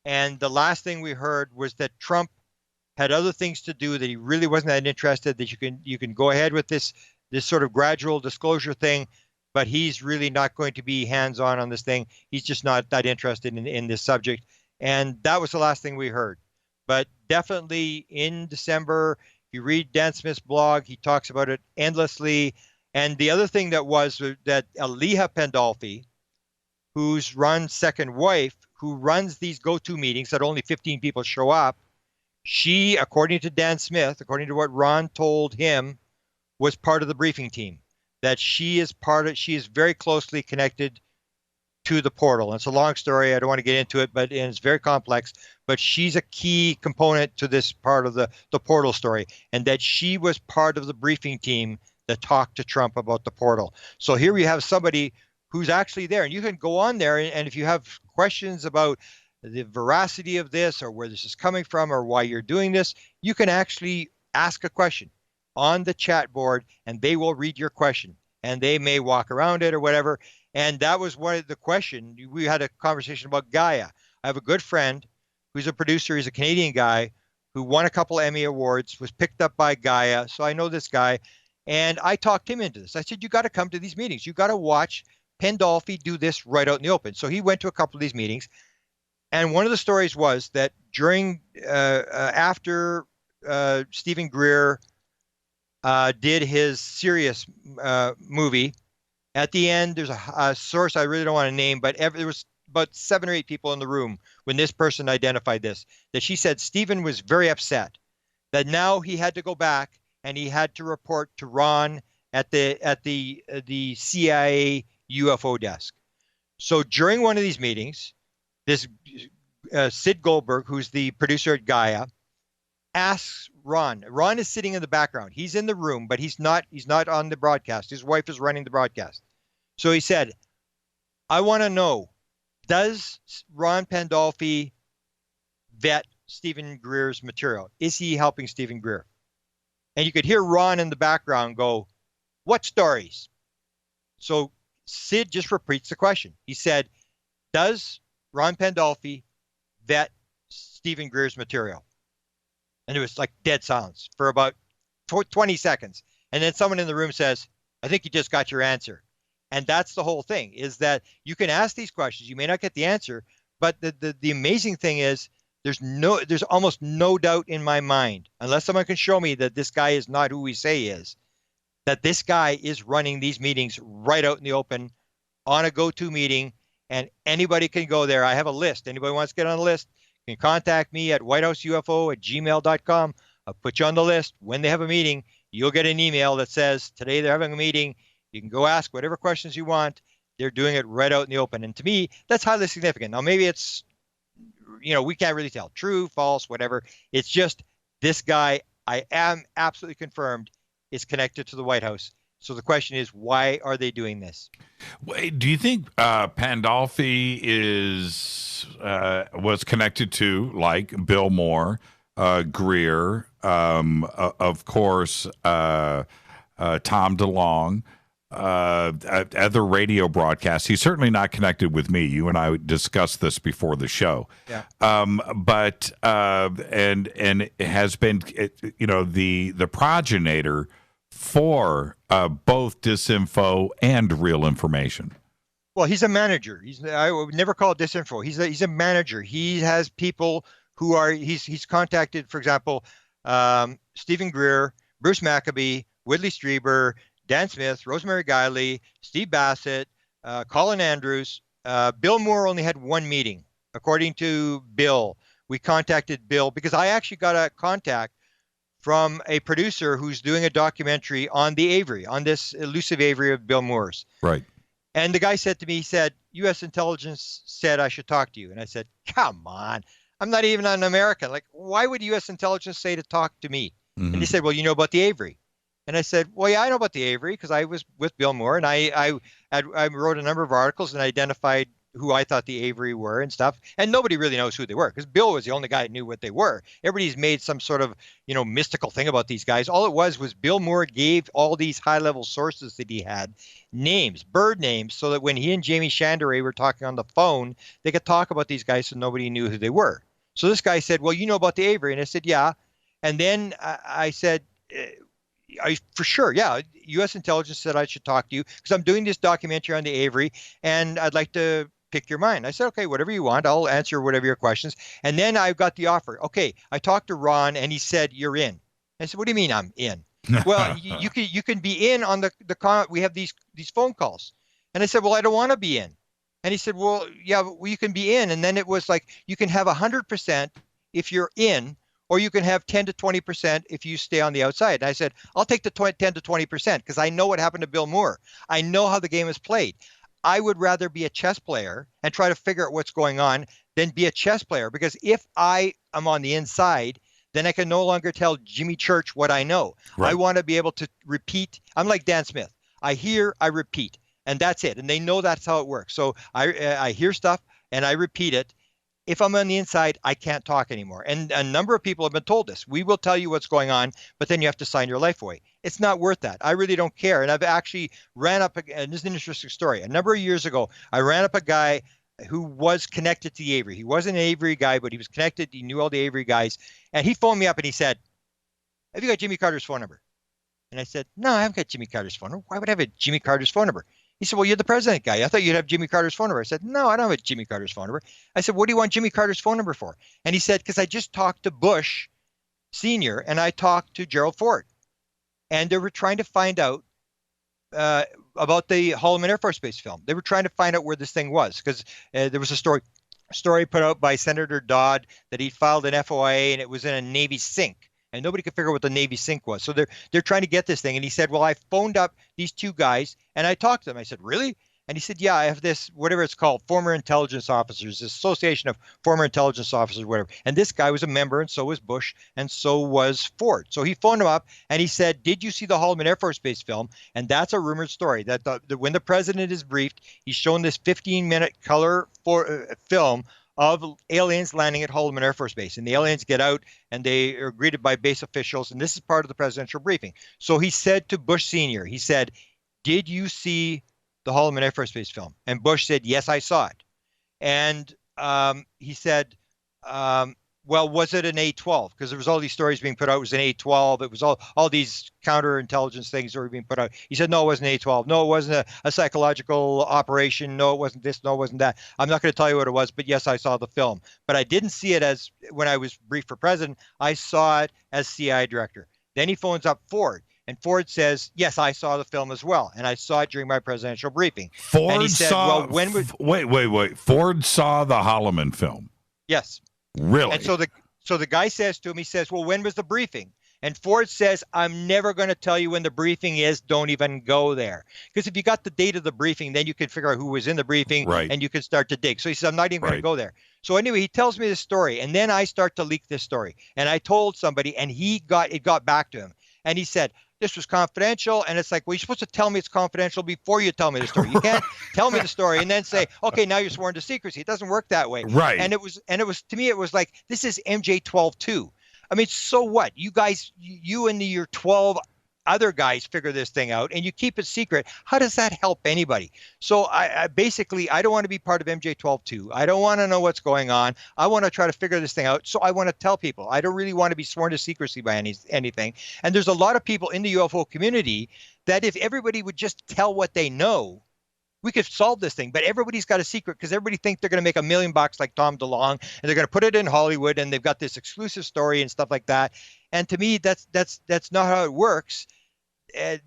[SPEAKER 11] And the last thing we heard was that Trump had other things to do, that he really wasn't that interested, that you can go ahead with this sort of gradual disclosure thing, but he's really not going to be hands-on on this thing. He's just not that interested in this subject. And that was the last thing we heard. But definitely in December, you read Dan Smith's blog, he talks about it endlessly. And the other thing that was that Aliha Pandolfi, who's Ron's second wife, who runs these go-to meetings that only 15 people show up, she, according to Dan Smith, according to what Ron told him, was part of the briefing team. That she is very closely connected to the portal. And it's a long story. I don't want to get into it, but it's very complex. But she's a key component to this part of the portal story, and that she was part of the briefing team that talked to Trump about the portal. So here we have somebody who's actually there, and you can go on there, and if you have questions about the veracity of this, or where this is coming from, or why you're doing this, you can actually ask a question on the chat board, and they will read your question, and they may walk around it or whatever. And that was one of the question. We had a conversation about Gaia. I have a good friend who's a producer. He's a Canadian guy who won a couple Emmy Awards, was picked up by Gaia. So I know this guy, and I talked him into this. I said, you got to come to these meetings. You got to watch Pandolfi do this right out in the open. So he went to a couple of these meetings. And one of the stories was that during, after Stephen Greer did his Sirius movie, at the end, there's a source I really don't want to name, but there was about 7 or 8 people in the room when this person identified this, that she said Stephen was very upset that now he had to go back and he had to report to Ron at the CIA UFO desk. So during one of these meetings, this Sid Goldberg, who's the producer at Gaia, asks Ron. Ron is sitting in the background. He's in the room, but he's not on the broadcast. His wife is running the broadcast. So he said, I want to know, does Ron Pandolfi vet Stephen Greer's material? Is he helping Stephen Greer? And you could hear Ron in the background go, what stories? So Sid just repeats the question. He said, does Ron Pandolfi vet Stephen Greer's material? And it was like dead silence for about 20 seconds. And then someone in the room says, I think you just got your answer. And that's the whole thing, is that you can ask these questions. You may not get the answer, but the amazing thing is there's almost no doubt in my mind, unless someone can show me that this guy is not who we say he is, that this guy is running these meetings right out in the open on a go-to meeting, and anybody can go there. I have a list. Anybody wants to get on the list, you can contact me at whitehouseuFO@gmail.com. I'll put you on the list. When they have a meeting, you'll get an email that says, today they're having a meeting. You can go ask whatever questions you want. They're doing it right out in the open. And to me, that's highly significant. Now, maybe it's, we can't really tell. True, false, whatever. It's just this guy, I am absolutely confirmed, is connected to the White House. So the question is, why are they doing this?
[SPEAKER 6] Wait, do you think Pandolfi was connected to, like, Bill Moore, Greer, of course, Tom DeLonge, other radio broadcasts? He's certainly not connected with me. You and I discussed this before the show.
[SPEAKER 11] Yeah.
[SPEAKER 6] But it has been, the progenitor for both Disinfo and Real Information.
[SPEAKER 11] Well, he's a manager. I would never call it Disinfo. He's a manager. He has people who are, he's contacted, for example, Stephen Greer, Bruce Maccabee, Whitley Strieber, Dan Smith, Rosemary Guiley, Steve Bassett, Colin Andrews. Bill Moore only had one meeting. According to Bill, we contacted Bill because I actually got a contact from a producer who's doing a documentary on the Avery, on this elusive Avery of Bill Moore's.
[SPEAKER 6] Right.
[SPEAKER 11] And the guy said to me, he said, U.S. intelligence said I should talk to you. And I said, come on, I'm not even an American. Like, why would U.S. intelligence say to talk to me? Mm-hmm. And he said, well, you know about the Avery. And I said, well, yeah, I know about the Avery because I was with Bill Moore, and I wrote a number of articles and identified who I thought the Avery were and stuff. And nobody really knows who they were because Bill was the only guy that knew what they were. Everybody's made some sort of, mystical thing about these guys. All it was Bill Moore gave all these high-level sources that he had names, bird names, so that when he and Jamie Chandray were talking on the phone, they could talk about these guys so nobody knew who they were. So this guy said, well, you know about the Avery. And I said, yeah. And then I said, for sure, yeah, U.S. intelligence said I should talk to you because I'm doing this documentary on the Avery, and I'd like to pick your mind. I said, okay, whatever you want. I'll answer whatever your questions. And then I got the offer. Okay, I talked to Ron, and he said, you're in. I said, what do you mean I'm in? Well, you can be in on the we have these phone calls. And I said, well, I don't want to be in. And he said, well, yeah, well, you can be in. And then it was like, you can have 100% if you're in, or you can have 10 to 20% if you stay on the outside. And I said, I'll take the 10 to 20% because I know what happened to Bill Moore. I know how the game is played. I would rather be a chess player and try to figure out what's going on than be a chess player, because if I am on the inside, then I can no longer tell Jimmy Church what I know. Right. I want to be able to repeat. I'm like Dan Smith. I hear, I repeat, and that's it. And they know that's how it works. So I hear stuff and I repeat it. If I'm on the inside, I can't talk anymore. And a number of people have been told this. We will tell you what's going on, but then you have to sign your life away. It's not worth that. I really don't care. And I've actually ran up, and this is an interesting story. A number of years ago, I ran up a guy who was connected to the Avery. He wasn't an Avery guy, but he was connected. He knew all the Avery guys. And he phoned me up and he said, have you got Jimmy Carter's phone number? And I said, no, I haven't got Jimmy Carter's phone number. Why would I have Jimmy Carter's phone number? He said, well, you're the president guy. I thought you'd have Jimmy Carter's phone number. I said, no, I don't have Jimmy Carter's phone number. I said, what do you want Jimmy Carter's phone number for? And he said, because I just talked to Bush Sr. and I talked to Gerald Ford. And they were trying to find out about the Holloman Air Force Base film. They were trying to find out where this thing was, because there was a story put out by Senator Dodd that he filed an FOIA and it was in a Navy sink. And nobody could figure out what the Navy sink was. So they're trying to get this thing. And he said, well, I phoned up these two guys and I talked to them. I said, really? And he said, yeah, I have this, whatever it's called, former intelligence officers, this association of former intelligence officers, whatever. And this guy was a member, and so was Bush, and so was Ford. So he phoned him up and he said, did you see the Holloman Air Force Base film? And that's a rumored story that when the president is briefed, he's shown this 15-minute color film of aliens landing at Holloman Air Force Base. And the aliens get out and they are greeted by base officials. And this is part of the presidential briefing. So he said to Bush Sr., he said, did you see the Holloman Air Force Base film? And Bush said, yes, I saw it. And he said, well, was it an A-12? Because there was all these stories being put out. It was an A-12. It was all these counterintelligence things that were being put out. He said, no, it wasn't an A-12. No, it wasn't a psychological operation. No, it wasn't this. No, it wasn't that. I'm not going to tell you what it was, but yes, I saw the film. But I didn't see it as when I was briefed for president. I saw it as CIA director. Then he phones up Ford. And Ford says, yes, I saw the film as well. And I saw it during my presidential briefing.
[SPEAKER 6] Ford
[SPEAKER 11] and he said,
[SPEAKER 6] saw,
[SPEAKER 11] well, when was...
[SPEAKER 6] Wait. Ford saw the Holloman film.
[SPEAKER 11] Yes.
[SPEAKER 6] Really?
[SPEAKER 11] And so the guy says to him, he says, well, when was the briefing? And Ford says, I'm never going to tell you when the briefing is. Don't even go there. Because if you got the date of the briefing, then you can figure out who was in the briefing, right, and you can start to dig. So he says, I'm not even going to go there. So anyway, he tells me this story. And then I start to leak this story. And I told somebody, and it got back to him. And he said, this was confidential. And it's like, well, you're supposed to tell me it's confidential before you tell me the story. You can't tell me the story and then say, okay, now you're sworn to secrecy. It doesn't work that way.
[SPEAKER 6] Right.
[SPEAKER 11] And it was to me, it was like, this is MJ-12 too. I mean, so what? You guys, you and your 12 other guys figure this thing out and you keep it secret. How does that help anybody? So I basically, I don't want to be part of MJ-12 too. I don't want to know what's going on. I want to try to figure this thing out. So I want to tell people. I don't really want to be sworn to secrecy by anything. And there's a lot of people in the UFO community that if everybody would just tell what they know, we could solve this thing. But everybody's got a secret because everybody thinks they're going to make $1 million like Tom DeLonge, and they're going to put it in Hollywood, and they've got this exclusive story and stuff like that. And to me, that's not how it works.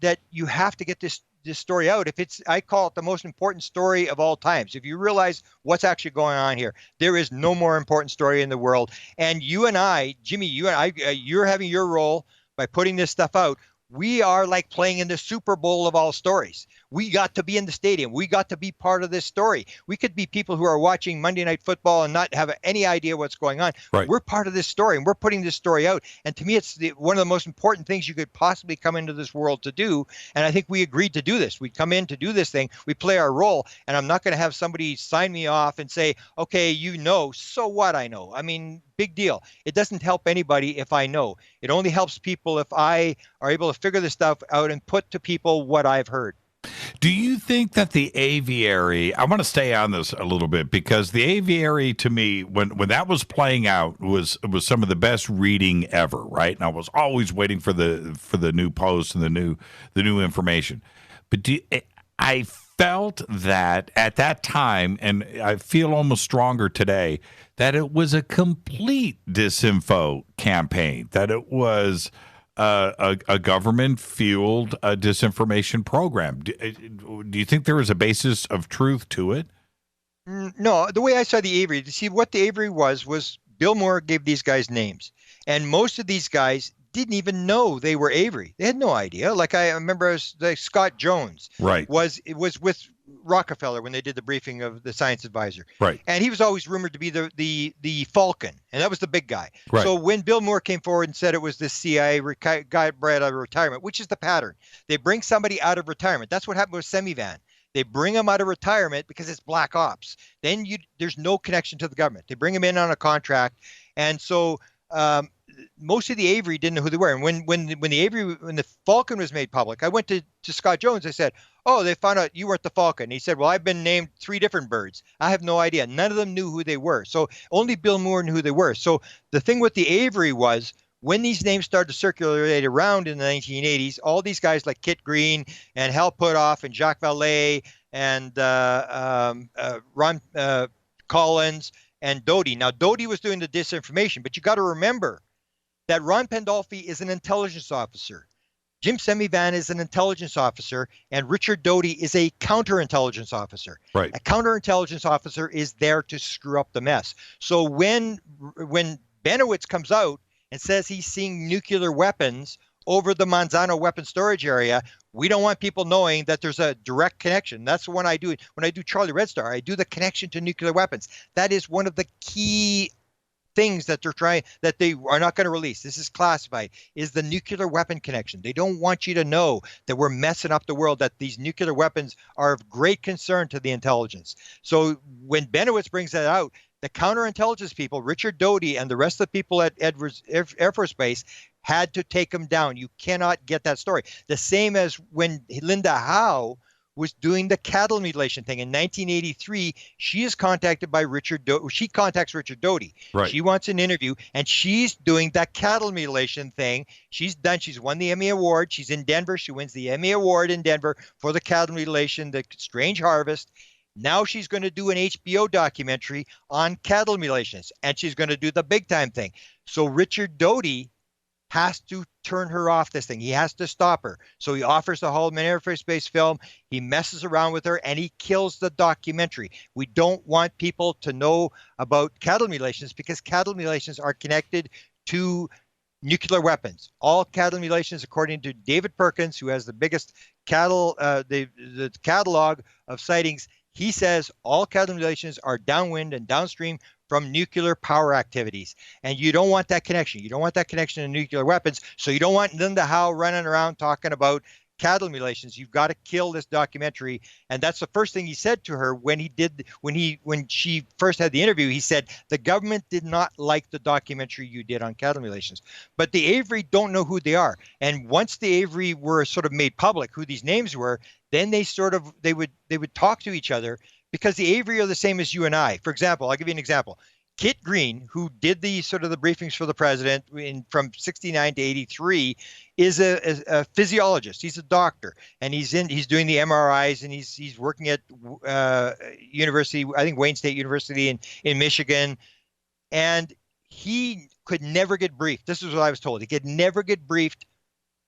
[SPEAKER 11] That you have to get this story out. I call it the most important story of all times. If you realize what's actually going on here, there is no more important story in the world. And you and I, Jimmy, you're having your role by putting this stuff out. We are like playing in the Super Bowl of all stories. We got to be in the stadium. We got to be part of this story. We could be people who are watching Monday Night Football and not have any idea what's going on. Right. We're part of this story, and we're putting this story out. And to me, it's one of the most important things you could possibly come into this world to do. And I think we agreed to do this. We come in to do this thing. We play our role. And I'm not going to have somebody sign me off and say, okay, so what I know. I mean, big deal. It doesn't help anybody if I know. It only helps people if I are able to figure this stuff out and put to people what I've heard.
[SPEAKER 6] Do you think that the aviary, I want to stay on this a little bit, because the aviary, to me, when that was playing out, was some of the best reading ever, right? And I was always waiting for the new posts and the new information. But I felt that at that time, and I feel almost stronger today, that it was a complete disinfo campaign, that it was a government-fueled disinformation program. Do you think there was a basis of truth to it?
[SPEAKER 11] No, the way I saw the Avery, see what the Avery was Bill Moore gave these guys names, and most of these guys didn't even know they were Avery. They had no idea. Like I remember, Scott Jones,
[SPEAKER 6] right,
[SPEAKER 11] was with Rockefeller when they did the briefing of the science advisor,
[SPEAKER 6] right,
[SPEAKER 11] and he was always rumored to be the Falcon, and that was the big guy.
[SPEAKER 6] Right.
[SPEAKER 11] So when Bill Moore came forward and said it was the CIA guy brought out of retirement, which is the pattern, they bring somebody out of retirement. That's what happened with Semivan. They bring him out of retirement because it's black ops. Then there's no connection to the government. They bring him in on a contract, and so most of the Avery didn't know who they were. And when the Falcon was made public, I went to Scott Jones. I said, "Oh, they found out you weren't the Falcon." He said, "Well, I've been named 3 different birds. I have no idea." None of them knew who they were. So only Bill Moore knew who they were. So the thing with the Avery was, when these names started to circulate around in the 1980s, all these guys like Kit Green and Hal Puthoff and Jacques Vallée and Ron Collins and Doty. Now, Doty was doing the disinformation, but you got to remember that Ron Pandolfi is an intelligence officer. Jim Semivan is an intelligence officer, and Richard Doty is a counterintelligence officer.
[SPEAKER 6] Right.
[SPEAKER 11] A counterintelligence officer is there to screw up the mess. So when Benowitz comes out and says he's seeing nuclear weapons over the Manzano weapon storage area, we don't want people knowing that there's a direct connection. That's when I do Charlie Red Star. I do the connection to nuclear weapons. That is one of the key things that they are not going to release. This is classified, is the nuclear weapon connection. They don't want you to know that we're messing up the world, that these nuclear weapons are of great concern to the intelligence. So when Benowitz brings that out, the counterintelligence people, Richard Doty and the rest of the people at Edwards Air Force Base, had to take him down. You cannot get that story. The same as when Linda Howe was doing the cattle mutilation thing in 1983. She is contacted by Richard Doty. She contacts Richard Doty.
[SPEAKER 6] Right.
[SPEAKER 11] She wants an interview, and she's doing that cattle mutilation thing. She's done. She's won the Emmy Award. She's in Denver. She wins the Emmy Award in Denver for the cattle mutilation, the Strange Harvest. Now she's going to do an HBO documentary on cattle mutilations, and she's going to do the big time thing. So Richard Doty has to turn her off this thing. He has to stop her. So he offers the Haldeman Air Force Base film. He messes around with her, and he kills the documentary. We don't want people to know about cattle mutilations because cattle mutilations are connected to nuclear weapons. All cattle mutilations, according to David Perkins, who has the biggest cattle, the catalog of sightings, he says all cattle mutilations are downwind and downstream from nuclear power activities. And you don't want that connection. You don't want that connection to nuclear weapons. So you don't want Linda Howe running around talking about cattle mutilations. You've got to kill this documentary. And that's the first thing he said to her when she first had the interview. He said, the government did not like the documentary you did on cattle mutilations. But the Avery don't know who they are. And once the Avery were sort of made public, who these names were, then they would talk to each other, because the Avery are the same as you and I. For example, I'll give you an example. Kit Green, who did the briefings for the president from 69 to 83, is a physiologist. He's a doctor, and he's doing the MRIs, and he's working at university, I think Wayne State University in Michigan, and he could never get briefed. This is what I was told. He could never get briefed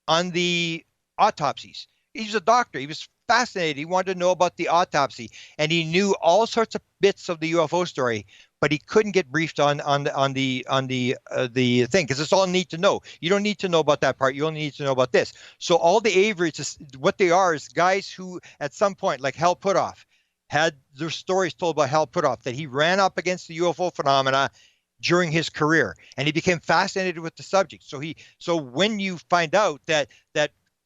[SPEAKER 11] on the autopsies. He's a doctor. He was fascinated. He wanted to know about the autopsy, and he knew all sorts of bits of the UFO story, but he couldn't get briefed on the thing, because it's all need to know. You don't need to know about that part. You only need to know about this. So all the Averys, what they are is guys who, at some point, like Hal Puthoff, had their stories told by Hal Puthoff that he ran up against the UFO phenomena during his career, and he became fascinated with the subject. So when you find out that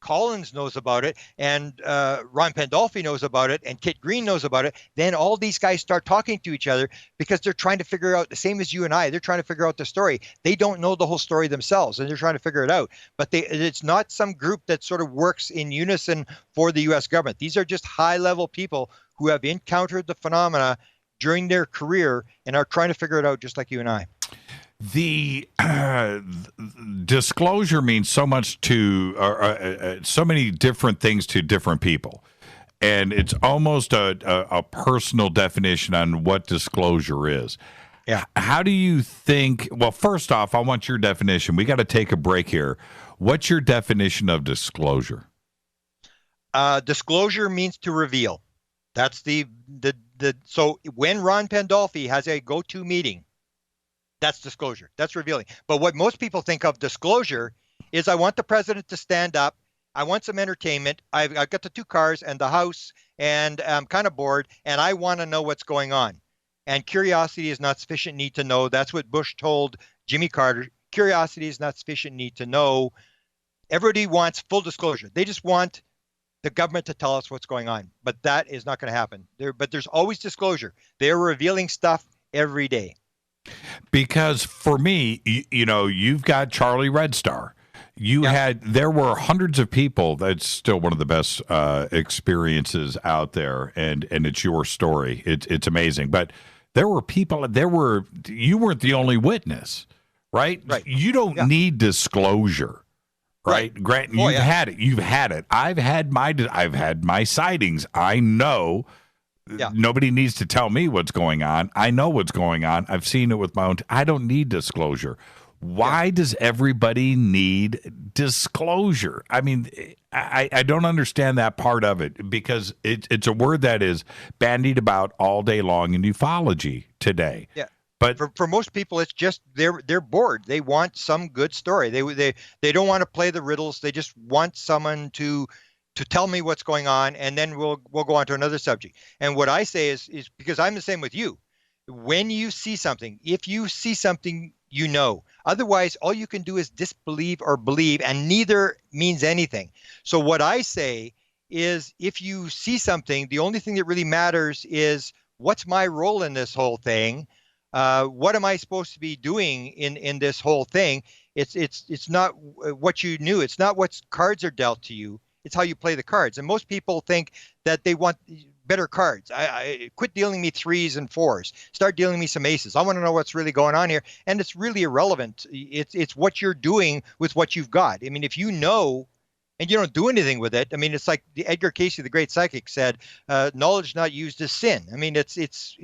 [SPEAKER 11] Collins knows about it, and Ron Pandolfi knows about it, and Kit Green knows about it, then all these guys start talking to each other because they're trying to figure out, the same as you and I, they're trying to figure out the story. They don't know the whole story themselves, and they're trying to figure it out. But it's not some group that sort of works in unison for the U.S. government. These are just high-level people who have encountered the phenomena during their career and are trying to figure it out just like you and I.
[SPEAKER 6] The disclosure means so much to so many different things to different people, and it's almost a personal definition on what disclosure is.
[SPEAKER 11] Yeah.
[SPEAKER 6] How do you think? Well, first off, I want your definition. We got to take a break here. What's your definition of disclosure?
[SPEAKER 11] Disclosure means to reveal. That's so when Ron Pandolfi has a go-to meeting, that's disclosure. That's revealing. But what most people think of disclosure is, I want the president to stand up. I want some entertainment. I've got the 2 cars and the house, and I'm kind of bored, and I want to know what's going on. And curiosity is not sufficient need to know. That's what Bush told Jimmy Carter. Curiosity is not sufficient need to know. Everybody wants full disclosure. They just want the government to tell us what's going on. But that is not going to happen. But there's always disclosure. They're revealing stuff every day.
[SPEAKER 6] Because for me, you've got Charlie Red Star. There were hundreds of people. That's still one of the best experiences out there, and it's your story. It's amazing. But there were people. You weren't the only witness, right?
[SPEAKER 11] Right.
[SPEAKER 6] You don't need disclosure, right? Grant, you've had it. You've had it. I've had my sightings. I know. Yeah. Nobody needs to tell me what's going on. I know what's going on. I've seen it with my own. I don't need disclosure. Why does everybody need disclosure? I mean, I don't understand that part of it, because it's a word that is bandied about all day long in ufology today.
[SPEAKER 11] Yeah.
[SPEAKER 6] But
[SPEAKER 11] for most people, it's just they're bored. They want some good story. They don't want to play the riddles. They just want someone to tell me what's going on, and then we'll go on to another subject. And what I say is because I'm the same with you. When you see something, if you see something, you know. Otherwise, all you can do is disbelieve or believe, and neither means anything. So what I say is, if you see something, the only thing that really matters is, what's my role in this whole thing? What am I supposed to be doing in this whole thing? It's not what you knew. It's not what cards are dealt to you. It's how you play the cards. And most people think that they want better cards. I quit dealing me 3s and 4s. Start dealing me some aces. I want to know what's really going on here. And it's really irrelevant. It's what you're doing with what you've got. I mean, if you know and you don't do anything with it, I mean, it's like Edgar Cayce, the great psychic, said, knowledge not used is sin. I mean, it's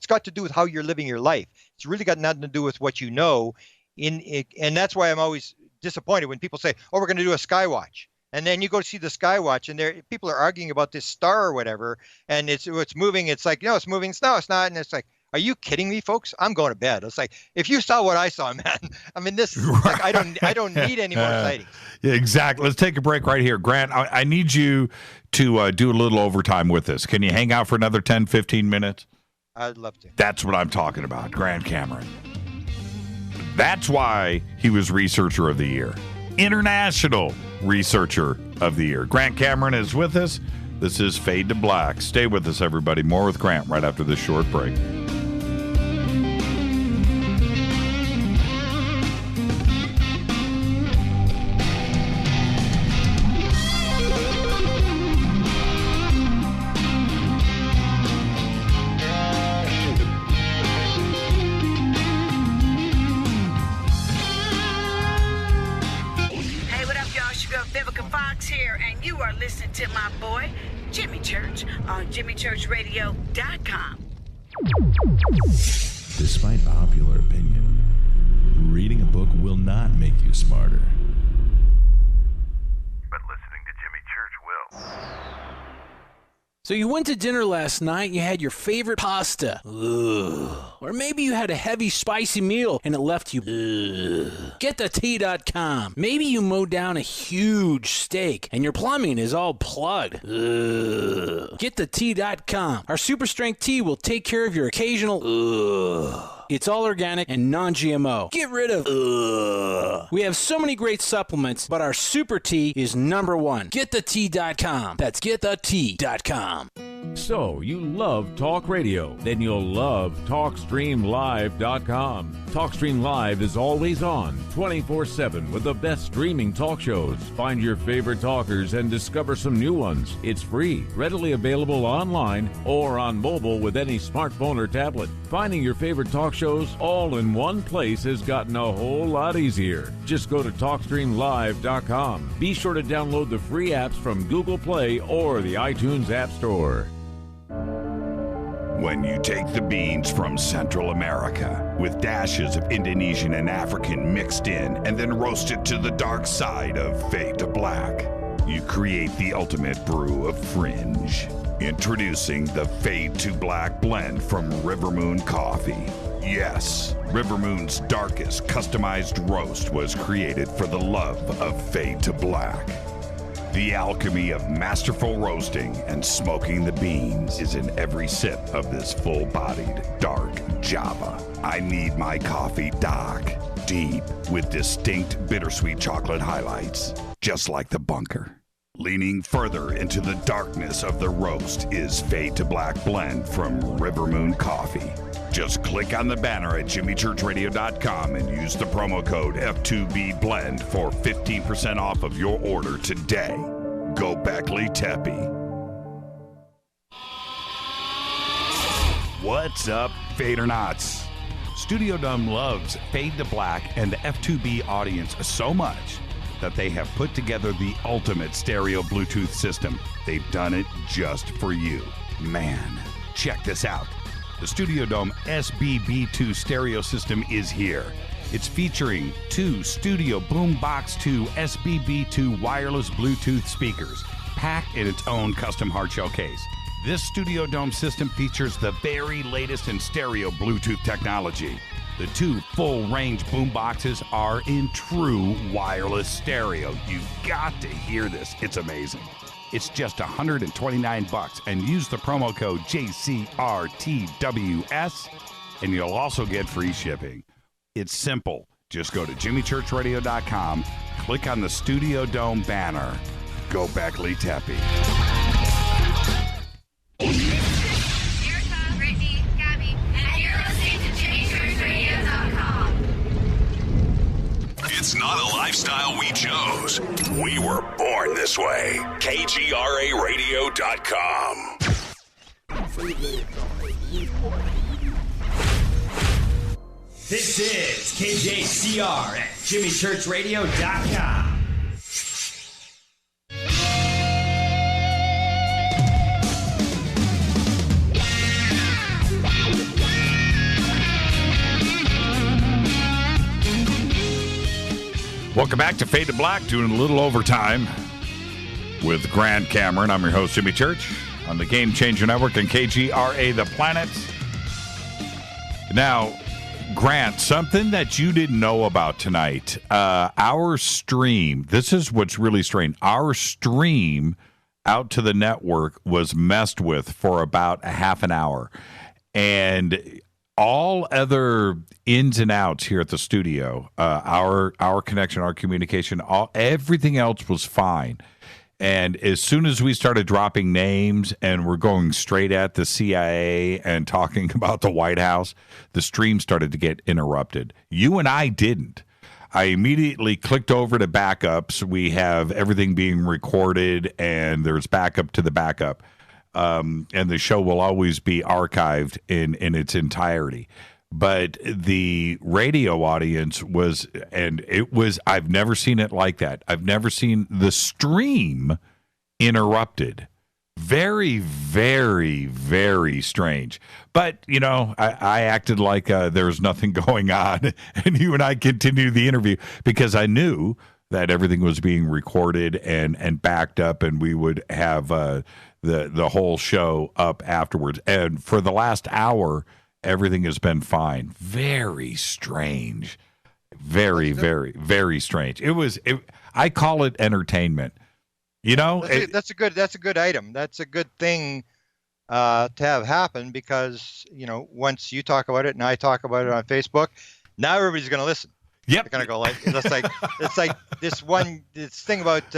[SPEAKER 11] got to do with how you're living your life. It's really got nothing to do with what you know. And that's why I'm always disappointed when people say, oh, we're going to do a Skywatch. And then you go to see the Skywatch, and people are arguing about this star or whatever, and it's moving. It's like, it's moving. No, it's not. And it's like, are you kidding me, folks? I'm going to bed. It's like, if you saw what I saw, man, I mean, this, like, I don't need any more sightings.
[SPEAKER 6] Yeah, exactly. Let's take a break right here. Grant, I need you to do a little overtime with us. Can you hang out for another 10, 15 minutes?
[SPEAKER 11] I'd love to.
[SPEAKER 6] That's what I'm talking about, Grant Cameron. That's why he was Researcher of the Year. International Researcher of the Year. Grant Cameron is with us. This is Fade to Black. Stay with us, everybody. More with Grant right after this short break.
[SPEAKER 12] Listen to my boy, Jimmy Church, on JimmyChurchRadio.com.
[SPEAKER 13] Despite popular opinion, reading a book will not make you smarter.
[SPEAKER 10] But listening to Jimmy Church will.
[SPEAKER 8] So you went to dinner last night, you had your favorite pasta. Ugh. Or maybe you had a heavy, spicy meal and it left you. Ugh. Get the tea.com. Maybe you mowed down a huge steak and your plumbing is all plugged. Ugh. Get the tea.com. Our super strength tea will take care of your occasional ugh. It's all organic and non-GMO. Get rid of ugh. We have so many great supplements, but our super tea is number one. GetTheT.com. That's GetTheT.com.
[SPEAKER 25] So, you love talk radio? Then you'll love TalkStreamLive.com. TalkStream Live is always on, 24/7 with the best streaming talk shows. Find your favorite talkers and discover some new ones. It's free, readily available online or on mobile with any smartphone or tablet. Finding your favorite talk shows all in one place has gotten a whole lot easier. Just go to TalkStreamLive.com. Be sure to download the free apps from Google Play or the iTunes App Store.
[SPEAKER 3] When you take the beans from Central America with dashes of Indonesian and African mixed in and then roast it to the dark side of fade to black, you create the ultimate brew of fringe. Introducing the Fade to Black blend from River Moon Coffee. Yes, River Moon's darkest customized roast was created for the love of Fade to Black. The alchemy of masterful roasting and smoking the beans is in every sip of this full-bodied, dark Java. I need my coffee dark, deep, with distinct bittersweet chocolate highlights, just like the bunker. Leaning further into the darkness of the roast is Fade to Black blend from River Moon Coffee. Just click on the banner at jimmychurchradio.com and use the promo code F2BBLEND for 15% off of your order today. Go Beckley Teppy. What's up, Fadernauts? Studio Dome loves Fade to Black and the F2B audience so much that they have put together the ultimate stereo Bluetooth system. They've done it just for you. Man, check this out. The Studio Dome SBB2 stereo system is here. It's featuring two Studio Boombox 2 SBB2 wireless Bluetooth speakers, packed in its own custom hardshell case. This Studio Dome system features the very latest in stereo Bluetooth technology. The two full-range boomboxes are in true wireless stereo. You've got to hear this. It's amazing. It's just $129 and use the promo code JCRTWS and you'll also get free shipping. It's simple. Just go to jimmychurchradio.com, click on the Studio Dome banner. Go Beckley Teppy.
[SPEAKER 21] It's not a lifestyle we chose. We were born this way. KGRARadio.com.
[SPEAKER 14] This is KJCR at JimmyChurchRadio.com.
[SPEAKER 3] Welcome back to Fade to Black, doing a little overtime with Grant Cameron. I'm your host, Jimmy Church, on the Game Changer Network and KGRA The Planet. Now, Grant, something that you didn't know about tonight. Our stream, this is what's really strange. Our stream out to the network was messed with for about a half an hour. And all other ins and outs here at the studio, our connection, our communication, everything else was fine. And as soon as we started dropping names and we're going straight at the CIA and talking about the White House, the stream started to get interrupted. You and I didn't. I immediately clicked over to backups. We have everything being recorded and there's backup to the backup. And the show will always be archived in its entirety. But the radio audience was, and it was, I've never seen it like that. I've never seen the stream interrupted. Very, very, very strange. But, you know, I acted like there was nothing going on. And you and I continued the interview because I knew that everything was being recorded and backed up, and we would have the whole show up afterwards. And for the last hour, everything has been fine. Very strange. Very, very, very strange. I call it entertainment. You know,
[SPEAKER 11] that's a good item. That's a good thing. to have happen because, once you talk about it and I talk about it on Facebook, now everybody's going to listen.
[SPEAKER 6] Yep.
[SPEAKER 11] They're going to go like, it's like this thing about,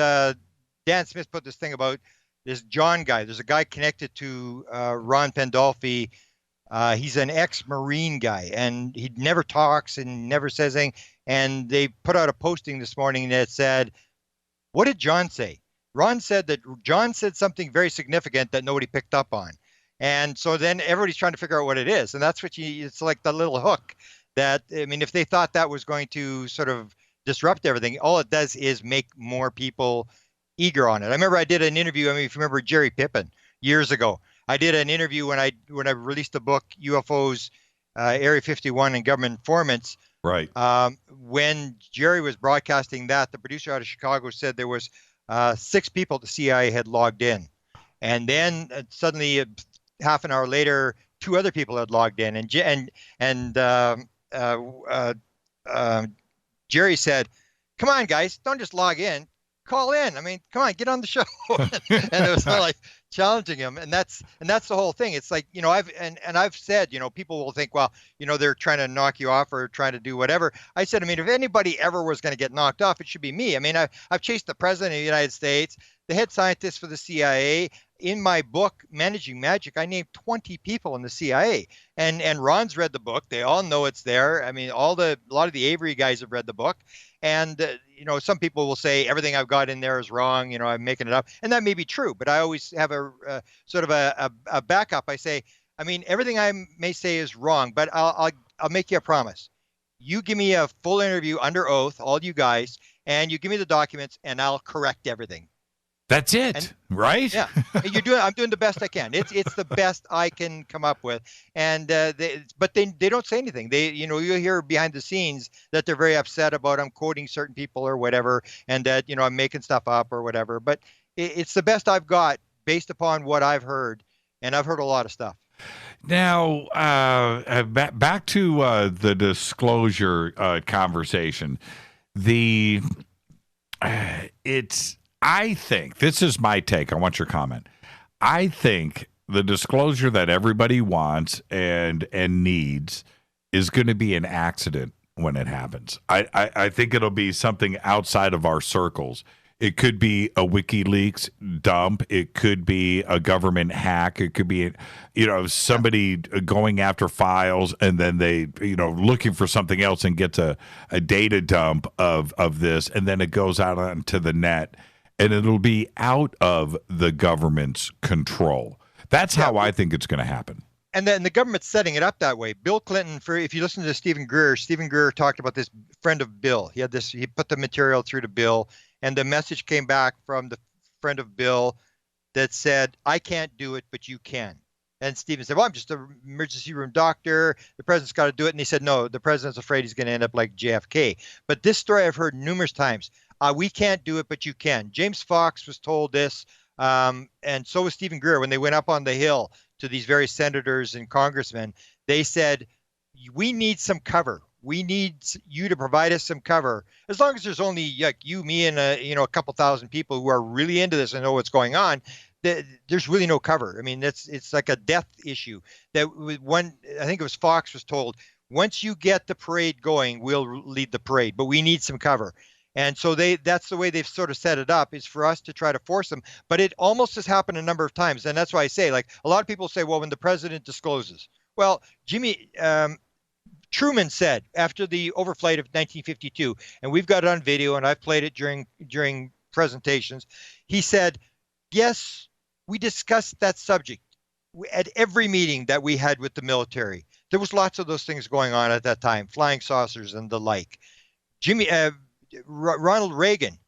[SPEAKER 11] Dan Smith put this thing about this John guy. There's a guy connected to Ron Pandolfi. He's an ex-Marine guy, and he never talks and never says anything. And they put out a posting this morning that said, what did John say? Ron said that John said something very significant that nobody picked up on. And so then everybody's trying to figure out what it is. And that's it's like the little hook that, I mean, if they thought that was going to sort of disrupt everything, all it does is make more people eager on it. I remember I did an interview. I mean, if you remember Jerry Pippin years ago, I did an interview when I released the book UFOs, Area 51 and Government Informants.
[SPEAKER 6] Right.
[SPEAKER 11] When Jerry was broadcasting that, the producer out of Chicago said there was 6 people the CIA had logged in, and then suddenly half an hour later, 2 other people had logged in, and Jerry said, "Come on, guys, don't just log in. Call in. I mean, come on, get on the show." And it was like challenging him, and that's the whole thing. It's like, I've said, people will think, well, they're trying to knock you off or trying to do whatever. I said, I mean, if anybody ever was going to get knocked off, it should be me. I mean, I've chased the president of the United States, the head scientist for the CIA. In my book, Managing Magic, I named 20 people in the CIA, and Ron's read the book. They all know it's there. I mean, a lot of the Avery guys have read the book, and some people will say everything I've got in there is wrong. I'm making it up, and that may be true. But I always have a sort of a backup. I say, I mean, everything I may say is wrong, but I'll make you a promise. You give me a full interview under oath, all you guys, and you give me the documents, and I'll correct everything.
[SPEAKER 6] That's it, right?
[SPEAKER 11] Yeah, I'm doing the best I can. It's the best I can come up with, and but they don't say anything. You hear behind the scenes that they're very upset about I'm quoting certain people or whatever, and that I'm making stuff up or whatever. But it's the best I've got based upon what I've heard, and I've heard a lot of stuff.
[SPEAKER 6] Now, back to the disclosure conversation. I think, this is my take, I want your comment. I think the disclosure that everybody wants and needs is going to be an accident when it happens. I think it'll be something outside of our circles. It could be a WikiLeaks dump. It could be a government hack. It could be, somebody going after files and then they, looking for something else and gets a data dump of this, and then it goes out onto the net. And it'll be out of the government's control. That's how I think it's going to happen.
[SPEAKER 11] And then the government's setting it up that way. Bill Clinton, if you listen to Stephen Greer talked about this friend of Bill. He put the material through to Bill, and the message came back from the friend of Bill that said, "I can't do it, but you can." And Stephen said, "Well, I'm just an emergency room doctor. The president's got to do it." And he said, "No, the president's afraid he's going to end up like JFK." But this story I've heard numerous times. We can't do it, but you can. James Fox was told this, and so was Stephen Greer. When they went up on the Hill to these various senators and congressmen, they said, "We need some cover. We need you to provide us some cover. As long as there's only like you, me, and a couple thousand people who are really into this and know what's going on, there's really no cover. I mean, it's like a death issue." That I think it was Fox was told, "Once you get the parade going, we'll lead the parade, but we need some cover." And so that's the way they've sort of set it up, is for us to try to force them. But it almost has happened a number of times. And that's why I say, like, a lot of people say, well, when the president discloses. Well, Truman said after the overflight of 1952, and we've got it on video, and I've played it during presentations. He said, yes, we discussed that subject at every meeting that we had with the military. There was lots of those things going on at that time, flying saucers and the like. Ronald Reagan,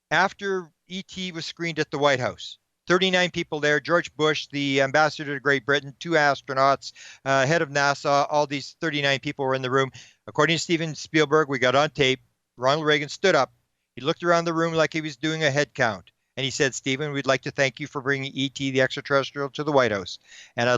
[SPEAKER 11] after E.T. was screened at the White House, 39 people there, George Bush, the ambassador to Great Britain, 2 astronauts, head of NASA, all these 39 people were in the room. According to Steven Spielberg, we got on tape, Ronald Reagan stood up. He looked around the room like he was doing a head count. And he said, "Stephen, we'd like to thank you for bringing E.T. the extraterrestrial to the White House. And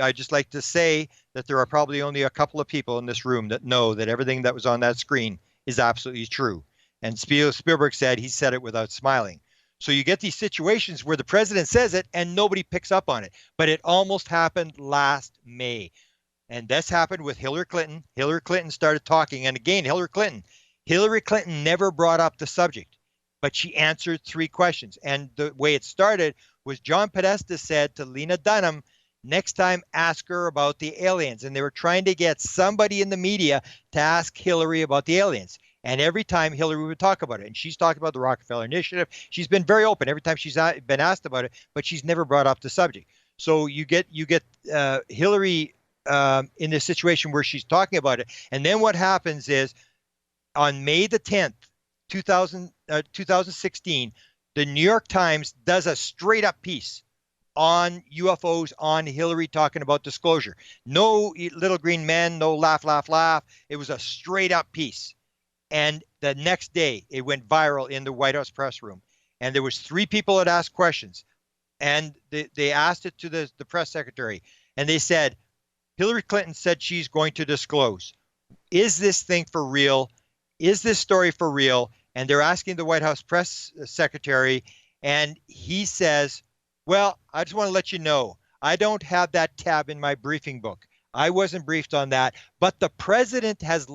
[SPEAKER 11] I'd just like to say that there are probably only a couple of people in this room that know that everything that was on that screen is absolutely true." And Spielberg said he said it without smiling. So you get these situations where the president says it and nobody picks up on it. But it almost happened last May. And this happened with Hillary Clinton. Hillary Clinton started talking. And again, Hillary Clinton never brought up the subject, but she answered 3 questions. And the way it started was John Podesta said to Lena Dunham, next time ask her about the aliens. And they were trying to get somebody in the media to ask Hillary about the aliens. And every time Hillary would talk about it, and she's talked about the Rockefeller Initiative, she's been very open every time she's been asked about it, but she's never brought up the subject. So you get Hillary in this situation where she's talking about it. And then what happens is on May the 10th, 2016, the New York Times does a straight up piece on UFOs, on Hillary talking about disclosure. No little green men, no laugh, laugh, laugh. It was a straight up piece. And the next day, it went viral in the White House press room. And there was 3 people that asked questions. And they asked it to the press secretary. And they said, Hillary Clinton said she's going to disclose. Is this thing for real? Is this story for real? And they're asking the White House press secretary. And he says, well, I just want to let you know, I don't have that tab in my briefing book. I wasn't briefed on that, but the president has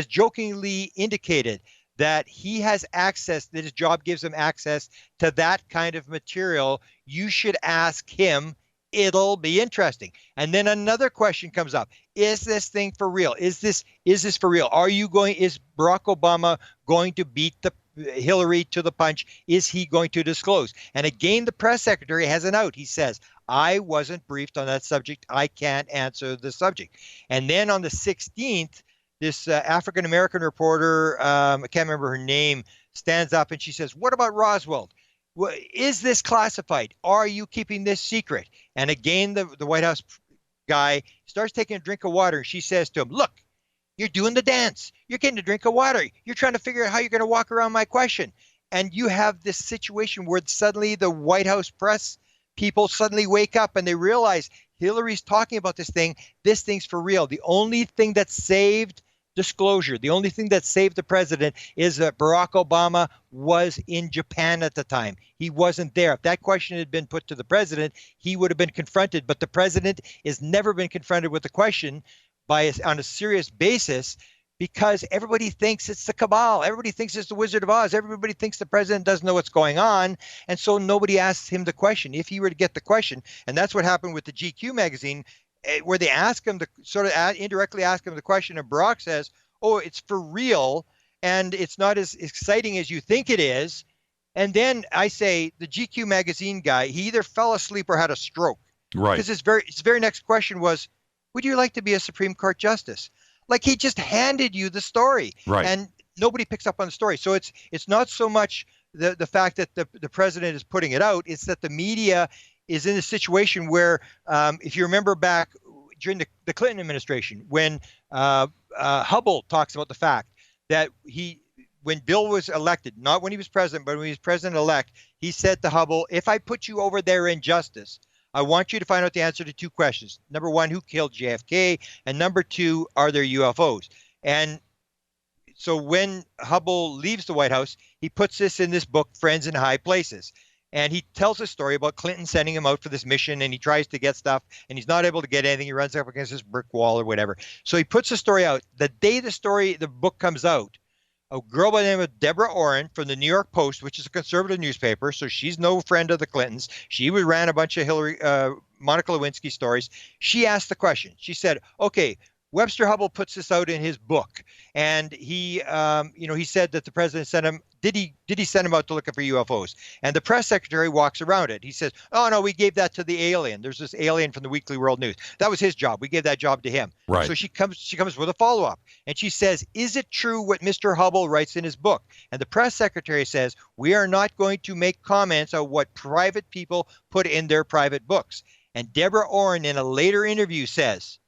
[SPEAKER 11] jokingly indicated that he has access, that his job gives him access to that kind of material. You should ask him. It'll be interesting. And then another question comes up. Is this thing for real? Is this for real? Is Barack Obama going to beat Hillary to the punch? Is he going to disclose? And again, the press secretary has an out. He says, I wasn't briefed on that subject. I can't answer the subject. And then on the 16th, this African-American reporter, I can't remember her name, stands up and she says, what about Roswell? Is this classified? Are you keeping this secret? And again, the White House guy starts taking a drink of water. And she says to him, look, you're doing the dance. You're getting a drink of water. You're trying to figure out how you're going to walk around my question. And you have this situation where suddenly the White House press people suddenly wake up and they realize Hillary's talking about this thing. This thing's for real. The only thing that saved disclosure, the only thing that saved the president is that Barack Obama was in Japan at the time. He wasn't there. If that question had been put to the president, he would have been confronted. But the president has never been confronted with the question on a serious basis, because everybody thinks it's the cabal. Everybody thinks it's the Wizard of Oz. Everybody thinks the president doesn't know what's going on. And so nobody asks him the question. If he were to get the question, and that's what happened with the GQ magazine, where they ask him indirectly ask him the question, and Barack says, oh, it's for real, and it's not as exciting as you think it is. And then I say the GQ magazine guy, he either fell asleep or had a stroke.
[SPEAKER 6] Right.
[SPEAKER 11] Because his very next question was, would you like to be a Supreme Court justice? Like, he just handed you the story. Right. And nobody picks up on the story. So it's not so much the fact that the president is putting it out, it's that the media is in a situation where, if you remember back during the Clinton administration, when Hubble talks about the fact that when Bill was elected, not when he was president, but when he was president-elect, he said to Hubble, if I put you over there in justice, I want you to find out the answer to 2 questions. Number 1, who killed JFK? And number 2, are there UFOs? And so when Hubble leaves the White House, he puts this in this book, Friends in High Places. And he tells a story about Clinton sending him out for this mission, and he tries to get stuff, and he's not able to get anything. He runs up against this brick wall or whatever. So he puts the story out. The day the book comes out, a girl by the name of Deborah Orrin from the New York Post, which is a conservative newspaper, so she's no friend of the Clintons. She ran a bunch of Monica Lewinsky stories. She asked the question. She said, okay, Webster Hubble puts this out in his book, and he said that the president sent him. Did he send him out to look for UFOs? And the press secretary walks around it. He says, "Oh no, we gave that to the alien. There's this alien from the Weekly World News. That was his job. We gave that job to him." Right. So she comes with a follow up, and she says, "Is it true what Mr. Hubble writes in his book?" And the press secretary says, "We are not going to make comments on what private people put in their private books." And Deborah Orrin, in a later interview, says,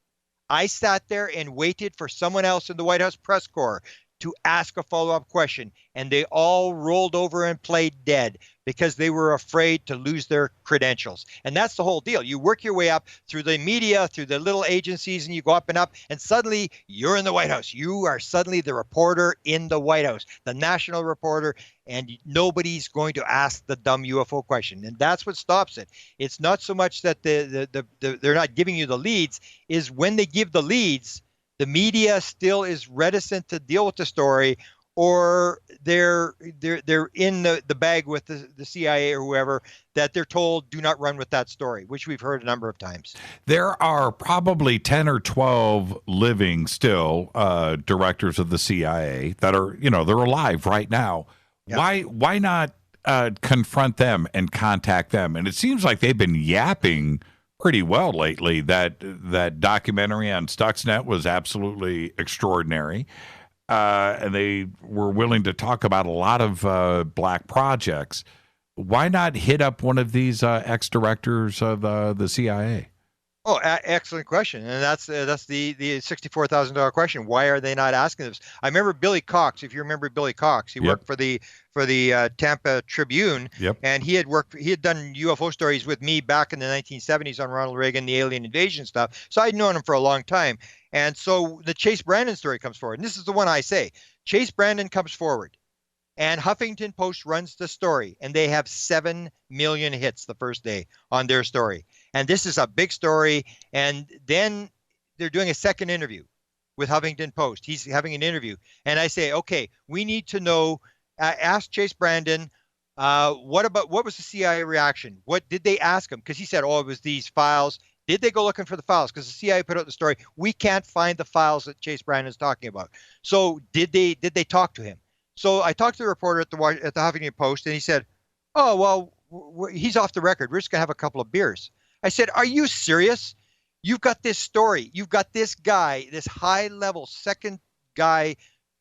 [SPEAKER 11] I sat there and waited for someone else in the White House press corps to ask a follow-up question, and they all rolled over and played dead because they were afraid to lose their credentials. And that's the whole deal. You work your way up through the media, through the little agencies, and you go up, and suddenly you're in the White House. You are suddenly the reporter in the White House, the national reporter, and nobody's going to ask the dumb UFO question. And that's what stops it. It's not so much that they're not giving you the leads, is when they give the leads, the media still is reticent to deal with the story, or they're in the bag with the CIA or whoever, that they're told do not run with that story, which we've heard a number of times.
[SPEAKER 6] There are probably 10 or 12 living still directors of the CIA that are, they're alive right now. Yeah. Why not confront them and contact them? And it seems like they've been yapping pretty well lately. That documentary on Stuxnet was absolutely extraordinary. And they were willing to talk about a lot of black projects. Why not hit up one of these ex-directors of the CIA?
[SPEAKER 11] Oh, excellent question. And that's the $64,000 question. Why are they not asking this? I remember Billy Cox. If you remember Billy Cox, he worked for the Tampa Tribune, and he had done UFO stories with me back in the 1970s on Ronald Reagan, the alien invasion stuff. So I'd known him for a long time. And so the Chase Brandon story comes forward. And this is the one I say. Chase Brandon comes forward, and Huffington Post runs the story, and they have 7 million hits the first day on their story. And this is a big story. And then they're doing a second interview with Huffington Post. He's having an interview. And I say, okay, we need to know, ask Chase Brandon, what was the CIA reaction? What did they ask him? Because he said, it was these files. Did they go looking for the files? Because the CIA put out the story. We can't find the files that Chase Brandon is talking about. So did they talk to him? So I talked to the reporter at the Huffington Post, and he said, oh, well, he's off the record. We're just going to have a couple of beers. I said, are you serious? You've got this story. You've got this guy, this high-level second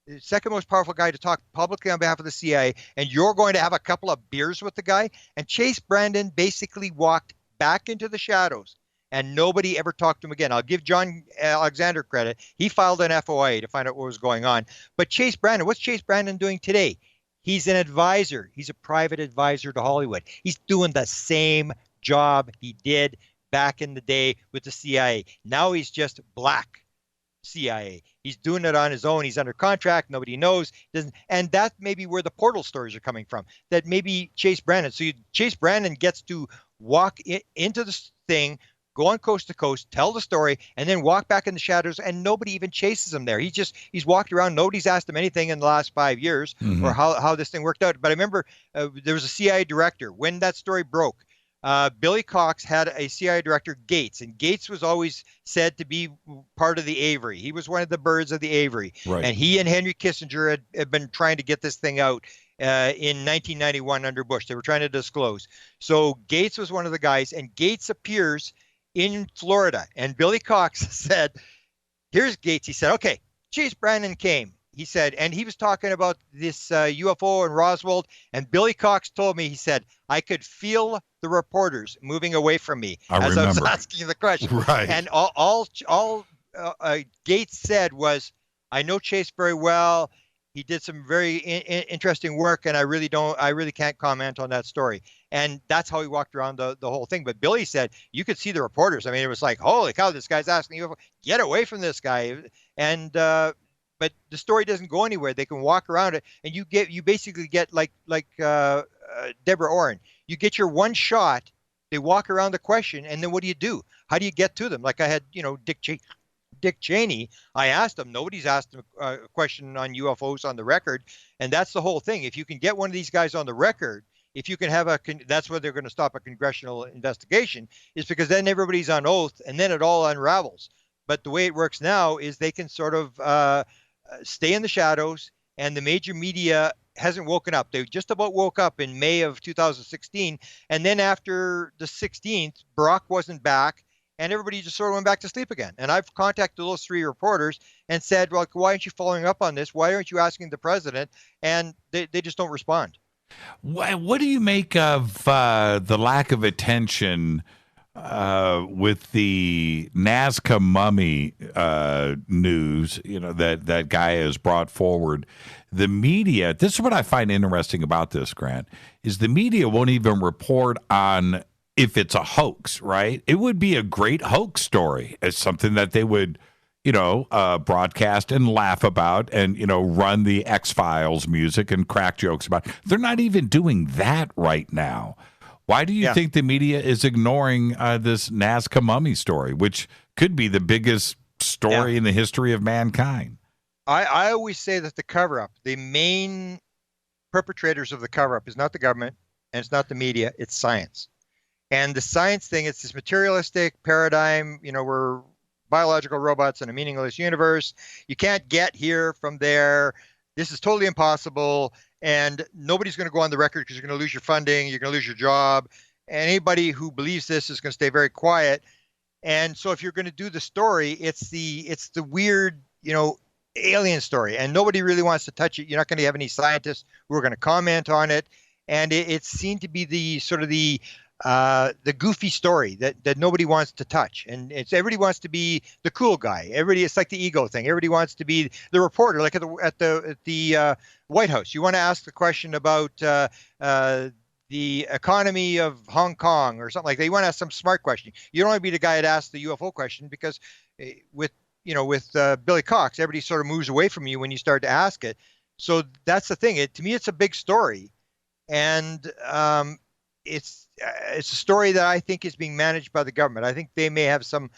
[SPEAKER 11] most powerful guy to talk publicly on behalf of the CIA, and you're going to have a couple of beers with the guy? And Chase Brandon basically walked back into the shadows, and nobody ever talked to him again. I'll give John Alexander credit. He filed an FOIA to find out what was going on. But Chase Brandon, what's Chase Brandon doing today? He's an advisor. He's a private advisor to Hollywood. He's doing the same job he did back in the day with the CIA. Now he's just black CIA. He's doing it on his own. He's under contract. Nobody knows. And that may be where the portal stories are coming from. That maybe Chase Brandon. So Chase Brandon gets to walk into this thing, go on coast to coast, tell the story, and then walk back in the shadows, and nobody even chases him there. He's walked around. Nobody's asked him anything in the last 5 years or how this thing worked out. But I remember there was a CIA director when that story broke. Billy Cox had a CIA director, Gates, and Gates was always said to be part of the Avery. He was one of the birds of the Avery. Right. And he and Henry Kissinger had been trying to get this thing out in 1991 under Bush. They were trying to disclose. So Gates was one of the guys, and Gates appears in Florida. And Billy Cox said, here's Gates. He said, okay, Chase Brandon came. He said, and he was talking about this UFO in Roswell. And Billy Cox told me, he said, I could feel the reporters moving away from me I was asking the question. Right. And all Gates said was, I know Chase very well. He did some very interesting work, and I really can't comment on that story. And that's how he walked around the whole thing. But Billy said you could see the reporters. I mean, it was like, holy cow, this guy's asking you, get away from this guy. And but the story doesn't go anywhere. They can walk around it, and you basically get like Deborah Orrin. You get your one shot. They walk around the question, and then what do? How do you get to them? Like I had, Dick Cheney. I asked him. Nobody's asked him a question on UFOs on the record, and that's the whole thing. If you can get one of these guys on the record, if you can have that's where they're going to stop a congressional investigation, is because then everybody's on oath, and then it all unravels. But the way it works now is they can sort of stay in the shadows, and the major media hasn't woken up. They just about woke up in May of 2016, and then after the 16th, Barack wasn't back, and everybody just sort of went back to sleep again. And I've contacted those 3 reporters and said, well, why aren't you following up on this? Why aren't you asking the president? And they just don't respond.
[SPEAKER 6] What do you make of the lack of attention with the Nazca mummy news, that guy has brought forward, the media, this is what I find interesting about this, Grant, is the media won't even report on if it's a hoax, right? It would be a great hoax story as something that they would, broadcast and laugh about and, run the X-Files music and crack jokes about. They're not even doing that right now. Why do you think the media is ignoring this Nazca mummy story, which could be the biggest story in the history of mankind?
[SPEAKER 11] I always say that the cover-up, the main perpetrators of the cover-up is not the government and it's not the media, it's science. And the science thing, it's this materialistic paradigm, we're biological robots in a meaningless universe. You can't get here from there. This is totally impossible. And nobody's going to go on the record because you're going to lose your funding, you're going to lose your job. Anybody who believes this is going to stay very quiet. And so if you're going to do the story, it's the weird, alien story. And nobody really wants to touch it. You're not going to have any scientists who are going to comment on it. And it's seen to be the sort of the goofy story that nobody wants to touch. And everybody wants to be the cool guy. It's like the ego thing. Everybody wants to be the reporter, like at the White House. You want to ask the question about the economy of Hong Kong or something like that. You want to ask some smart question. You don't want to be the guy that asks the UFO question because with Billy Cox, everybody sort of moves away from you when you start to ask it. So that's the thing. To me, it's a big story. And it's a story that I think is being managed by the government. I think they may have some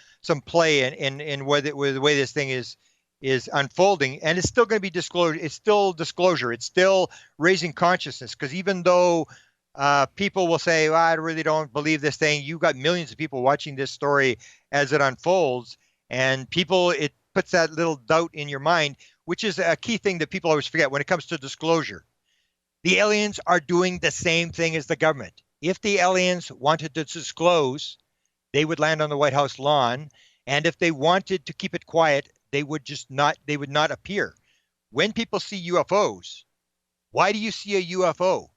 [SPEAKER 11] play in the way this thing is unfolding, and it's still going to be disclosure. It's still disclosure. It's still raising consciousness, because even though people will say, well, I really don't believe this thing, you've got millions of people watching this story as it unfolds, and it puts that little doubt in your mind, which is a key thing that people always forget when it comes to disclosure. The aliens are doing the same thing as the government. If the aliens wanted to disclose, they would land on the White House lawn. And if they wanted to keep it quiet, they would not appear. When people see UFOs, why do you see a UFO?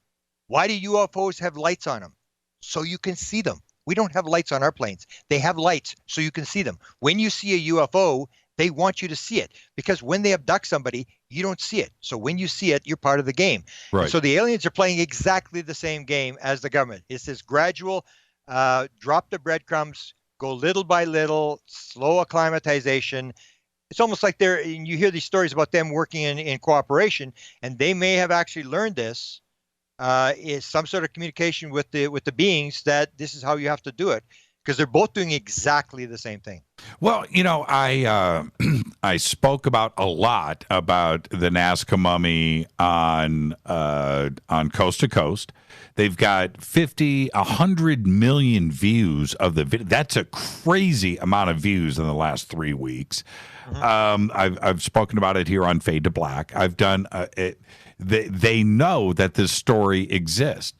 [SPEAKER 11] Why do UFOs have lights on them? So you can see them. We don't have lights on our planes. They have lights so you can see them. When you see a UFO, they want you to see it, because when they abduct somebody, you don't see it. So when you see it, you're part of the game.
[SPEAKER 6] Right.
[SPEAKER 11] And so the aliens are playing exactly the same game as the government. It's this gradual, drop the breadcrumbs, go little by little, slow acclimatization. It's almost like you hear these stories about them working in cooperation, and they may have actually learned this, is some sort of communication with the beings, that this is how you have to do it, because they're both doing exactly the same thing.
[SPEAKER 6] Well, I spoke about a lot about the Nazca mummy on Coast to Coast. They've got 100 million views of the video. That's a crazy amount of views in the last 3 weeks. Mm-hmm. I've spoken about it here on Fade to Black. I've done it. They know that this story exists,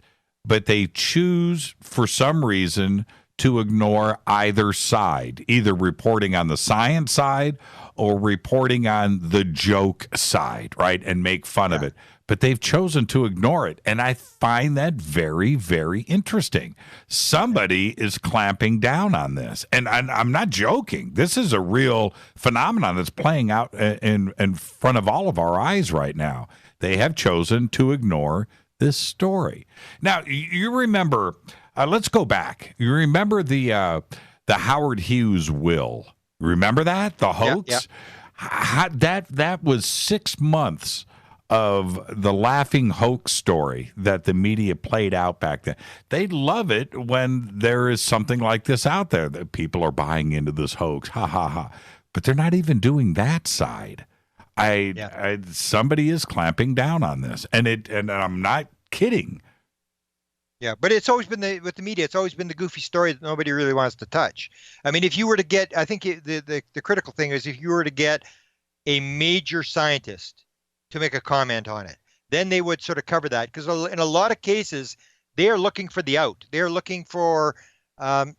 [SPEAKER 6] but they choose for some reason to ignore either side, either reporting on the science side or reporting on the joke side, right, and make fun of it. But they've chosen to ignore it, and I find that very, very interesting. Somebody is clamping down on this, and I'm not joking. This is a real phenomenon that's playing out in front of all of our eyes right now. They have chosen to ignore this story. Now, you remember... let's go back. You remember the Howard Hughes will? Remember that? The hoax? Yeah. That was 6 months of the laughing hoax story that the media played out back then. They love it when there is something like this out there, that people are buying into this hoax. Ha, ha, ha. But they're not even doing that side. Somebody is clamping down on this. And I'm not kidding.
[SPEAKER 11] Yeah, but it's always been with the media, it's always been the goofy story that nobody really wants to touch. I mean, if you were to get, I think the critical thing is, if you were to get a major scientist to make a comment on it, then they would sort of cover that. Because in a lot of cases, they are looking for the out. They're looking for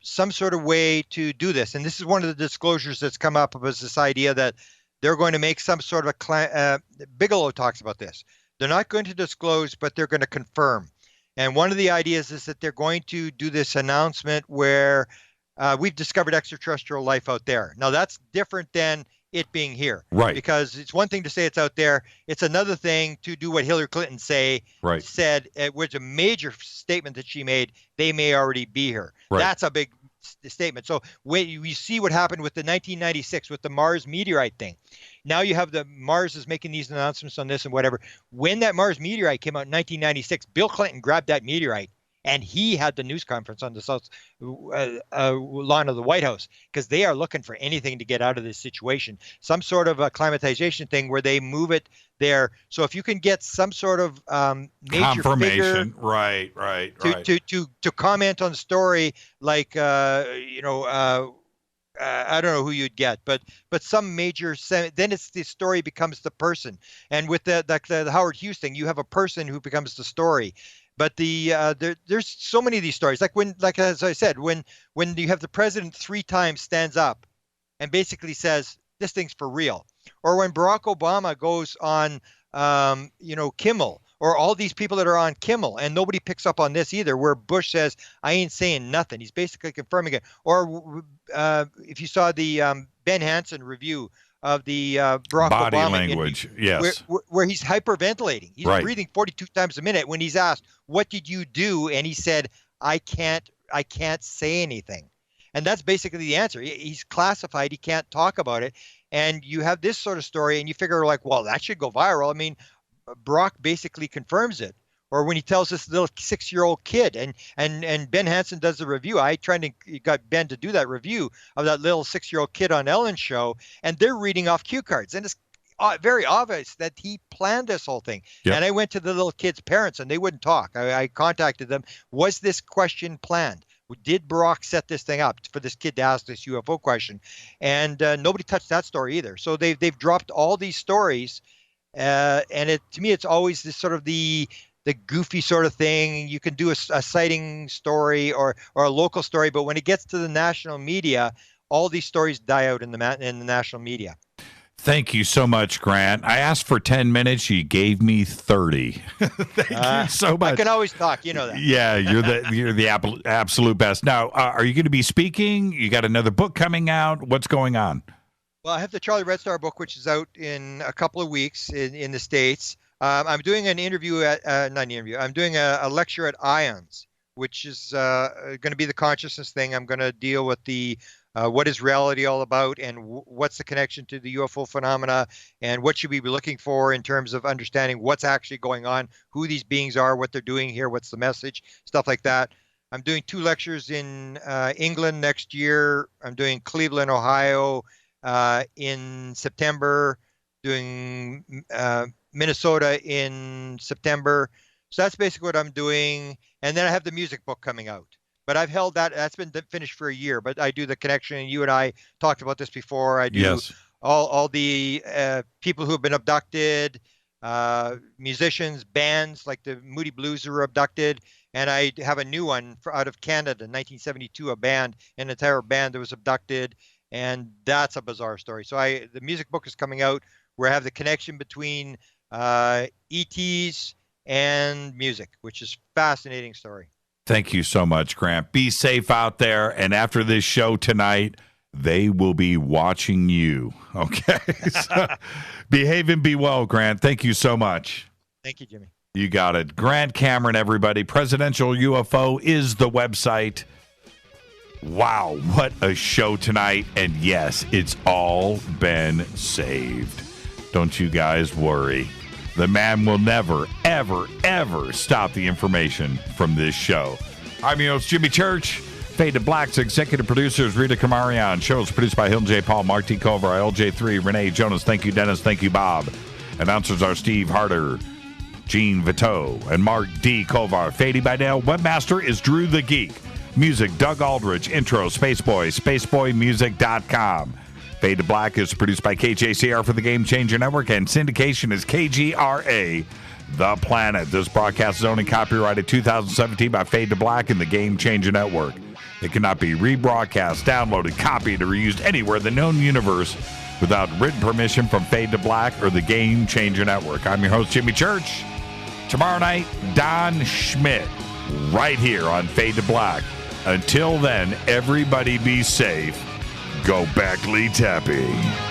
[SPEAKER 11] some sort of way to do this. And this is one of the disclosures that's come up, was this idea that they're going to make some sort of Bigelow talks about this. They're not going to disclose, but they're going to confirm. And one of the ideas is that they're going to do this announcement where we've discovered extraterrestrial life out there. Now, that's different than it being here.
[SPEAKER 6] Right.
[SPEAKER 11] Because it's one thing to say it's out there. It's another thing to do what Hillary Clinton said, which a major statement that she made, they may already be here.
[SPEAKER 6] Right.
[SPEAKER 11] That's a big statement. So when you see what happened with the 1996 with the Mars meteorite thing, now you have the Mars is making these announcements on this and whatever. When that Mars meteorite came out in 1996, Bill Clinton grabbed that meteorite and he had the news conference on the south lawn of the White House, because they are looking for anything to get out of this situation, some sort of a climatization thing where they move it there. So if you can get some sort of major
[SPEAKER 6] confirmation,
[SPEAKER 11] figure to comment on the story, like I don't know who you'd get, but some major, then it's the story becomes the person. And with the Howard Hughes thing, you have a person who becomes the story. But there's so many of these stories. Like as I said, when you have the president 3 times stands up and basically says this thing's for real, or when Barack Obama goes on, Kimmel, or all these people that are on Kimmel, and nobody picks up on this either, where Bush says, I ain't saying nothing. He's basically confirming it. Or if you saw the Ben Hansen review of the Barack
[SPEAKER 6] body
[SPEAKER 11] Obama
[SPEAKER 6] language,
[SPEAKER 11] interview,
[SPEAKER 6] yes,
[SPEAKER 11] where he's hyperventilating. He's
[SPEAKER 6] right.
[SPEAKER 11] breathing 42 times a minute when he's asked, what did you do? And he said, I can't say anything. And that's basically the answer. He's classified. He can't talk about it. And you have this sort of story, and you figure like, well, that should go viral. I mean, Barack basically confirms it. Or when he tells this little 6-year-old kid, and Ben Hansen does the review. I tried to got Ben to do that review of that little 6-year-old kid on Ellen's show, and they're reading off cue cards, and it's very obvious that he planned this whole thing.
[SPEAKER 6] Yep.
[SPEAKER 11] And I went to the little kid's parents, and they wouldn't talk. I contacted them. Was this question planned? Did Barack set this thing up for this kid to ask this UFO question? And nobody touched that story either. So they've dropped all these stories, and to me, it's always this sort of the goofy sort of thing. You can do a sighting story or a local story, but when it gets to the national media, all these stories die out in the national media.
[SPEAKER 6] Thank you so much, Grant. I asked for 10 minutes. You gave me 30. Thank you so much.
[SPEAKER 11] I can always talk. You know that.
[SPEAKER 6] Yeah, you're the absolute best. Now, are you going to be speaking? You got another book coming out? What's going on?
[SPEAKER 11] Well, I have the Charlie Red Star book, which is out in a couple of weeks in the States. I'm doing an interview I'm doing a lecture at IONS, which is going to be the consciousness thing. I'm going to deal with the what is reality all about, and what's the connection to the UFO phenomena, and what should we be looking for in terms of understanding what's actually going on, who these beings are, what they're doing here, what's the message, stuff like that. I'm doing 2 lectures in England next year. I'm doing Cleveland, Ohio in September, doing Minnesota in September. So that's basically what I'm doing. And then I have the music book coming out. But I've held that's been finished for a year. But I do the connection. You and I talked about this before. I do all the people who have been abducted, musicians, bands like the Moody Blues who were abducted. And I have a new one out of Canada, 1972, an entire band that was abducted. And that's a bizarre story. So the music book is coming out where I have the connection between ETs and music, which is a fascinating story.
[SPEAKER 6] Thank you so much, Grant. Be safe out there. And after this show tonight, they will be watching you. Okay? So, behave and be well, Grant. Thank you so much.
[SPEAKER 11] Thank you, Jimmy.
[SPEAKER 6] You got it. Grant Cameron, everybody. Presidential UFO is the website. Wow, what a show tonight. And yes, it's all been saved. Don't you guys worry. The man will never, ever, ever stop the information from this show. I'm your host, Jimmy Church. Fade to Black's executive producers, Rita Kamarian. Shows produced by Hilton J. Paul, Mark T. Kovar, LJ3, Renee Jonas. Thank you, Dennis. Thank you, Bob. Announcers are Steve Harder, Gene Vito, and Mark D. Kovar. Fady Bidell. Webmaster is Drew the Geek. Music, Doug Aldrich. Intro, Spaceboy, spaceboymusic.com. Fade to Black is produced by KJCR for the Game Changer Network, and syndication is KGRA, The Planet. This broadcast is only copyrighted 2017 by Fade to Black and the Game Changer Network. It cannot be rebroadcast, downloaded, copied, or reused anywhere in the known universe without written permission from Fade to Black or the Game Changer Network. I'm your host, Jimmy Church. Tomorrow night, Don Schmidt, right here on Fade to Black.
[SPEAKER 3] Until then, everybody be safe. Go Beckley Tappy.